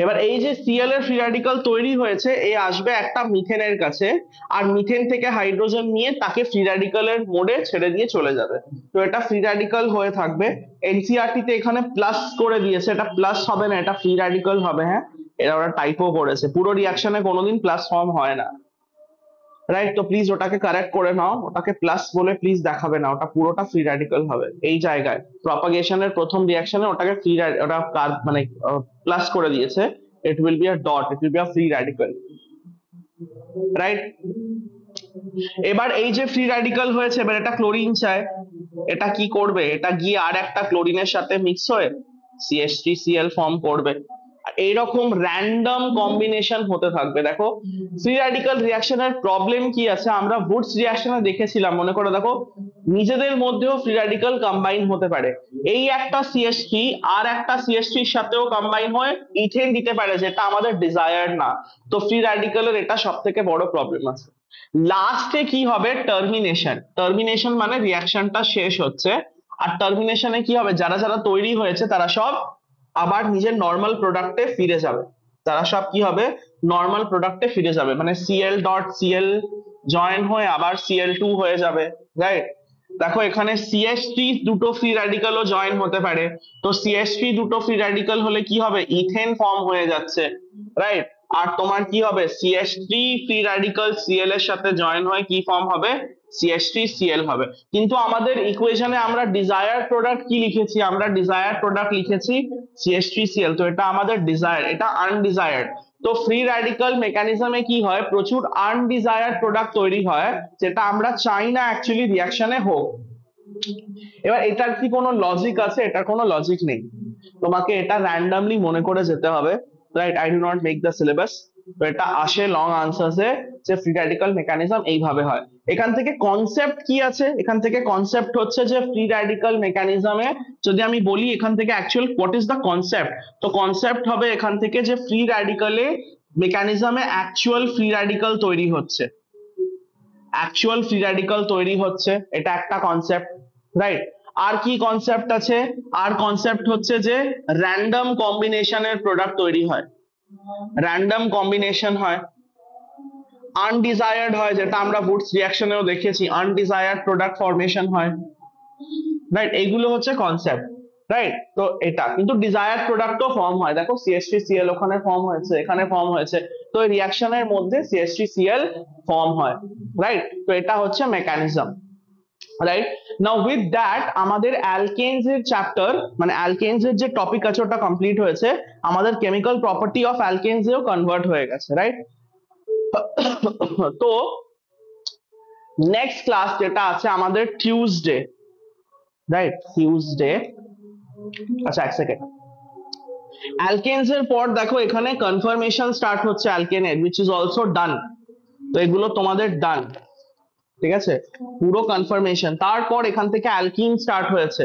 এবার এই যে Cl এর ফ্রি রেডিক্যাল তৈরি হয়েছে, এ আসবে একটা মিথেনের কাছে, আর মিথেন থেকে হাইড্রোজেন নিয়ে তাকে ফ্রি রেডিক্যালের মোডে ছেড়ে দিয়ে চলে যাবে। তো এটা ফ্রি রেডিক্যাল হয়ে থাকবে। এনসিইআরটি তে এখানে প্লাস করে দিয়েছে, এটা প্লাস হবে না, এটা ফ্রি রেডিক্যাল হবে। হ্যাঁ, এটা ওরা টাইপও করেছে, পুরো রিয়াকশনে কোনোদিন প্লাস ফর্ম হয় না, রাইট? তো প্লিজ ওটাকে কারেক্ট করে নাও, ওটাকে প্লাস বলে প্লিজ দেখাবে না, ওটা পুরোটা ফ্রি রেডিক্যাল হবে। এই জায়গায় প্রপাগেশনের প্রথম রিয়াকশনে ওটাকে ওটা মানে প্লাস করে দিয়েছে, it will be a dot, it will be a free radical, right? এবার এই যে ফ্রি রেডিক্যাল হয়েছে, এবার এটা ক্লোরিন চায়, এটা কি করবে, এটা গিয়ে আর একটা ক্লোরিনের সাথে মিক্স হয়ে CH3Cl ফর্ম করবে। এইরকম র্যান্ডম কম্বিনেশন হতে থাকবে। দেখো ফ্রি রেডিক্যাল রিঅ্যাকশনের প্রবলেম কি আছে, আমরা উডস রিঅ্যাকশনে দেখেছিলাম, মনে করে দেখো, নিজেদের মধ্যেও ফ্রি রেডিক্যাল কম্বাইন হতে পারে। এই একটা CH3 আর একটা CH3 এর সাথেও কম্বাইন হয়ে ইথেন দিতে পারে, যেটা আমাদের ডিজায়ার্ড না। তো ফ্রি রেডিক্যালের এটা সব থেকে বড় প্রবলেম আছে। লাস্টে কি হবে, টার্মিনেশন মানে রিঅ্যাকশনটা শেষ হচ্ছে। আর টার্মিনেশনে কি হবে, যারা যারা তৈরি হয়েছে তারা সব আবার নিজের নর্মাল প্রোডাক্টে ফিরে যাবে, মানে Cl.Cl জয়েন হয়ে আবার Cl2 হয়ে যাবে, রাইট? দেখো এখানে CH3 দুটো ফ্রি রেডিক্যালও জয়েন হতে পারে। তো CH3 দুটো ফ্রি রেডিক্যাল হলে কি হবে, ইথেন ফর্ম হয়ে যাচ্ছে, রাইট? আর তোমার কি হবে, CH3 ফ্রি রেডিক্যাল Cl এর সাথে জয়েন হয়ে কি ফর্ম হবে, CH3Cl হবে। কিন্তু আমাদের ইকুয়েশনে আমরা ডিজায়ার্ড প্রোডাক্ট কি লিখেছি, CH3Cl। তো এটা আমাদের ডিজায়ার, এটা আনডিজায়ার্ড। তো ফ্রি রেডিক্যাল মেকানিজমে কি হয়, প্রচুর আনডিজায়ার্ড প্রোডাক্ট তৈরি হয়, যেটা আমরা চাই না অ্যাকচুয়ালি রিঅ্যাকশনে হোক। এবার এটার কি কোনো লজিক আছে, এটার কোনো লজিক নেই, তোমাকে এটা র্যান্ডমলি মনে করে যেতে হবে, right? I do not make the syllabus. তো এটা আসে লং আনসার্সে, যে ফ্রি রেডিক্যাল মেকানিজম এইভাবে হয়। এখান থেকে কনসেপ্ট কি আছে, এখান থেকে কনসেপ্ট হচ্ছে যে ফ্রি রেডিক্যাল মেকানিজমে যদি আমি বলি এখান থেকে actual what is the concept, তো কনসেপ্ট হবে এখান থেকে যে ফ্রি রেডিক্যালে মেকানিজমে অ্যাকচুয়াল ফ্রি রেডিক্যাল তৈরি হচ্ছে, এটা একটা কনসেপ্ট, রাইট? আর কি কনসেপ্ট আছে, আর কনসেপ্ট হচ্ছে যে র্যান্ডম কম্বিনেশনের প্রোডাক্ট তৈরি হয়, আনডিজায়ার্ড হয়, যেটা আমরা বুটস রিঅ্যাকশনেও দেখেছি, আনডিজায়ার্ড প্রোডাক্ট ফরমেশন হয়, রাইট? এইগুলো হচ্ছে কনসেপ্ট, রাইট? তো এটা কিন্তু ডিজায়ার্ড প্রোডাক্টও ফর্ম হয়, দেখো CH3Cl ওখানে ফর্ম হয়েছে, এখানে ফর্ম হয়েছে, তো এই রিঅ্যাকশনের মধ্যে CH3Cl ফর্ম হয়, রাইট? তো এটা হচ্ছে mechanism. Right. Now with that আমাদের অ্যালকেনস এর চ্যাপ্টার, মানে অ্যালকেনস এর যে টপিক আছে ওটা কমপ্লিট হয়েছে, আমাদের কেমিক্যাল প্রপার্টি অফ অ্যালকেনস এও কনভার্ট হয়ে গেছে, রাইট। তো নেক্সট ক্লাস যেটা আছে আমাদের টিউসডে, রাইট, টিউসডে। আচ্ছা এক সেকেন্ড, অ্যালকেনস এর পর দেখো এখানে কনফার্মেশন স্টার্ট হচ্ছে অ্যালকেনের, উইচ ইজ অলসো ডান। তো এগুলো তোমাদের ডান, ঠিক আছে, পুরো কনফার্মেশন। তারপর এখান থেকে অ্যালকিন স্টার্ট হয়েছে,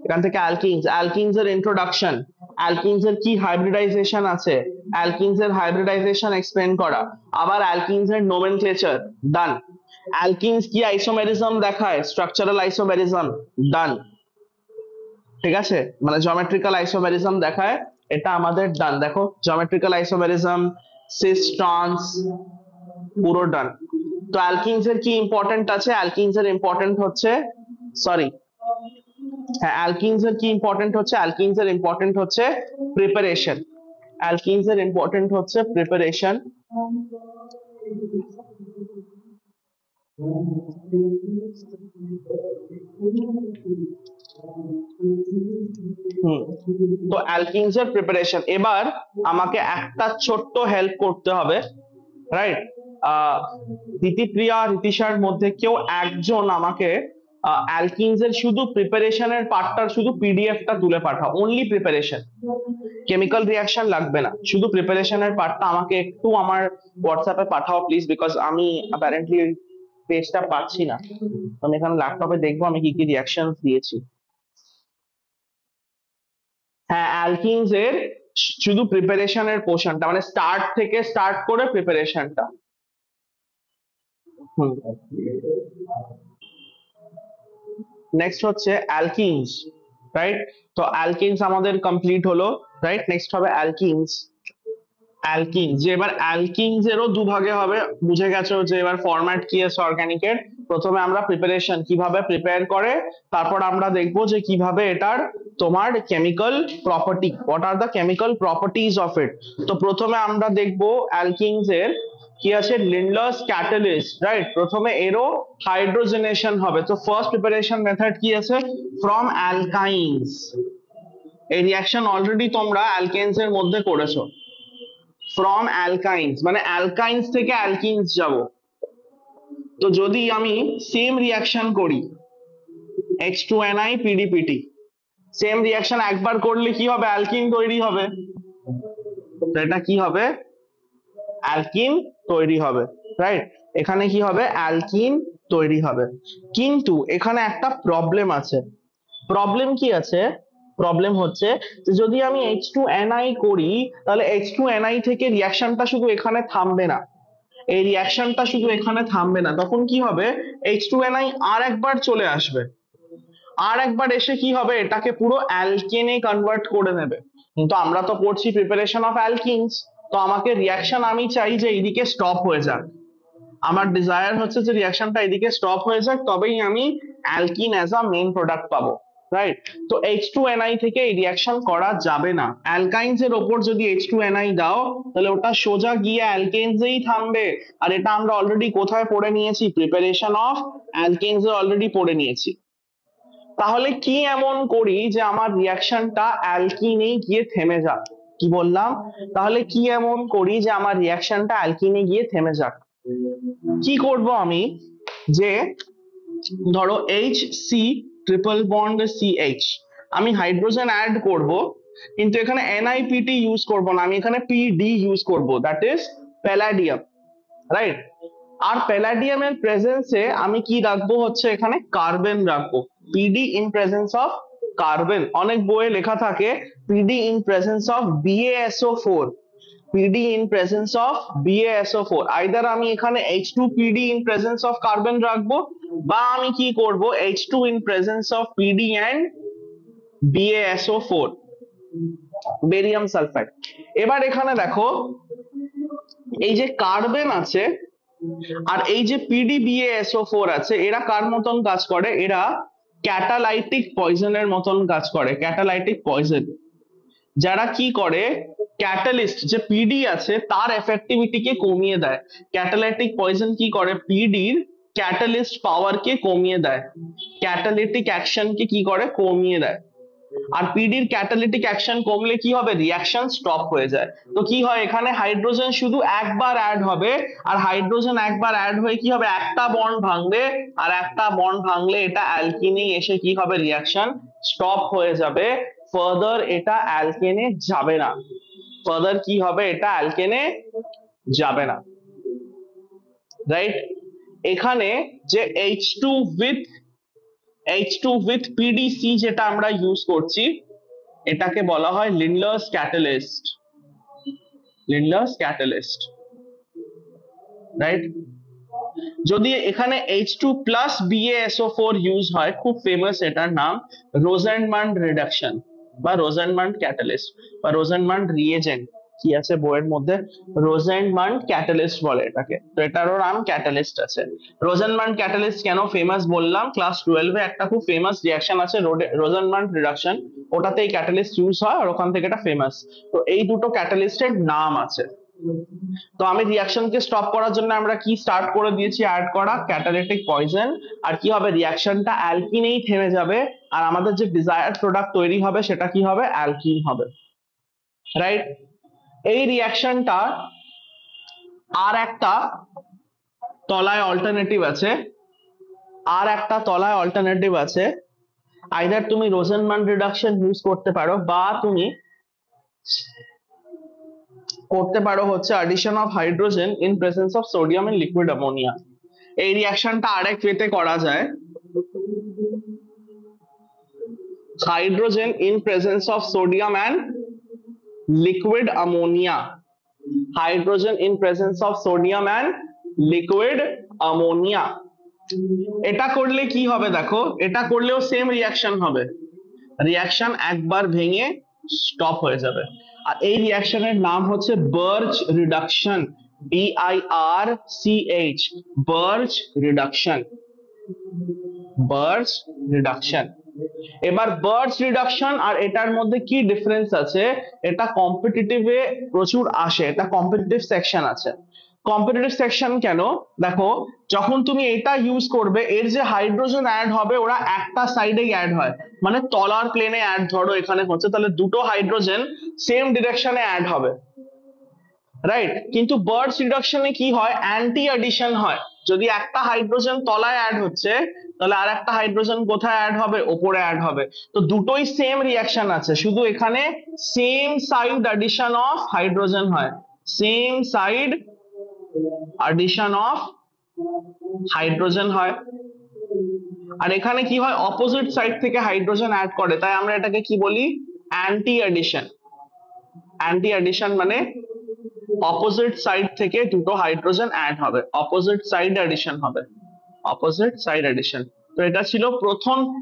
এখান থেকে অ্যালকিনস, অ্যালকিনস এর ইন্ট্রোডাকশন, অ্যালকিনস এর কি হাইব্রিডাইজেশন আছে, অ্যালকিনস এর হাইব্রিডাইজেশন এক্সপ্লেন করা, আবার অ্যালকিনস এর নোমেনক্লেচার, ডান। অ্যালকিনস কি আইসোমেরিজম দেখায়, স্ট্রাকচারাল আইসোমেরিজম, ডান, ঠিক আছে, মানে জিওমেট্রিক্যাল আইসোমেরিজম দেখায়, এটা আমাদের ডান। দেখো জিওমেট্রিক্যাল আইসোমেরিজম, সিস ট্রান্স, পুরো ডান। তো অ্যালকিনস এর কি ইম্পর্টেন্ট আছে, অ্যালকিনস এর ইম্পর্টেন্ট হচ্ছে, সরি, হ্যাঁ অ্যালকিনস এর কি ইম্পর্টেন্ট হচ্ছে, অ্যালকিনস এর ইম্পর্টেন্ট হচ্ছে প্রিপারেশন, অ্যালকিনস এর ইম্পর্টেন্ট হচ্ছে প্রিপারেশন। তো অ্যালকিনস এর প্রিপারেশন। এবার আমাকে একটা ছোট্ট হেল্প করতে হবে, রাইট। দিতিপ্রিয়া রীতিশার মধ্যে কেউ একজন আমাকে অ্যালকিনস এর শুধু প্রিপারেশনের পার্টটার শুধু পিডিএফটা তুলে পাঠাও, অনলি প্রিপারেশন, কেমিক্যাল রিঅ্যাকশন লাগবে না, শুধু প্রিপারেশনের পার্টটা আমাকে একটু আমার হোয়াটসঅ্যাপে পাঠাও প্লিজ, বিকজ আমি অ্যাপারেন্টলি পেজটা পাচ্ছি না। আমি এখানে ল্যাপটপে দেখবো আমি কি কি রিঅ্যাকশন দিয়েছি। হ্যাঁ অ্যালকিনস এর শুধু প্রিপারেশনের পোর্শনটা, মানে স্টার্ট থেকে স্টার্ট করে প্রিপারেশনটা। নেক্সট হচ্ছে অ্যালকিনস, রাইট। তো অ্যালকিনস আমাদের কমপ্লিট হলো, রাইট। নেক্সট হবে অ্যালকিনস। অ্যালকিনস, যে এবার অ্যালকিনস এরও দুভাগে হবে, বুঝে গেছো যে এবার ফরম্যাট কি আছে অর্গানিকের। প্রথমে আমরা প্রিপারেশন কিভাবে প্রিপেয়ার করে, তারপর আমরা দেখবো যে কিভাবে এটার তোমার chemical property, what are the chemical properties of it. তো প্রথমে আমরা দেখবো অ্যালকিনস এর কি আছে, লিন্ডলার্স ক্যাটালিস্ট, রাইট। প্রথমে এরও হাইড্রোজেনেশন হবে। তো ফার্স্ট প্রিপারেশন মেথড কি আছে, ফ্রম অ্যালকাইনস। এই রিঅ্যাকশন অলরেডি তোমরা অ্যালকেনস এর মধ্যে করেছো, ফ্রম অ্যালকাইনস মানে অ্যালকাইনস থেকে অ্যালকিনস যাব। তো যদি আমি সেম রিঅ্যাকশন করি H2NI PDPT, সেম রিঅ্যাকশন একবার করলে কি হবে, অ্যালকিন তৈরি হবে। তো এটা কি হবে, অ্যালকিন তৈরি হবে, রাইট। এখানে কি হবে, অ্যালকিন তৈরি হবে। কিন্তু এখানে একটা প্রবলেম আছে। প্রবলেম কি আছে, প্রবলেম হচ্ছে যে যদি আমি H2NI করি, তাহলে H2NI থেকে রিঅ্যাকশনটা শুধু এখানে থামবে না, এই রিঅ্যাকশনটা শুধু এখানে থামবে না, তখন কি হবে, H2NI আর একবার চলে আসবে, আর একবার এসে কি হবে, এটাকে পুরো অ্যালকেনে কনভার্ট করে নেবে। কিন্তু আমরা তো পড়ছি প্রিপারেশন অফ অ্যালকিনস, তো আমাকে রিঅ্যাকশন আমি চাই যে এইদিকে স্টপ হয়ে যাক, আমার ডিজায়ার হচ্ছে যে রিঅ্যাকশনটা এদিকে স্টপ হয়ে যাক, তবেই আমি alkyne as a main product পাবো, রাইট। তো H2NI থেকে এই রিঅ্যাকশন করা যাবে না। অ্যালকাইনস এর ওপর যদি H2NI দাও, তাহলে ওটা সোজা গিয়ে অ্যালকেনসেই থামবে। আর এটা আমরা অলরেডি কোথায় পড়ে নিয়েছি, প্রিপারেশন অফ অ্যালকেনস এ অলরেডি পড়ে নিয়েছি। তাহলে কি এমন করি যে আমার রিঅ্যাকশনটা অ্যালকিনেই গিয়ে থেমে যাক, কি বললাম, তাহলে কি এমন করি যে আমার রিঅ্যাকশনটা অ্যালকিনে গিয়ে থেমে যাক। কি করব আমি, যে ধরো HC ট্রিপল বন্ড CH, আমি হাইড্রোজেন অ্যাড করব, কিন্তু এখানে NiPT ইউজ করব না, আমি এখানে PD ইউজ করব, দ্যাট ইজ প্যালাডিয়াম, রাইট। আর প্যালাডিয়ামের প্রেজেন্সে আমি কি রাখবো, হচ্ছে এখানে কার্বন রাখবো, PD in presence of carbon. অনেক বইয়ে লেখা থাকে PD in presence of BaSO4, PD in presence of BaSO4, either আমি এখানে H2PD in presence of carbon রাখবো, বা আমি কি করব, H2 in presence of PD and BaSO4, barium sulphide. এবার এখানে দেখো এই যে কার্বন আছে আর এই যে PdBaSO4 আছে, এরা কার মতন কাজ করে, এরা ক্যাটালাইটিক পয়জনের মতন কাজ করে, ক্যাটালাইটিক পয়জন। যারা কি করে, ক্যাটালিস্ট যে পিডি আছে তার এফেক্টিভিটিকে কমিয়ে দেয়। ক্যাটালাইটিক পয়জন কি করে, পিডির ক্যাটালিস্ট পাওয়ার কে কমিয়ে দেয়, ক্যাটালিটিক অ্যাকশন কে কি করে, কমিয়ে দেয়। আর পিডির ক্যাটালিটিক অ্যাকশন কমলে কি হবে, রিঅ্যাকশন স্টপ হয়ে যায়। তো কি হয়, এখানে হাইড্রোজেন শুধু একবার অ্যাড হবে, আর হাইড্রোজেন একবার অ্যাড হয়ে কি হবে, একটা বন্ড ভাঙবে, আর একটা বন্ড ভাঙলে এটা অ্যালকিনে এসে কি হবে, রিঅ্যাকশন স্টপ হয়ে যাবে। ফার্দার এটা অ্যালকেনে যাবে না, ফার্দার কি হবে, এটা অ্যালকেনে যাবে না, রাইট। এখানে যে H2 with PDC যেটা আমরা ইউজ করছি, এটাকে বলা হয় লিন্ডলার্স ক্যাটালিস্ট, লিন্ডলার্স ক্যাটালিস্ট, রাইট। যদি এখানে H2 + BaSO4 ইউজ হয়, খুব ফেমাস এটার নাম রোজেনমান্ড রিডাকশন বা রোজেনমান্ড ক্যাটালিস্ট বা রোজেনমান্ড রিএজেন্ট, কি আছে বইয়ের মধ্যে, রোজেনমান্ড ক্যাটালিস্ট বলে এটাকে, তো এটারও নাম ক্যাটালিস্ট আছে। রোজেনমান্ড ক্যাটালিস্ট কেন ফেমাস বললাম, ক্লাস 12-এ একটা খুব ফেমাস রিঅ্যাকশন আছে রোজেনমান্ড রিডাকশন, ওটাতে এই ক্যাটালিস্ট ইউজ হয় আর ওখান থেকে এটা ফেমাস। তো এই দুটো ক্যাটালিস্টের নাম আছে। তো আমি রিঅ্যাকশনকে স্টপ করার জন্য আমরা কি স্টার্ট করে দিয়েছি, অ্যাড করা ক্যাটালিটিক পয়জন, আর কি হবে, রিঅ্যাকশনটা অ্যালকিনেই থেমে যাবে, আর আমাদের যে ডিজায়ার্ড প্রোডাক্ট তৈরি হবে সেটা কি হবে, অ্যালকিন হবে, রাইট। এই রিঅ্যাকশনটা আর একটা তলায় অল্টারনেটিভ আছে, আর একটা তলায় অল্টারনেটিভ আছে, আইদার তুমি রোজেনমান্ড রিডাকশন ইউজ করতে পারো, বা তুমি করতে পারো হচ্ছে addition of hydrogen in presence of sodium in liquid ammonia. এই রিঅ্যাকশনটা আরেক ওয়েতে করা যায়, hydrogen in presence of sodium and liquid ammonia, hydrogen in presence of sodium and liquid ammonia. এটা করলে কি হবে দেখো, এটা করলেও সেম রিঅ্যাকশন হবে, রিঅ্যাকশন একবার ভেঙে স্টপ হয়ে যাবে। আর এই রিঅ্যাকশনের নাম হচ্ছে birch reduction, BIRCH, birch reduction, birch reduction. এবার বার্চ রিডাকশন আর এটার মধ্যে কি ডিফারেন্স আছে, এটা কম্পিটিটিভে প্রচুর আসে, এটা কম্পিটিটিভ সেকশন আছে। কম্পিটিটিভ সেকশন কেন, দেখো যখন তুমি এটা ইউজ করবে, এর যে হাইড্রোজেন অ্যাড হবে ওরা একটা সাইডেই অ্যাড হয়, মানে তলার প্লেনে অ্যাড ধরো এখানে হচ্ছে, তাহলে দুটো হাইড্রোজেন সেম ডিরেকশনে অ্যাড হবে, রাইট। কিন্তু বার্চ রিডাকশনে কি হয়, অ্যান্টি অ্যাডিশন হয়, যদি একটা হাইড্রোজেন তলায় অ্যাড হচ্ছে, তাহলে আর একটা হাইড্রোজেন কোথায় অ্যাড হবে, ওপরে অ্যাড হবে। তো দুটোই সেম রিঅ্যাকশন আছে, শুধু এখানে same side addition of hydrogen হয়, same side addition of hydrogen হয়। আর এখানে কি হয়, অপোজিট সাইড থেকে হাইড্রোজেন অ্যাড করে, তাই আমরা এটাকে কি বলি, অ্যান্টি অ্যাডিশন। অ্যান্টি অ্যাডিশন মানে অপোজিট সাইড থেকে দুটো হাইড্রোজেন অ্যাড হবে, অপোজিট সাইড অ্যাডিশন হবে, অপোজিট সাইড অ্যাডিশন। তো এটা ছিল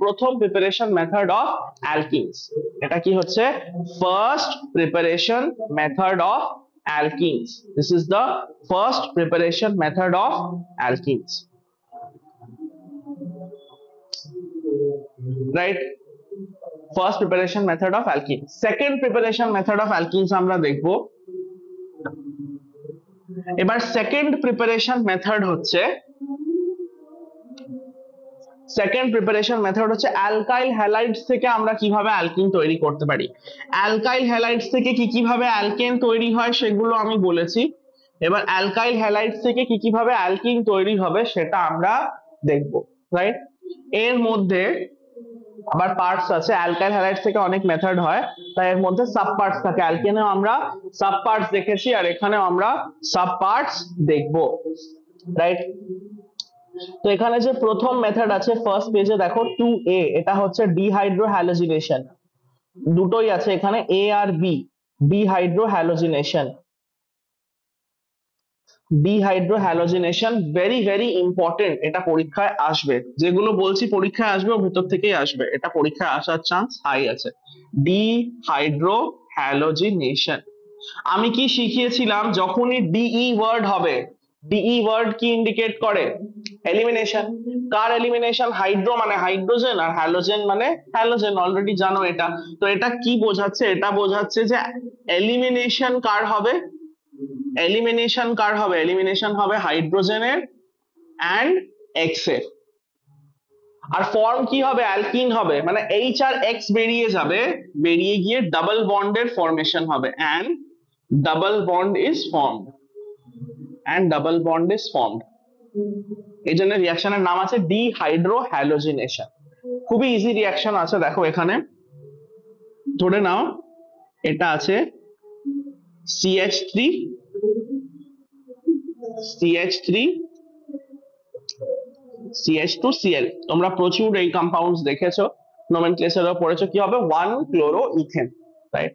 প্রথম প্রিপারেশন মেথড অফ অ্যালকিনস। এটা কি হচ্ছে, first preparation method of alkenes, this is the first preparation method of alkenes, right. First preparation method of alkene. Second preparation method of alkenes আমরা দেখবো। এবার সেকেন্ড প্রিপারেশন মেথড হচ্ছে, সেকেন্ড প্রিপারেশন মেথড হচ্ছে alkyl halides থেকে আমরা কিভাবে alkyne তৈরি করতে পারি। অ্যালকাইল হ্যালাইডস থেকে কি কিভাবে অ্যালকেন তৈরি হয় সেগুলো আমি বলেছি, এবার অ্যালকাইল হ্যালাইডস থেকে কি কিভাবে অ্যালকিন তৈরি হবে সেটা আমরা দেখব, রাইট। এর মধ্যে আবার পার্টস আছে, অ্যালকাইল হ্যালাইডস থেকে অনেক মেথড হয়, তাই এর মধ্যে সাব পার্টস থাকে, অ্যালকেনেও আমরা সাব পার্টস দেখেছি আর এখানেও আমরা সাব পার্টস দেখবো, রাইট। তো এখানে যে প্রথম মেথড আছে ফার্স্ট পেজে দেখো 2A, এটা হচ্ছে ডিহাইড্রোহ্যালোজিনেশন, দুটোই আছে এখানে A আর B, dehydrohalogenation. Dehydrohalogenation very very important, এটা পরীক্ষায় আসবে, যেগুলো বলছি পরীক্ষায় আসবে ওর ভিতর থেকেই আসবে, এটা পরীক্ষায় আসার চান্স হাই আছে। ডিহাইড্রোহ্যালোজিনেশন আমি কি শিখিয়েছিলাম, যখনই ডিই ওয়ার্ড হবে, ডিই ওয়ার্ড কি ইন্ডিকেট করে, এলিমিনেশন। কার এলিমিনেশন, হাইড্রো মানে হাইড্রোজেন আর হ্যালোজেন মানে হ্যালোজেন, অলরেডি জানো এটা। তো এটা কি বোঝাচ্ছে, এটা বোঝাচ্ছে যে এলিমিনেশন কার হবে, এলিমিনেশন কার হবে, এলিমিনেশন হবে হাইড্রোজেনের, অ্যান্ড এক্স এর। আর ফর্ম কি হবে, অ্যালকিন হবে, মানে এইচ আর এক্স বেরিয়ে যাবে, বেরিয়ে গিয়ে ডাবল বন্ডের ফর্মেশন হবে, and double bond is formed, and double bond is formed. এই জন্য রিয়াকশনের নাম আছে ডিহাইড্রোহ্যালোজিনেশন। খুবই ইজি রিয়াকশন আছে, দেখো এখানে ধরে নাও এটা আছে CH3 CH3 CH2Cl। তোমরা প্রচুর এই কম্পাউন্ডস দেখেছো, নোমেনক্লেচারও পড়েছো, কি হবে 1 ক্লোরোইথেন, রাইট?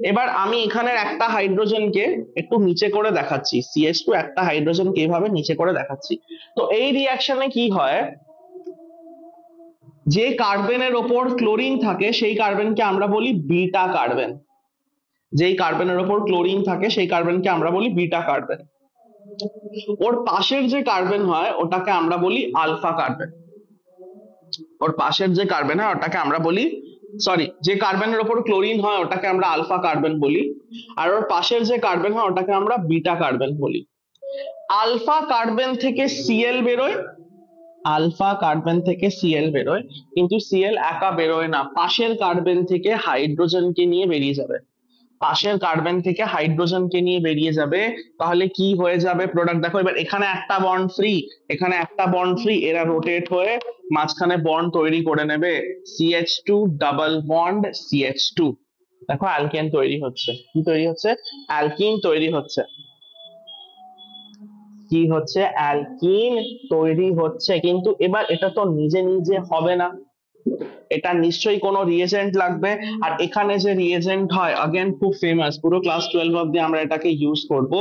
এবার আমি এখানের একটা হাইড্রোজেনকে একটু নিচে করে দেখাচ্ছি, CH2 একটা হাইড্রোজেনকে এইভাবে নিচে করে দেখাচ্ছি। তো এই রিয়াকশনে কি হয়, যে কার্বনের ওপর ক্লোরিন থাকে সেই কার্বনকে আমরা বলি বিটা কার্বন, যেই কার্বনের ওপর ক্লোরিন থাকে সেই কার্বনকে আমরা বলি বিটা কার্বন। ওর পাশের যে কার্বন হয় ওটাকে আমরা বলি আলফা কার্বন। ওর পাশের যে কার্বন হয় ওটাকে আমরা বলি, সরি, যে কার্বনের ওপর ক্লোরিন হয় ওটাকে আমরা আলফা কার্বন বলি, আর ওর পাশের যে কার্বন হয় ওটাকে আমরা বিটা কার্বন বলি। আলফা কার্বন থেকে Cl বেরোয়, আলফা কার্বন থেকে Cl বেরোয়, কিন্তু Cl একা বেরোয় না, পাশের কার্বন থেকে হাইড্রোজেনকে নিয়ে বেরিয়ে যাবে, পাশের কার্বন থেকে হাইড্রোজেনকে নিয়ে বেরিয়ে যাবে। তাহলে কি হয়ে যাবে প্রোডাক্ট, দেখো এবার এখানে একটা বন্ড ফ্রি, এখানে একটা বন্ড ফ্রি, এরা রোটেট হয়ে মাঝখানে বন্ড তৈরি করে নেবে, CH2 ডাবল বন্ড CH2। দেখো অ্যালকেন তৈরি হচ্ছে, কি তৈরি হচ্ছে, অ্যালকিন তৈরি হচ্ছে, কি হচ্ছে, অ্যালকিন তৈরি হচ্ছে। কিন্তু এবার এটা তো নিজে নিজে হবে না, এটা নিশ্চয়ই কোনো রিয়েজেন্ট লাগবে। আর এখানে যে রিয়েজেন্ট হয়, अगेन খুব ফেমাস, পুরো ক্লাস 12 অবধি আমরা এটাকে ইউজ করব।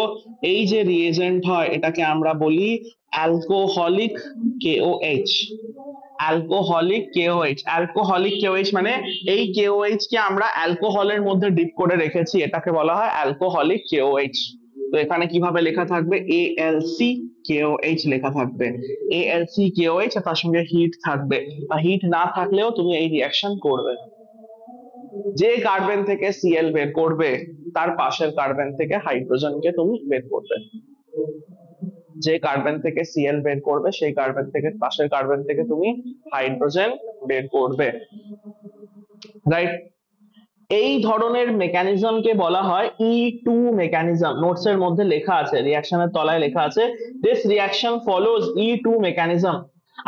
এই যে রিয়েজেন্ট হয় এটাকে আমরা বলি alcoholic KOH, alcoholic KOH। Alcoholic KOH মানে এই KOH কে আমরা অ্যালকোহলের মধ্যে ডিপ করে রেখেছি, এটাকে বলা হয় অ্যালকোহলিক KOH। তো এখানে কিভাবে লেখা থাকবে, AlCKOH লেখা থাকবে, AlCKOH, আর তার সঙ্গে হিট থাকবে, বা হিট না থাকলেও তুমি এই রিয়াকশন করবে। যে কার্বন থেকে Cl বের করবে তার পাশের কার্বন থেকে হাইড্রোজেনকে তুমি বের করবে, যে কার্বন থেকে Cl বের করবে সেই কার্বন থেকে, পাশের কার্বন থেকে তুমি হাইড্রোজেন বের করবে, রাইট? এই ধরনের মেকানিজমকে বলা হয় E2 মেকানিজম। নোটস এর মধ্যে লেখা আছে, রিঅ্যাকশনের তলায় লেখা আছে this reaction follows E2 mechanism.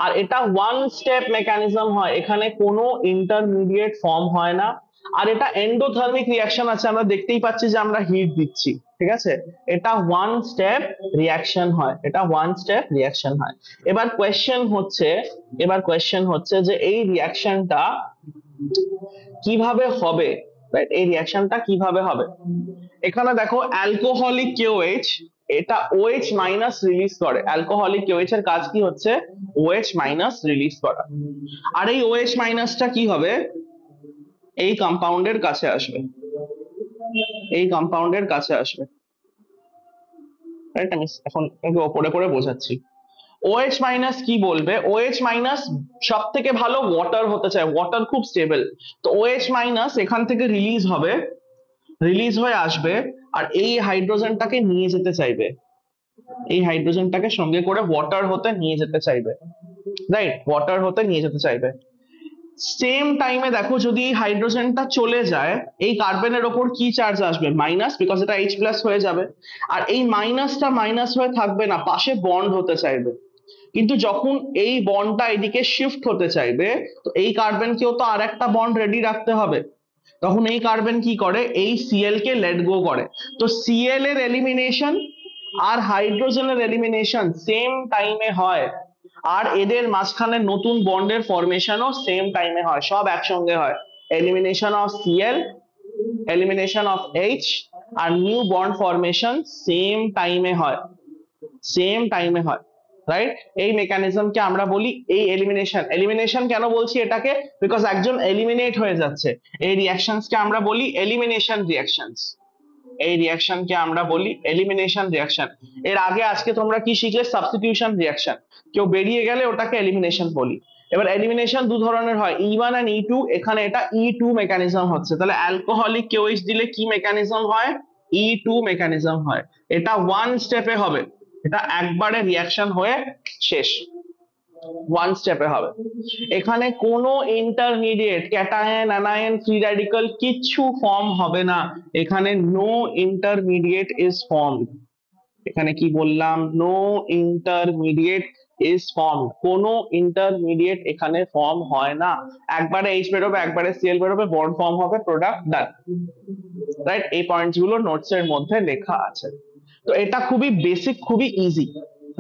আর এটা ওয়ান স্টেপ মেকানিজম হয়, এখানে কোনো ইন্টারমিডিয়েট ফর্ম হয় না। আর এটা এন্ডোথার্মিক রিঅ্যাকশন আছে, আমরা দেখতেই পাচ্ছি যে আমরা হিট দিচ্ছি, ঠিক আছে? এটা ওয়ান স্টেপ রিঅ্যাকশন হয়, এটা ওয়ান স্টেপ রিঅ্যাকশন হয়। এবার কোয়েশ্চেন হচ্ছে যে এই রিঅ্যাকশনটা কিভাবে হবে, রাইট? এই রিঅ্যাকশনটা কিভাবে হবে? এখানে দেখো অ্যালকোহলিক KOH, এটা OH মাইনাস রিলিজ করে। অ্যালকোহলিক KOH এর কাজ কি হচ্ছে, OH মাইনাস রিলিজ করা। আর এই OH মাইনাসটা কি হবে, এই কম্পাউন্ডের কাছে আসবে, এই কম্পাউন্ডের কাছে আসবে, রাইট? আমি এখন একটু ওপরে করে বোঝাচ্ছি। OH মাইনাস কি বলবে, OH মাইনাস সব থেকে ভালো ওয়াটার হতে চায়, ওয়াটার খুব স্টেবল। তো OH মাইনাস এখান থেকে রিলিজ হবে, রিলিজ হয়ে আসবে, আর এই হাইড্রোজেনটাকে নিয়ে যেতে চাইবে, এই হাইড্রোজেনটাকে সঙ্গে করে ওয়াটার হতে নিয়ে যেতে চাইবে, রাইট? ওয়াটার হতে নিয়ে যেতে চাইবে। সেম টাইমে দেখো যদি এই হাইড্রোজেনটা চলে যায়, এই কার্বনের ওপর কি চার্জ আসবে, মাইনাস, বিকজ এটা H প্লাস হয়ে যাবে। আর এই মাইনাসটা মাইনাস হয়ে থাকবে না, পাশে বন্ড হতে চাইবে। কিন্তু যখন এই বন্ডটা এদিকে শিফট হতে চাইবে, তো এই কার্বনকেও তো আর একটা বন্ড রেডি রাখতে হবে। তখন এই কার্বন কি করে, এই Cl কে লেট গো করে। তো Cl এর এলিমিনেশন আর হাইড্রোজেনের এলিমিনেশন সেম টাইমে হয়, আর এদের মাঝখানে নতুন বন্ডের ফরমেশনও সেম টাইমে হয়, সব একসঙ্গে হয়। Elimination of Cl, elimination of H, আর নিউ বন্ড ফরমেশন সেম টাইমে হয়, সেম টাইমে হয়, রাইট? এই মেকানিজমকে আমরা বলি এই এলিমিনেশন। এলিমিনেশন কেন বলছি এটাকে, বিকজ একজন এলিমিনেট হয়ে যাচ্ছে। এই রিঅ্যাকশনস কে আমরা বলি এলিমিনেশন রিঅ্যাকশনস, এই রিঅ্যাকশনকে আমরা বলি এলিমিনেশন রিঅ্যাকশন। এর আগে আজকে তোমরা কি শিখলে, সাবস্টিটিউশন রিঅ্যাকশন, কেউ বেরিয়ে গেলে ওটাকে এলিমিনেশন বলি। এবার এলিমিনেশন দু ধরনের হয়, E1 and E2, এখানে এটা E2 মেকানিজম হচ্ছে। তাহলে অ্যালকোহলিক KOH দিলে কি মেকানিজম হয়, E2 মেকানিজম হয়। এটা ওয়ান স্টেপে হবে, এটা একবারে রিঅ্যাকশন হয়ে শেষ, ওয়ান স্টেপে হবে। এখানে কোনো intermediate cation anion free radical কিচ্ছু ফর্ম হবে না, এখানে নো ইন্টারমিডিয়েট ইজ ফর্মড। এখানে কি বললাম, নো ইন্টারমিডিয়েট ইজ ফর্ম, কোনো ইন্টারমিডিয়েট এখানে ফর্ম হয় না, একবারে এইচ বেরোবে একবারে সিএল বেরোবে, বন্ড ফর্ম হবে, প্রোডাক্ট ডান। রাইট, এই পয়েন্টস গুলো নোটস এর মধ্যে লেখা আছে। তো এটা খুবই বেসিক, খুবই ইজি।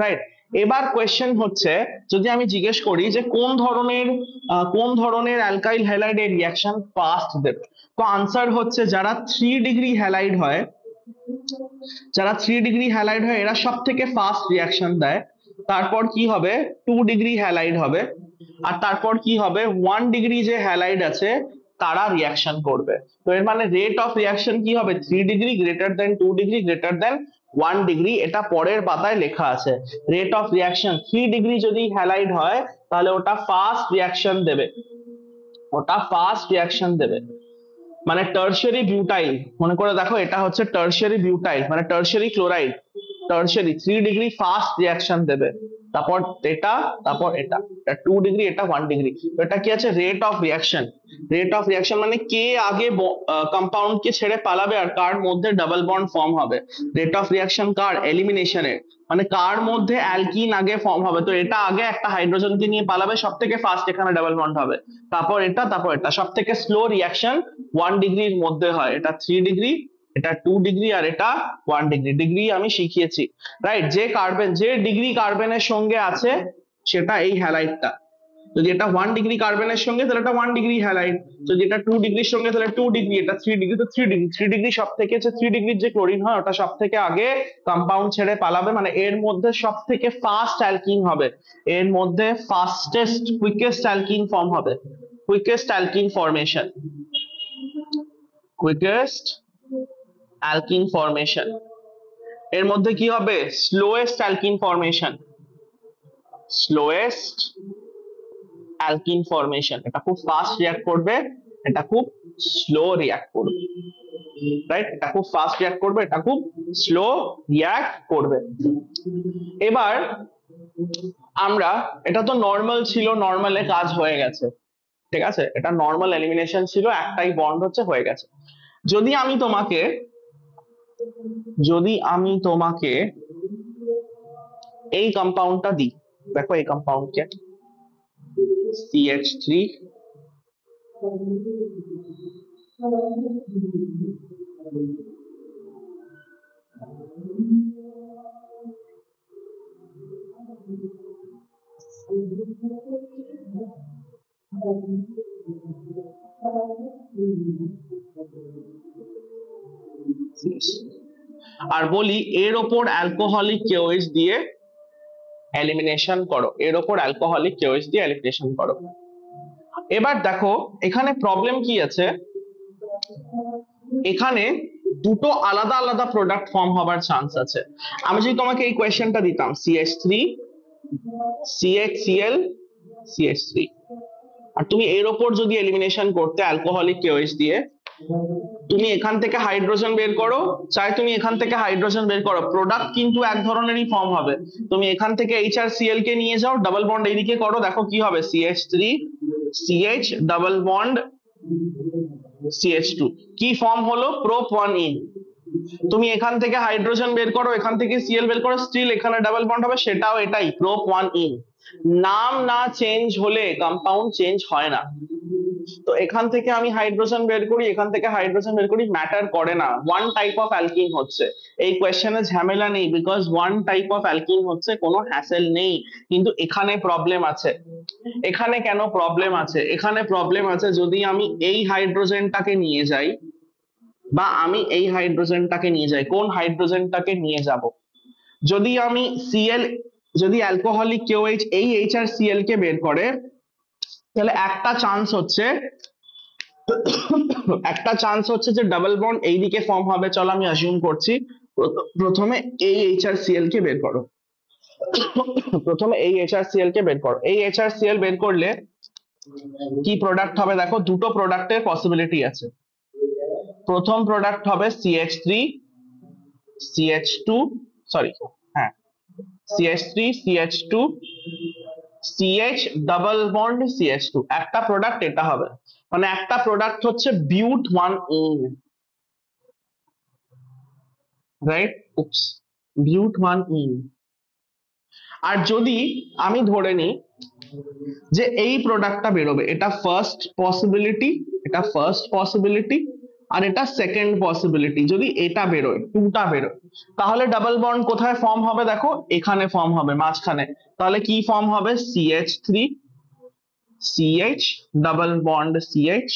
রাইট, এবার কোয়েশ্চেন হচ্ছে, যদি আমি জিজ্ঞেস করি যে কোন ধরনের অ্যালকাইল হ্যালাইডে রিঅ্যাকশন ফাস্ট দেবে, তো আনসার হচ্ছে যারা 3 ডিগ্রি হ্যালাইড হয়, যারা 3 ডিগ্রি হ্যালাইড হয় এরা সব থেকে ফাস্ট রিয়াকশন দেয়। তারপর কি হবে, 2 ডিগ্রি হ্যালাইড হবে, আর তারপর কি হবে, 1 ডিগ্রি যে হ্যালাইড আছে তারা রিয়াকশন করবে। তো এর মানে রেট অফ রিয়াকশন কি হবে, 3 degree greater than 2 degree greater than 1 degree, এটা পরের পাতায় লেখা আছে। রেট অফ রিয়াকশন 3 ডিগ্রি যদি হ্যালাইড হয় তাহলে ওটা ফাস্ট রিয়াকশন দেবে, ওটা ফাস্ট রিয়াকশন দেবে। মানে টার্সিয়ারি বিউটাইল, মনে করে দেখো এটা হচ্ছে টার্সিয়ারি বিউটাইল মানে tertiary chloride, tertiary 3 degree fast reaction দেবে, তারপর এটা, তারপর এটা, 2 ডিগ্রি, এটা 1 ডিগ্রি। তো এটা কি আছে, rate of reaction. Rate of reaction মানে কে আগে কম্পাউন্ড কে ছেড়ে পালাবে আর কার মধ্যে ডাবল বন্ড ফর্ম হবে। রেট অফ রিয়াকশন কার, এলিমিনেশনের, মানে কার মধ্যে অ্যালকিন আগে ফর্ম হবে, তো এটা আগে একটা হাইড্রোজেনকে নিয়ে পালাবে, সব থেকে ফাস্ট এখানে ডাবল বন্ড হবে, তারপর এটা, তারপর এটা, সব থেকে স্লো রিয়াকশন 1 ডিগ্রির মধ্যে হয়, এটা 3 ডিগ্রি, এটা 2 ডিগ্রি, আর এটা 1 ডিগ্রি। ডিগ্রি আমি শিখিয়েছি। রাইট, যে কার্বন, যে ডিগ্রি কার্বনের সঙ্গে আছে সেটা এই হ্যালাইডটা, যদি এটা 1 ডিগ্রি কার্বনের সঙ্গে তাহলে এটা 1 ডিগ্রি হ্যালাইড, যদি এটা 2 ডিগ্রির সঙ্গে তাহলে 2 ডিগ্রি, এটা 3 ডিগ্রি তো 3 ডিগ্রি। 3 ডিগ্রি সব থেকে, 3 ডিগ্রির যে ক্লোরিন হয় ওটা সব থেকে আগে কম্পাউন্ড ছেড়ে পালাবে, মানে এর মধ্যে সব থেকে ফাস্ট অ্যালকিন হবে, এর মধ্যে ফাস্টেস্ট কুইকেস্ট অ্যালকিন ফর্ম হবে, quickest alkyne formation, quickest alkyne formation. এর মধ্যে কি হবে, slowest alkyne formation, slowest alkyne formation. এটা খুব ফাস্ট রিঅ্যাক্ট করবে, এটা খুব স্লো রিঅ্যাক্ট করবে। রাইট, এটা খুব ফাস্ট রিঅ্যাক্ট করবে, এটা খুব স্লো রিঅ্যাক্ট করবে। এবার আমরা, এটা তো নর্মাল ছিল, নর্মালে কাজ হয়ে গেছে, ঠিক আছে, এটা নর্মাল এলিমিনেশন ছিল, একটাই বন্ড হচ্ছে, হয়ে গেছে। যদি আমি তোমাকে, যদি আমি তোমাকে এই কম্পাউন্ডটা দিই, দেখো এই কম্পাউন্ডকে CH3 আর বলি এর ওপর অ্যালকোহলিক কেওএইচ দিয়ে এলিমিনেশন করো, এর ওপর অ্যালকোহলিক কেওএইচ দিয়ে এলিমিনেশন করো। এবার দেখো এখানে প্রবলেম কি আছে, এখানে দুটো আলাদা আলাদা প্রোডাক্ট ফর্ম হবার চান্স আছে। আমি যদি তোমাকে এই কোয়েশ্চেনটা দিতাম CH3 CHCl CH3, আর তুমি এর ওপর যদি এলিমিনেশন করতে অ্যালকোহলিক কেওএইচ দিয়ে, তুমি এখান থেকে হাইড্রোজেন বের করো, চাই তুমি এখান থেকে হাইড্রোজেন বের করো, প্রোডাক্ট কিন্তু এক ধরনেরই ফর্ম হবে। তুমি এখান থেকে HCl কে নিয়ে যাও, ডাবল বন্ড এইদিকে করো, দেখো কি হবে, CH3 CH double bond CH2, কি ফর্ম হলো, প্রোপ 1 ইন। তুমি এখান থেকে হাইড্রোজেন বের করো, এখান থেকে Cl বের করো, স্টিল এখানে ডাবল বন্ড হবে, সেটাও এটাই, প্রোপ 1 ইন। নাম না চেঞ্জ হলে কম্পাউন্ড চেঞ্জ হয় না। তো এখান থেকে আমি হাইড্রোজেন বের করি, এখান থেকে হাইড্রোজেন বের করি, ম্যাটার করে না, ওয়ান টাইপ অফ অ্যালকিন হচ্ছে, এই কোয়েশ্চেনে ঝামেলা নেই, because one type of alkyne হচ্ছে, কোনো হ্যাসেল নেই। কিন্তু এখানে প্রবলেম আছে, এখানে কেন প্রবলেম আছে, এখানে প্রবলেম আছে, যদি আমি এই হাইড্রোজেনটাকে নিয়ে যাই, বা আমি এই হাইড্রোজেনটাকে নিয়ে যাই, কোন হাইড্রোজেনটাকে নিয়ে যাব, যদি আমি Cl, যদি অ্যালকোহলিক কেওএইচ এই HCl কে বের করে, তাহলে একটা চান্স হচ্ছে যে ডাবল বন্ড এইদিকে ফর্ম হবে। চলো আমি অ্যাজিউম করছি, প্রথমে এই HCl কে বের করো, প্রথমে এই HCl কে বের করো, এই HCl বের করলে কি প্রোডাক্ট হবে, দেখো দুটো প্রোডাক্টের পসিবিলিটি আছে। প্রথম প্রোডাক্ট হবে CH3 CH2, সরি হ্যাঁ CH3 CH2 CH double bond CH2, একটা প্রোডাক্ট এটা হবে, মানে একটা প্রোডাক্ট হচ্ছে but 1 ene, right? Oops, but 1 ene. আর যদি আমি ধরে নিই যে এই প্রোডাক্টটা বেরোবে, এটা ফার্স্ট পসিবিলিটি, এটা ফার্স্ট পসিবিলিটি, আর এটা সেকেন্ড পসিবিলিটি, যদি এটা বেরোয়, টুটা বেরোয়, তাহলে ডাবল বন্ড কোথায় ফর্ম হবে? দেখো এখানে ফর্ম হবে, মাঝখানে। তাহলে কি ফর্ম হবে? CH3, CH double bond CH,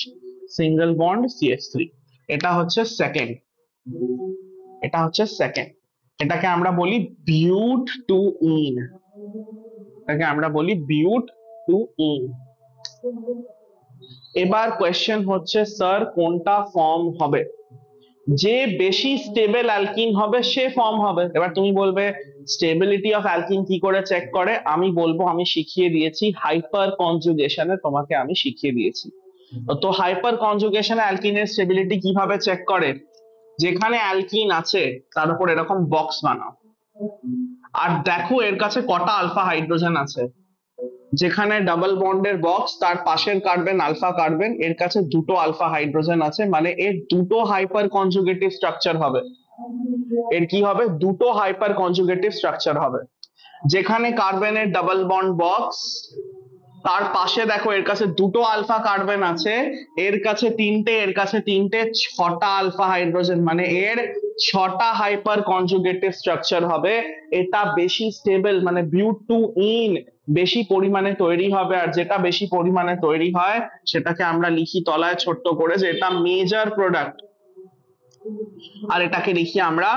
single bond CH3। এটা হচ্ছে সেকেন্ড, এটা হচ্ছে সেকেন্ড। এটাকে আমরা বলি বিউট 2 ইন, এটাকে আমরা বলি বিউট 2 ইন। এবার কোয়েশ্চেন হচ্ছে স্যার কোনটা ফর্ম হবে? যে বেশি স্টেবল অ্যালকিন হবে সে ফর্ম হবে। এবার তুমি বলবে স্টেবিলিটি অফ অ্যালকিন কি করে চেক করে? আমি বলবো আমি শিখিয়ে দিয়েছি, হাইপার কনজুগেশনে তোমাকে আমি শিখিয়ে দিয়েছি। তো হাইপার কনজুগেশনে অ্যালকিনের স্টেবিলিটি কিভাবে চেক করে? যেখানে অ্যালকিন আছে তার উপর এরকম বক্স বানাও, আর দেখো এর কাছে কটা আলফা হাইড্রোজেন আছে। যেখানে ডাবল বন্ডের বক্স, তার পাশের কার্বন আলফা কার্বন, এর কাছে দুটো আলফা হাইড্রোজেন আছে, মানে এর দুটো হাইপার কনজুগেটিভ স্ট্রাকচার হবে। এর কি হবে? দুটো হাইপার কনজুগেটিভ স্ট্রাকচার হবে। যেখানে কার্বনের ডাবল বন্ড বক্স, তার পাশে দেখো এর কাছে দুটো আলফা কার্বন আছে, এর কাছে তিনটে, এর কাছে তিনটে, ছটা আলফা হাইড্রোজেন, মানে এর ছটা হাইপার কনজুগেটিভ স্ট্রাকচার হবে। এটা বেশি স্টেবল, মানে বিউট 2 ইন বেশি পরিমাণে তৈরি হবে। আর যেটা বেশি পরিমাণে তৈরি হয় সেটাকে আমরা লিখি তলায় ছোট্ট করে যে এটা মেজর প্রোডাক্ট, আর এটাকে লিখি আমরা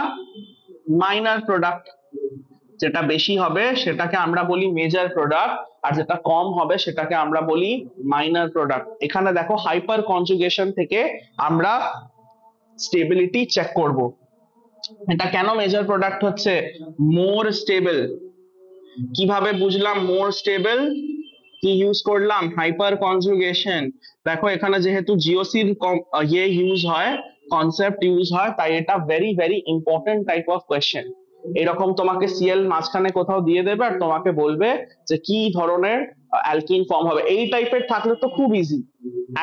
মাইনর প্রোডাক্ট। যেটা বেশি হবে সেটাকে আমরা বলি মেজর প্রোডাক্ট, আর যেটা কম হবে সেটাকে আমরা বলি মাইনর প্রোডাক্ট। এখানে দেখো হাইপার কনজুগেশন থেকে আমরা স্টেবিলিটি চেক করব। এটা কেন মেজর প্রোডাক্ট হচ্ছে? মোর স্টেবল। কিভাবে বুঝলাম মোর স্টেবল? কি ইউজ করলাম? Hyper conjugation. দেখো এখানে যেহেতু জিওসির ইয়ে ইউজ হয়, কনসেপ্ট ইউজ হয়, তাই এটা very very important type of question. এরকম তোমাকে সিএল মাঝখানে কোথাও দিয়ে দেবে আর তোমাকে বলবে যে কি ধরনের অ্যালকিন ফর্ম হবে। এই টাইপের থাকলে তো খুব ইজি,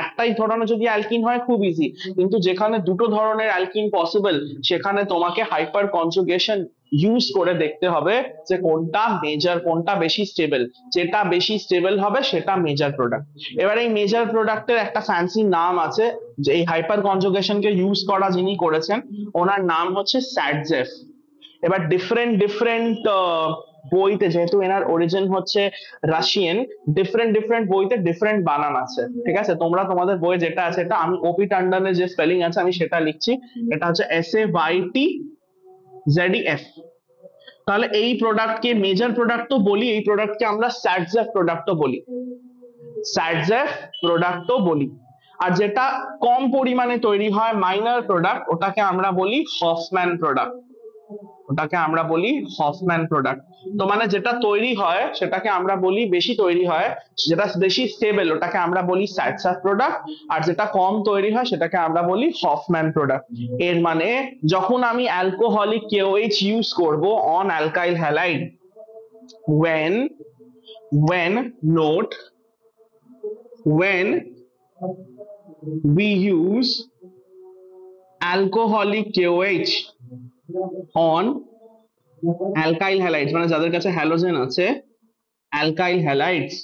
একটাই ধরনের যদি অ্যালকিন হয় খুব ইজি, কিন্তু যেখানে দুটো ধরনের অ্যালকিন পসিবল সেখানে তোমাকে হাইপার কনজুগেশন ইউজ করে দেখতে হবে যে কোনটা মেজর, কোনটা বেশি স্টেবল। যেটা বেশি স্টেবল হবে সেটা মেজর প্রোডাক্ট। এবার এই মেজর প্রোডাক্টের একটা ফ্যান্সি নাম আছে, যে এই হাইপার কনজুগেশনকে ইউজ করা যিনি করেছেন ওনার নাম হচ্ছে স্যাটজেফ। এবার ডিফারেন্ট ডিফারেন্ট বইতে, যেহেতু এনার অরিজিন হচ্ছে রাশিয়ান, ডিফারেন্ট ডিফারেন্ট বইতে ডিফারেন্ট বানান আছে, ঠিক আছে? তোমরা তোমাদের বই যেটা আছে, এটা আমি ওপি টান্ডনের যে স্পেলিং আছে আমি সেটা লিখছি, এটা হচ্ছে SAYTZEF। তাহলে এই প্রোডাক্টকে মেজর প্রোডাক্ট তো বলি, এই প্রোডাক্টকে আমরা স্যাটজেফ প্রোডাক্টও বলি, স্যাটজেফ প্রোডাক্টও বলি। আর যেটা কম পরিমাণে তৈরি হয় মাইনর প্রোডাক্ট, ওটাকে আমরা বলি হফম্যান প্রোডাক্ট, ওটাকে আমরা বলি হফম্যান প্রোডাক্ট। তো মানে যেটা তৈরি হয় সেটাকে আমরা বলি বেশি তৈরি হয়, যেটা বেশি স্টেবল ওটাকে আমরা বলি স্যাটজেফ প্রোডাক্ট, আর যেটা কম তৈরি হয় সেটাকে আমরা বলি হফম্যান প্রোডাক্ট। এর মানে যখন আমি অ্যালকোহলিক KOH ইউজ করব on alkyl halide, when note when we use alcoholic KOH on alkyl halides, মানে যাদের কাছে হ্যালোজেন আছে, alkyl halides,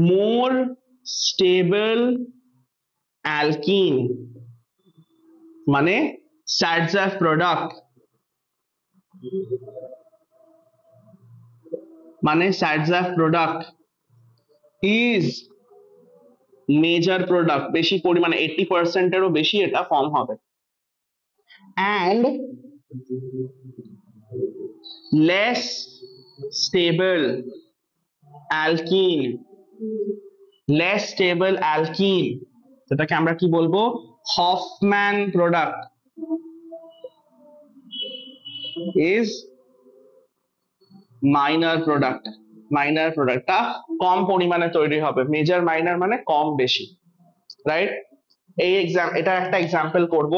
more stable alkene, মানে স্যাটজেফ প্রোডাক্ট, মানে Saytzeff product is major product, বেশি পরিমাণে 80% এরও বেশি এটা ফর্ম হবে। And less stable alkene, less stable alkene, যেটাকে আমরা কি বলবো? Hofmann product is minor product. মাইনর প্রোডাক্টটা কম পরিমাণে তৈরি হবে, মেজর মাইনর মানে কম বেশি, রাইট? এই এটা একটা এক্সাম্পল করব।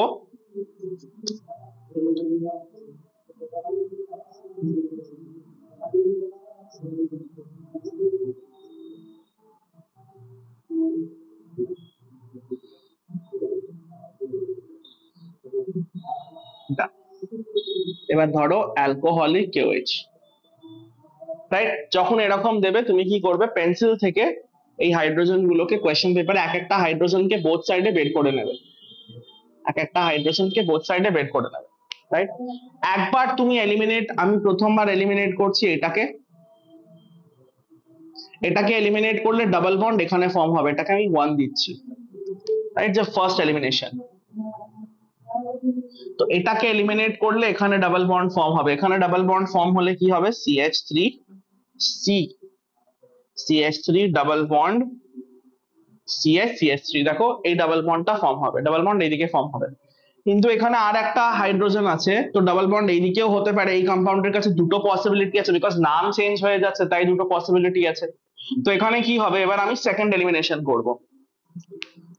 এবার ধরো অ্যালকোহলিক কেওএইচ, রাইট? যখন এরকম দেবে তুমি কি করবে, পেন্সিল থেকে এই হাইড্রোজেন গুলোকে কোয়েশ্চেন পেপারে এক একটা হাইড্রোজেনকে বোথ সাইডে বের করে নেবে, এক একটা হাইড্রোজেনকে বোথ সাইডে বের করে নেবে, রাইট? একবার তুমি এলিমিনেট, আমি প্রথমবার এলিমিনেট করছি এটাকে এলিমিনেট করলে ডাবল বন্ড এখানে ফর্ম হবে, এটাকে আমি 1 দিচ্ছি, রাইট? যে ফার্স্ট এলিমিনেশন। তো এটাকে এলিমিনেট করলে এখানে ডাবল বন্ড ফর্ম হবে, এখানে ডাবল বন্ড ফর্ম হলে কি হবে, CH3C, CH3 double bond CH3, দেখো এই ডাবল বন্ডটা ফর্ম হবে, ডাবল বন্ড এইদিকে ফর্ম হবে। কিন্তু এখানে আর একটা হাইড্রোজেন আছে, তো ডাবল বন্ড এইদিকেও হতে পারে, এই কম্পাউন্ডের কাছে দুটো পসিবিলিটি আছে, বিকজ নাম চেঞ্জ হয়ে যাচ্ছে তাই দুটো পসিবিলিটি আছে। তো এখানে কি হবে, এবার আমি সেকেন্ড এলিমিনেশন করব।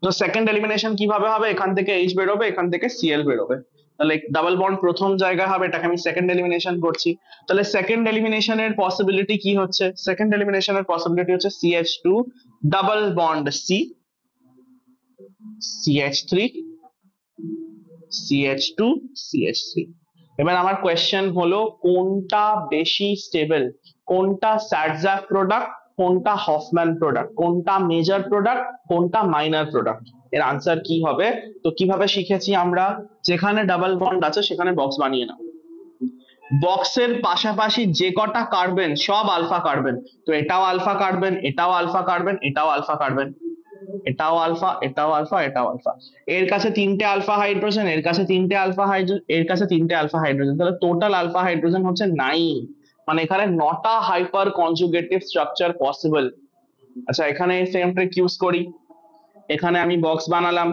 তো সেকেন্ড এলিমিনেশন কিভাবে হবে, এখান থেকে H বেরোবে, এখান থেকে Cl বেরোবে, তাহলে ডাবল বন্ড প্রথম জায়গা হবে, এটাকে আমি সেকেন্ড এলিমিনেশন করছি। তাহলে সেকেন্ড এলিমিনেশনের পসিবিলিটি কি হচ্ছে, সেকেন্ড এলিমিনেশনের পসিবিলিটি হচ্ছে CH2 double bond C, CH3, CH2, CH3। এবার আমার কোয়েশ্চেন হলো কোনটা বেশি স্টেবল, কোনটা স্যাটজাক প্রোডাক্ট, কোনটা হফম্যান প্রোডাক্ট, কোনটা মেজর প্রোডাক্ট, কোনটা মাইনর প্রোডাক্ট, এর আনসার কি হবে? তো কিভাবে শিখেছি আমরা, যেখানে ডাবল বন্ড আছে সেখানে বক্স বানিয়ে নাও, বক্সের পাশাপাশি যে কটা কার্বন সব আলফা কার্বন, তো এটাও আলফা কার্বন, এটাও আলফা কার্বন, এটাও আলফা কার্বন, এটাও আলফা, এটাও আলফা, এটাও আলফা। এর কাছে 3টে আলফা হাইড্রোজেন, এর কাছে 3টে আলফা হাইড্রোজেন, এর কাছে 3টে আলফা হাইড্রোজেন, তাহলে টোটাল আলফা হাইড্রোজেন হচ্ছে 9, মানে এখানে 9টা হাইপার কনজুগেটিভ স্ট্রাকচার পসিবল। আচ্ছা এখানে সেম ট্রিক ইউজ করি, এখানে আমি বক্স বানালাম,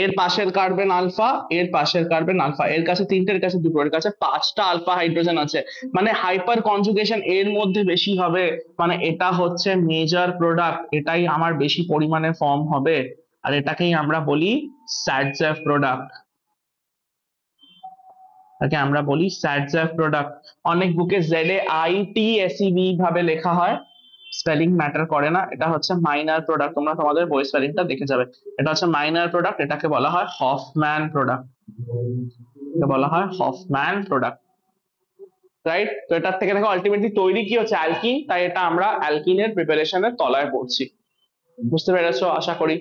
এর পাশের কার্বন আলফা, এর পাশের কার্বন আলফা, এর কাছে 3টে, এর কাছে 2টো, এর কাছে 5টা আলফা হাইড্রোজেন আছে, মানে হাইপার কনজুগেশন এর মধ্যে বেশি হবে, মানে এটা হচ্ছে মেজর প্রোডাক্ট, এটাই আমার বেশি পরিমাণে ফর্ম হবে, আর এটাকেই আমরা বলি স্যাটজাক প্রোডাক্ট, তাকে আমরা বলি স্যাটজাক প্রোডাক্ট। অনেক বুকে ZAITSEB ভাবে লেখা হয়, স্পেলিং ম্যাটার করে না, এটা হচ্ছে মাইনর প্রোডাক্ট, তোমরা তোমাদের বই স্পেলিংটা দেখে যাবে, এটা হচ্ছে মাইনর প্রোডাক্ট, এটাকে বলা হয় হফম্যান প্রোডাক্ট, এটাকে বলা হয় হফম্যান প্রোডাক্ট, রাইট? তো এটার থেকে দেখো আলটিমেটলি তৈরি কি হচ্ছে, অ্যালকিন, তাই এটা আমরা অ্যালকিনের প্রিপারেশনের তলায় পড়ছি, বুঝতে পেরেছো আশা করি।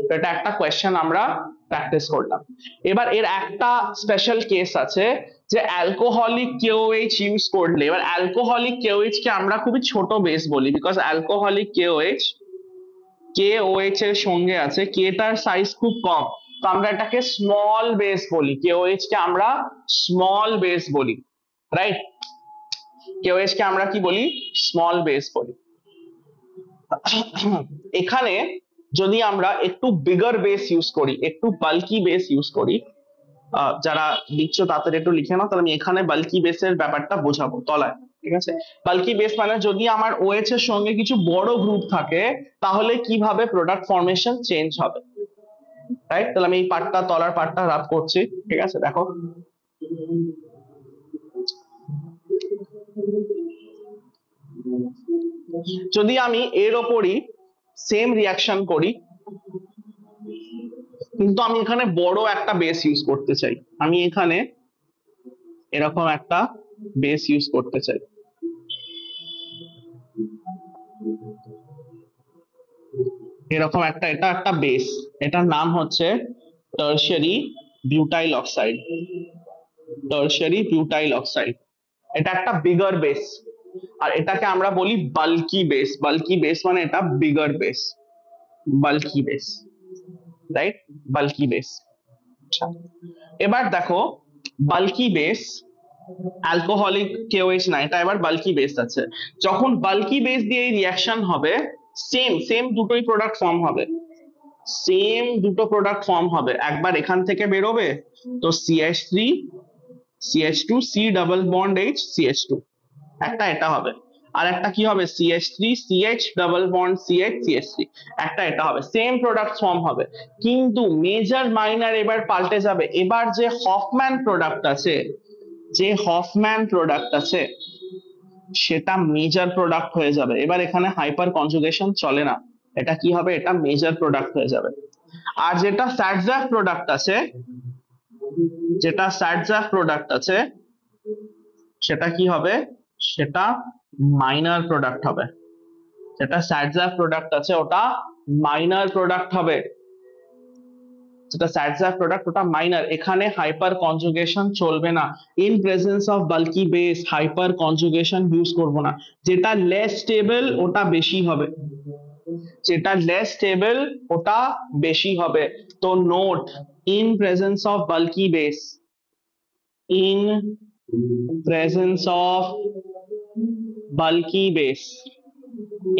তো এটা একটা কোয়েশ্চেন আমরা প্র্যাকটিস করলাম। এবার এর একটা স্পেশাল কেস আছে, যে অ্যালকোহলিক কেওএইচ ইউজ করলে, এবার অ্যালকোহলিক কেওএইচ কে আমরা খুবই ছোট বেস বলি, বিকজ অ্যালকোহলিক কেওএইচ এর সঙ্গে আছে কেটার সাইজ খুব কম, তো আমরা এটাকে স্মল বেস বলি, কেওএইচ কে আমরা স্মল বেস বলি, রাইট? কেওএইচ কে আমরা কি বলি, স্মল বেস বলি। এখানে যদি আমরা একটু বিগার বেস ইউজ করি, একটু বাল্কি বেস ইউজ করি, যারা লিখছো তাদের একটু লিখে নাও, তাহলে আমি এখানে বাল্কি বেসের ব্যাপারটা বোঝাবো তলায়, ঠিক আছে? বাল্কি বেস মানে যদি আমার OH এর সঙ্গে কিছু বড় গ্রুপ থাকে তাহলে কিভাবে প্রোডাক্ট ফরমেশন চেঞ্জ হবে, রাইট? তাহলে আমি এই পার্টটা, তলার পার্টটা রাব করছি, ঠিক আছে? দেখো যদি আমি এর ওপরই সেম রিয়াকশন করি, কিন্তু আমি এখানে বড় একটা বেস ইউজ করতে চাই, আমি এখানে এরকম একটা বেস ইউজ করতে চাই, এরকম একটা, এটা একটা বেস, এটার নাম হচ্ছে tertiary butyl oxide, tertiary butyl oxide, এটা একটা বিগার বেস, আর এটাকে আমরা বলি বাল্কি বেস, বাল্কি বেস মানে এটা bigger base, bulky base, right? Bulky base. এবার দেখো বাল্কি বেস, অ্যালকোহলিক কেওএইচ না, এটা এবার বাল্কি বেস আছে, যখন বাল্কি বেস দিয়ে এই রিয়াকশন হবে, সেম সেম দুটোই প্রোডাক্ট ফর্ম হবে, সেম দুটো প্রোডাক্ট ফর্ম হবে, একবার এখান থেকে বেরোবে, তো CH3 CH2 C double bond H CH2, একটা এটা হবে, আর একটা কি হবে CH3 CH double bond CH CH3, একটা এটা হবে, সেম প্রোডাক্ট ফর্ম হবে, কিন্তু মেজর মাইনর এবার পাল্টে যাবে, এবার যে হফম্যান প্রোডাক্ট আছে, যে হফম্যান প্রোডাক্ট আছে সেটা মেজর প্রোডাক্ট হয়ে যাবে, এবার এখানে হাইপার কনজুগেশন চলে না, এটা কি হবে, এটা মেজর প্রোডাক্ট হয়ে যাবে। আর যেটা স্যাটজাক প্রোডাক্ট আছে, যেটা স্যাটজাক প্রোডাক্ট আছে সেটা কি হবে, সেটা মাইনর প্রোডাক্ট হবে। যেটা স্যাডজাফ প্রোডাক্ট আছে ওটা মাইনর প্রোডাক্ট হবে, যেটা স্যাডজাফ প্রোডাক্ট ওটা মাইনর। এখানে হাইপার কনজুগেশন চলবে না, in presence of bulky base hyper conjugation use করব না। যেটা লেস স্টেবল ওটা বেশি হবে, যেটা লেস স্টেবল ওটা বেশি হবে। তো note, in presence of bulky base, in presence of bulky base,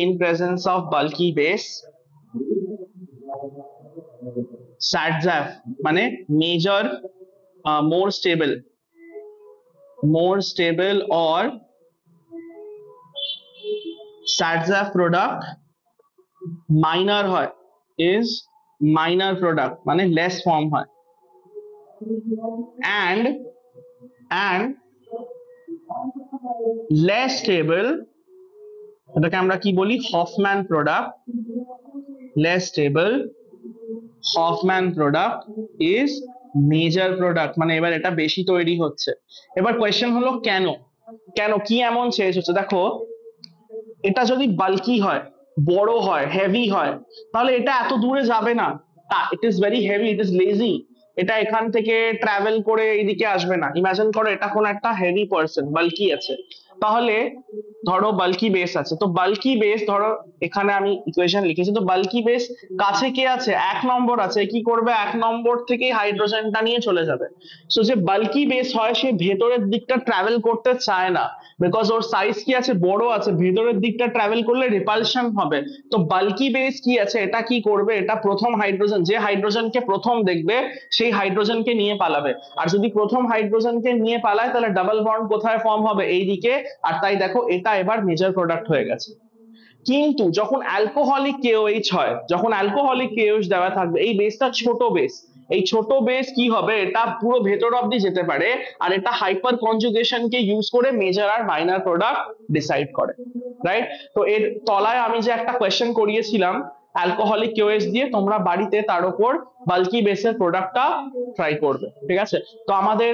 in presence of bulky base SATZAF মানে major more stable or SATZAF product minor হয়, is minor product মানে less form হয়, and less stable এটাকে আমরা কি বলি, Hofmann product. less stable Hofmann product is major product, মানে এবার এটা বেশি তৈরি হচ্ছে। এবার কোয়েশ্চেন হলো কেন, কেন কি এমন চেঞ্জ হচ্ছে? দেখো এটা যদি বাল্কি হয়, বড় হয়, হেভি হয়, তাহলে এটা এত দূরে যাবে না। It is very heavy, it is lazy, এটা এখান থেকে ট্রাভেল করে এইদিকে আসবে না। ইমাজিন করো এটা কোন একটা হেভি পার্সন, বাল্কি আছে, তাহলে ধরো বাল্কি বেস আছে, তো বাল্কি বেস ধরো এখানে আমি ইকুয়েশন লিখেছি, তো বাল্কি বেস কাছে কে আছে, 1 নম্বর আছে, কি করবে 1 নম্বর থেকে হাইড্রোজেনটা নিয়ে চলে যাবে। সো যে বাল্কি বেস হয় সে ভেতরের দিকটা ট্রাভেল করতে চায় না, বিকজ ওর সাইজ কি আছে, বড় আছে, ভেতরের দিকটা ট্রাভেল করলে রিপালশন হবে। তো বাল্কি বেস কি আছে, এটা কি করবে, এটা প্রথম হাইড্রোজেন, যে হাইড্রোজেনকে প্রথম দেখবে সেই হাইড্রোজেনকে নিয়ে পালাবে। আর যদি প্রথম হাইড্রোজেনকে নিয়ে পালায় তাহলে ডাবল বন্ড কোথায় ফর্ম হবে, এইদিকে। আর তাই দেখো এটা এবার মেজর প্রোডাক্ট হয়ে গেছে। কিন্তু যখন অ্যালকোহলিক কেওএইচ হয়, যখন অ্যালকোহলিক কেওএইচ দেওয়া থাকবে, এই বেসটা ছোট বেস, এই ছোট বেস কি হবে, এটা পুরো ভেতর অব্দি যেতে পারে, আর এটা হাইপার কনজুগেশন কে ইউজ করে মেজর আর মাইনর প্রোডাক্ট ডিসাইড করে, রাইট? তো এর তলায় আমি যে একটা কোয়েশ্চেন করিয়েছিলাম অ্যালকোহলিক কেওএইচ দিয়ে, তোমরা বাড়িতে তার উপর বাল্কি বেসের প্রোডাক্টটা ট্রাই করবে, ঠিক আছে? তো আমাদের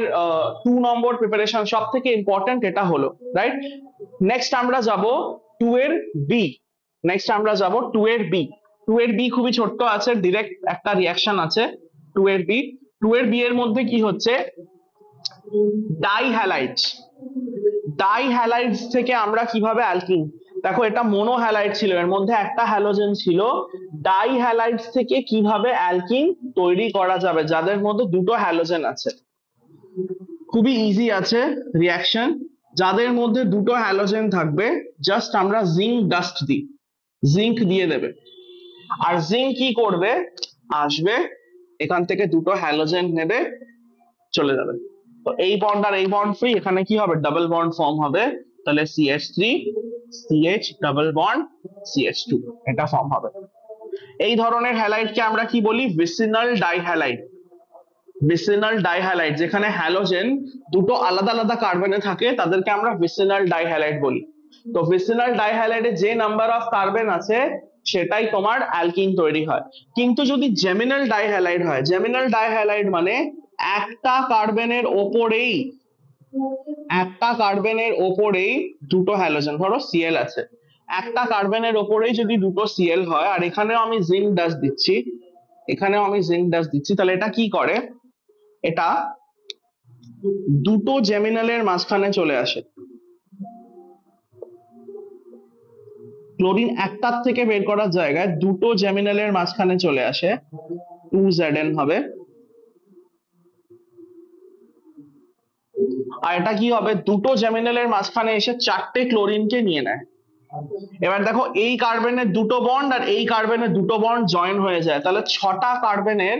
2 নম্বর প্রিপারেশন সব থেকে ইম্পর্টেন্ট এটা হলো, রাইট? নেক্সট আমরা যাব 2 এর বি, নেক্সট আমরা যাব 2 এর বি। 2 এর বি খুবই ছোট্ট আছে, ডিরেক্ট একটা রিঅ্যাকশন আছে 2 এর বি। 2 এর বি এর মধ্যে কি হচ্ছে, ডাইহ্যালাইড, ডাইহ্যালাইডস থেকে আমরা কিভাবে অ্যালকিন, দেখো এটা মোনোহ্যালাইড ছিল, এর মধ্যে একটা হ্যালোজেন ছিল, ডাইহ্যালাইডস থেকে কিভাবে অ্যালকিন তৈরি করা যাবে যাদের মধ্যে দুটো হ্যালোজেন আছে। খুবই ইজি আছে রিঅ্যাকশন, যাদের মধ্যে দুটো হ্যালোজেন থাকবে জাস্ট আমরা জিঙ্ক ডাস্ট দিই, জিঙ্ক দিয়ে দেবে, আর জিঙ্ক কি করবে, আসবে এখান থেকে দুটো হ্যালোজেন নেবে, চলে যাবে। তো এই বন্ড আর এই বন্ড ফ্রি, এখানে কি হবে, ডাবল বন্ড ফর্ম হবে, তাহলে CH3 CH double bond CH2 এটা ফর্ম হবে। এই ধরনের হ্যালাইডকে আমরা কি বলি, ভিসিনাল ডাইহ্যালাইড। ভিসিনাল ডাইহ্যালাইড, যেখানে হ্যালোজেন দুটো আলাদা আলাদা কার্বনে থাকে তাদেরকে আমরা ভিসিনাল ডাইহ্যালাইড বলি। তো ভিসিনাল ডাইহ্যালাইডে যে নাম্বার অফ কার্বন আছে সেটাই তোমার অ্যালকিন তৈরি হয়। কিন্তু যদি জেমিনাল ডাইহ্যালাইড হয়, জেমিনাল ডাইহ্যালাইড মানে একটা কার্বনের ওপরেই, একটা কার্বনের ওপরেই দুটো হ্যালোজেন, ধরো Cl আছে, একটা কার্বনের ওপরেই যদি দুটো Cl হয়, আর এখানেও আমি জিঙ্ক ডাস্ট দিচ্ছি, এখানেও আমি জিঙ্ক ডাস্ট দিচ্ছি, তাহলে এটা কি করে, এটা দুটো জেমিনালের মাঝখানে চলে আসে, ক্লোরিন একটার থেকে বের করার জায়গায় দুটো জেমিনালের মাঝখানে চলে আসে, 2Zn হবে। আর এটা কি হবে, দুটো জেমিনালের মাঝখানে এসে 4টে ক্লোরিনকে নিয়ে নেয়। এবার দেখো এই কার্বনের দুটো বন্ড আর এই কার্বনের দুটো বন্ড জয়েন হয়ে যায়, তাহলে 6টা কার্বনের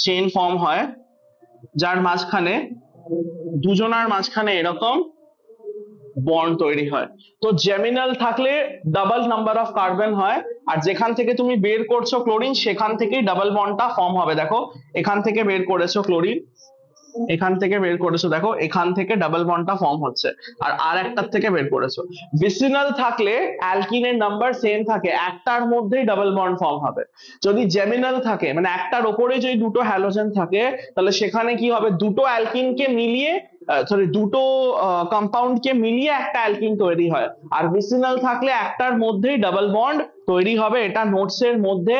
চেইন ফর্ম হয়, যার মাঝখানে দুজনার মাঝখানে এরকম বন্ড তৈরি হয়। তো জেমিনাল থাকলে ডাবল নাম্বার অফ কার্বন হয়, আর যেখান থেকে তুমি বের করছো ক্লোরিন সেখান থেকেই ডাবল বন্ডটা ফর্ম হবে। দেখো এখান থেকে বের করেছো ক্লোরিন, এখান থেকে বের করেছো, দেখো এখান থেকে ডাবল বন্ডটা ফর্ম হচ্ছে, আর একটার থেকে বের করেছো। ভিসিনাল থাকলে অ্যালকিনের নাম্বার সেম থাকে, একটার মধ্যেই ডাবল বন্ড ফর্ম হবে। যদি জেমিনাল থাকে মানে একটার ওপরে যদি দুটো হ্যালোজেন থাকে, তাহলে সেখানে কি হবে, দুটো অ্যালকিনকে মিলিয়ে সরি দুটো কম্পাউন্ডকে মিলিয়ে একটা অ্যালকিন তৈরি হয়। আর ভিসিনাল থাকলে একটার মধ্যেই ডাবল বন্ড তৈরি হবে। এটা নোটস এর মধ্যে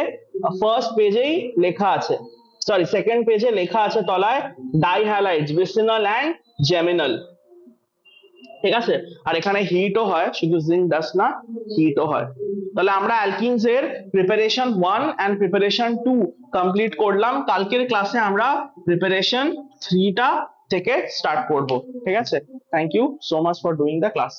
ফার্স্ট পেজেই লেখা আছে, সরি সেকেন্ড পেজে লেখা আছে তলায়, ডাইহ্যালাইডস ভিসিনাল অ্যান্ড জেমিনাল। ঠিক আছে, আর এখানে হিটও হয়, শুধু জিঙ্ক ডাস্ট না, হিটও হয়। তাহলে আমরা অ্যালকিনস এর প্রিপারেশন 1 এন্ড প্রিপারেশন 2 কমপ্লিট করলাম। কালকের ক্লাসে আমরা প্রিপারেশন 3টা থেকে স্টার্ট করব। ঠিক আছে, thank you so much for doing the class.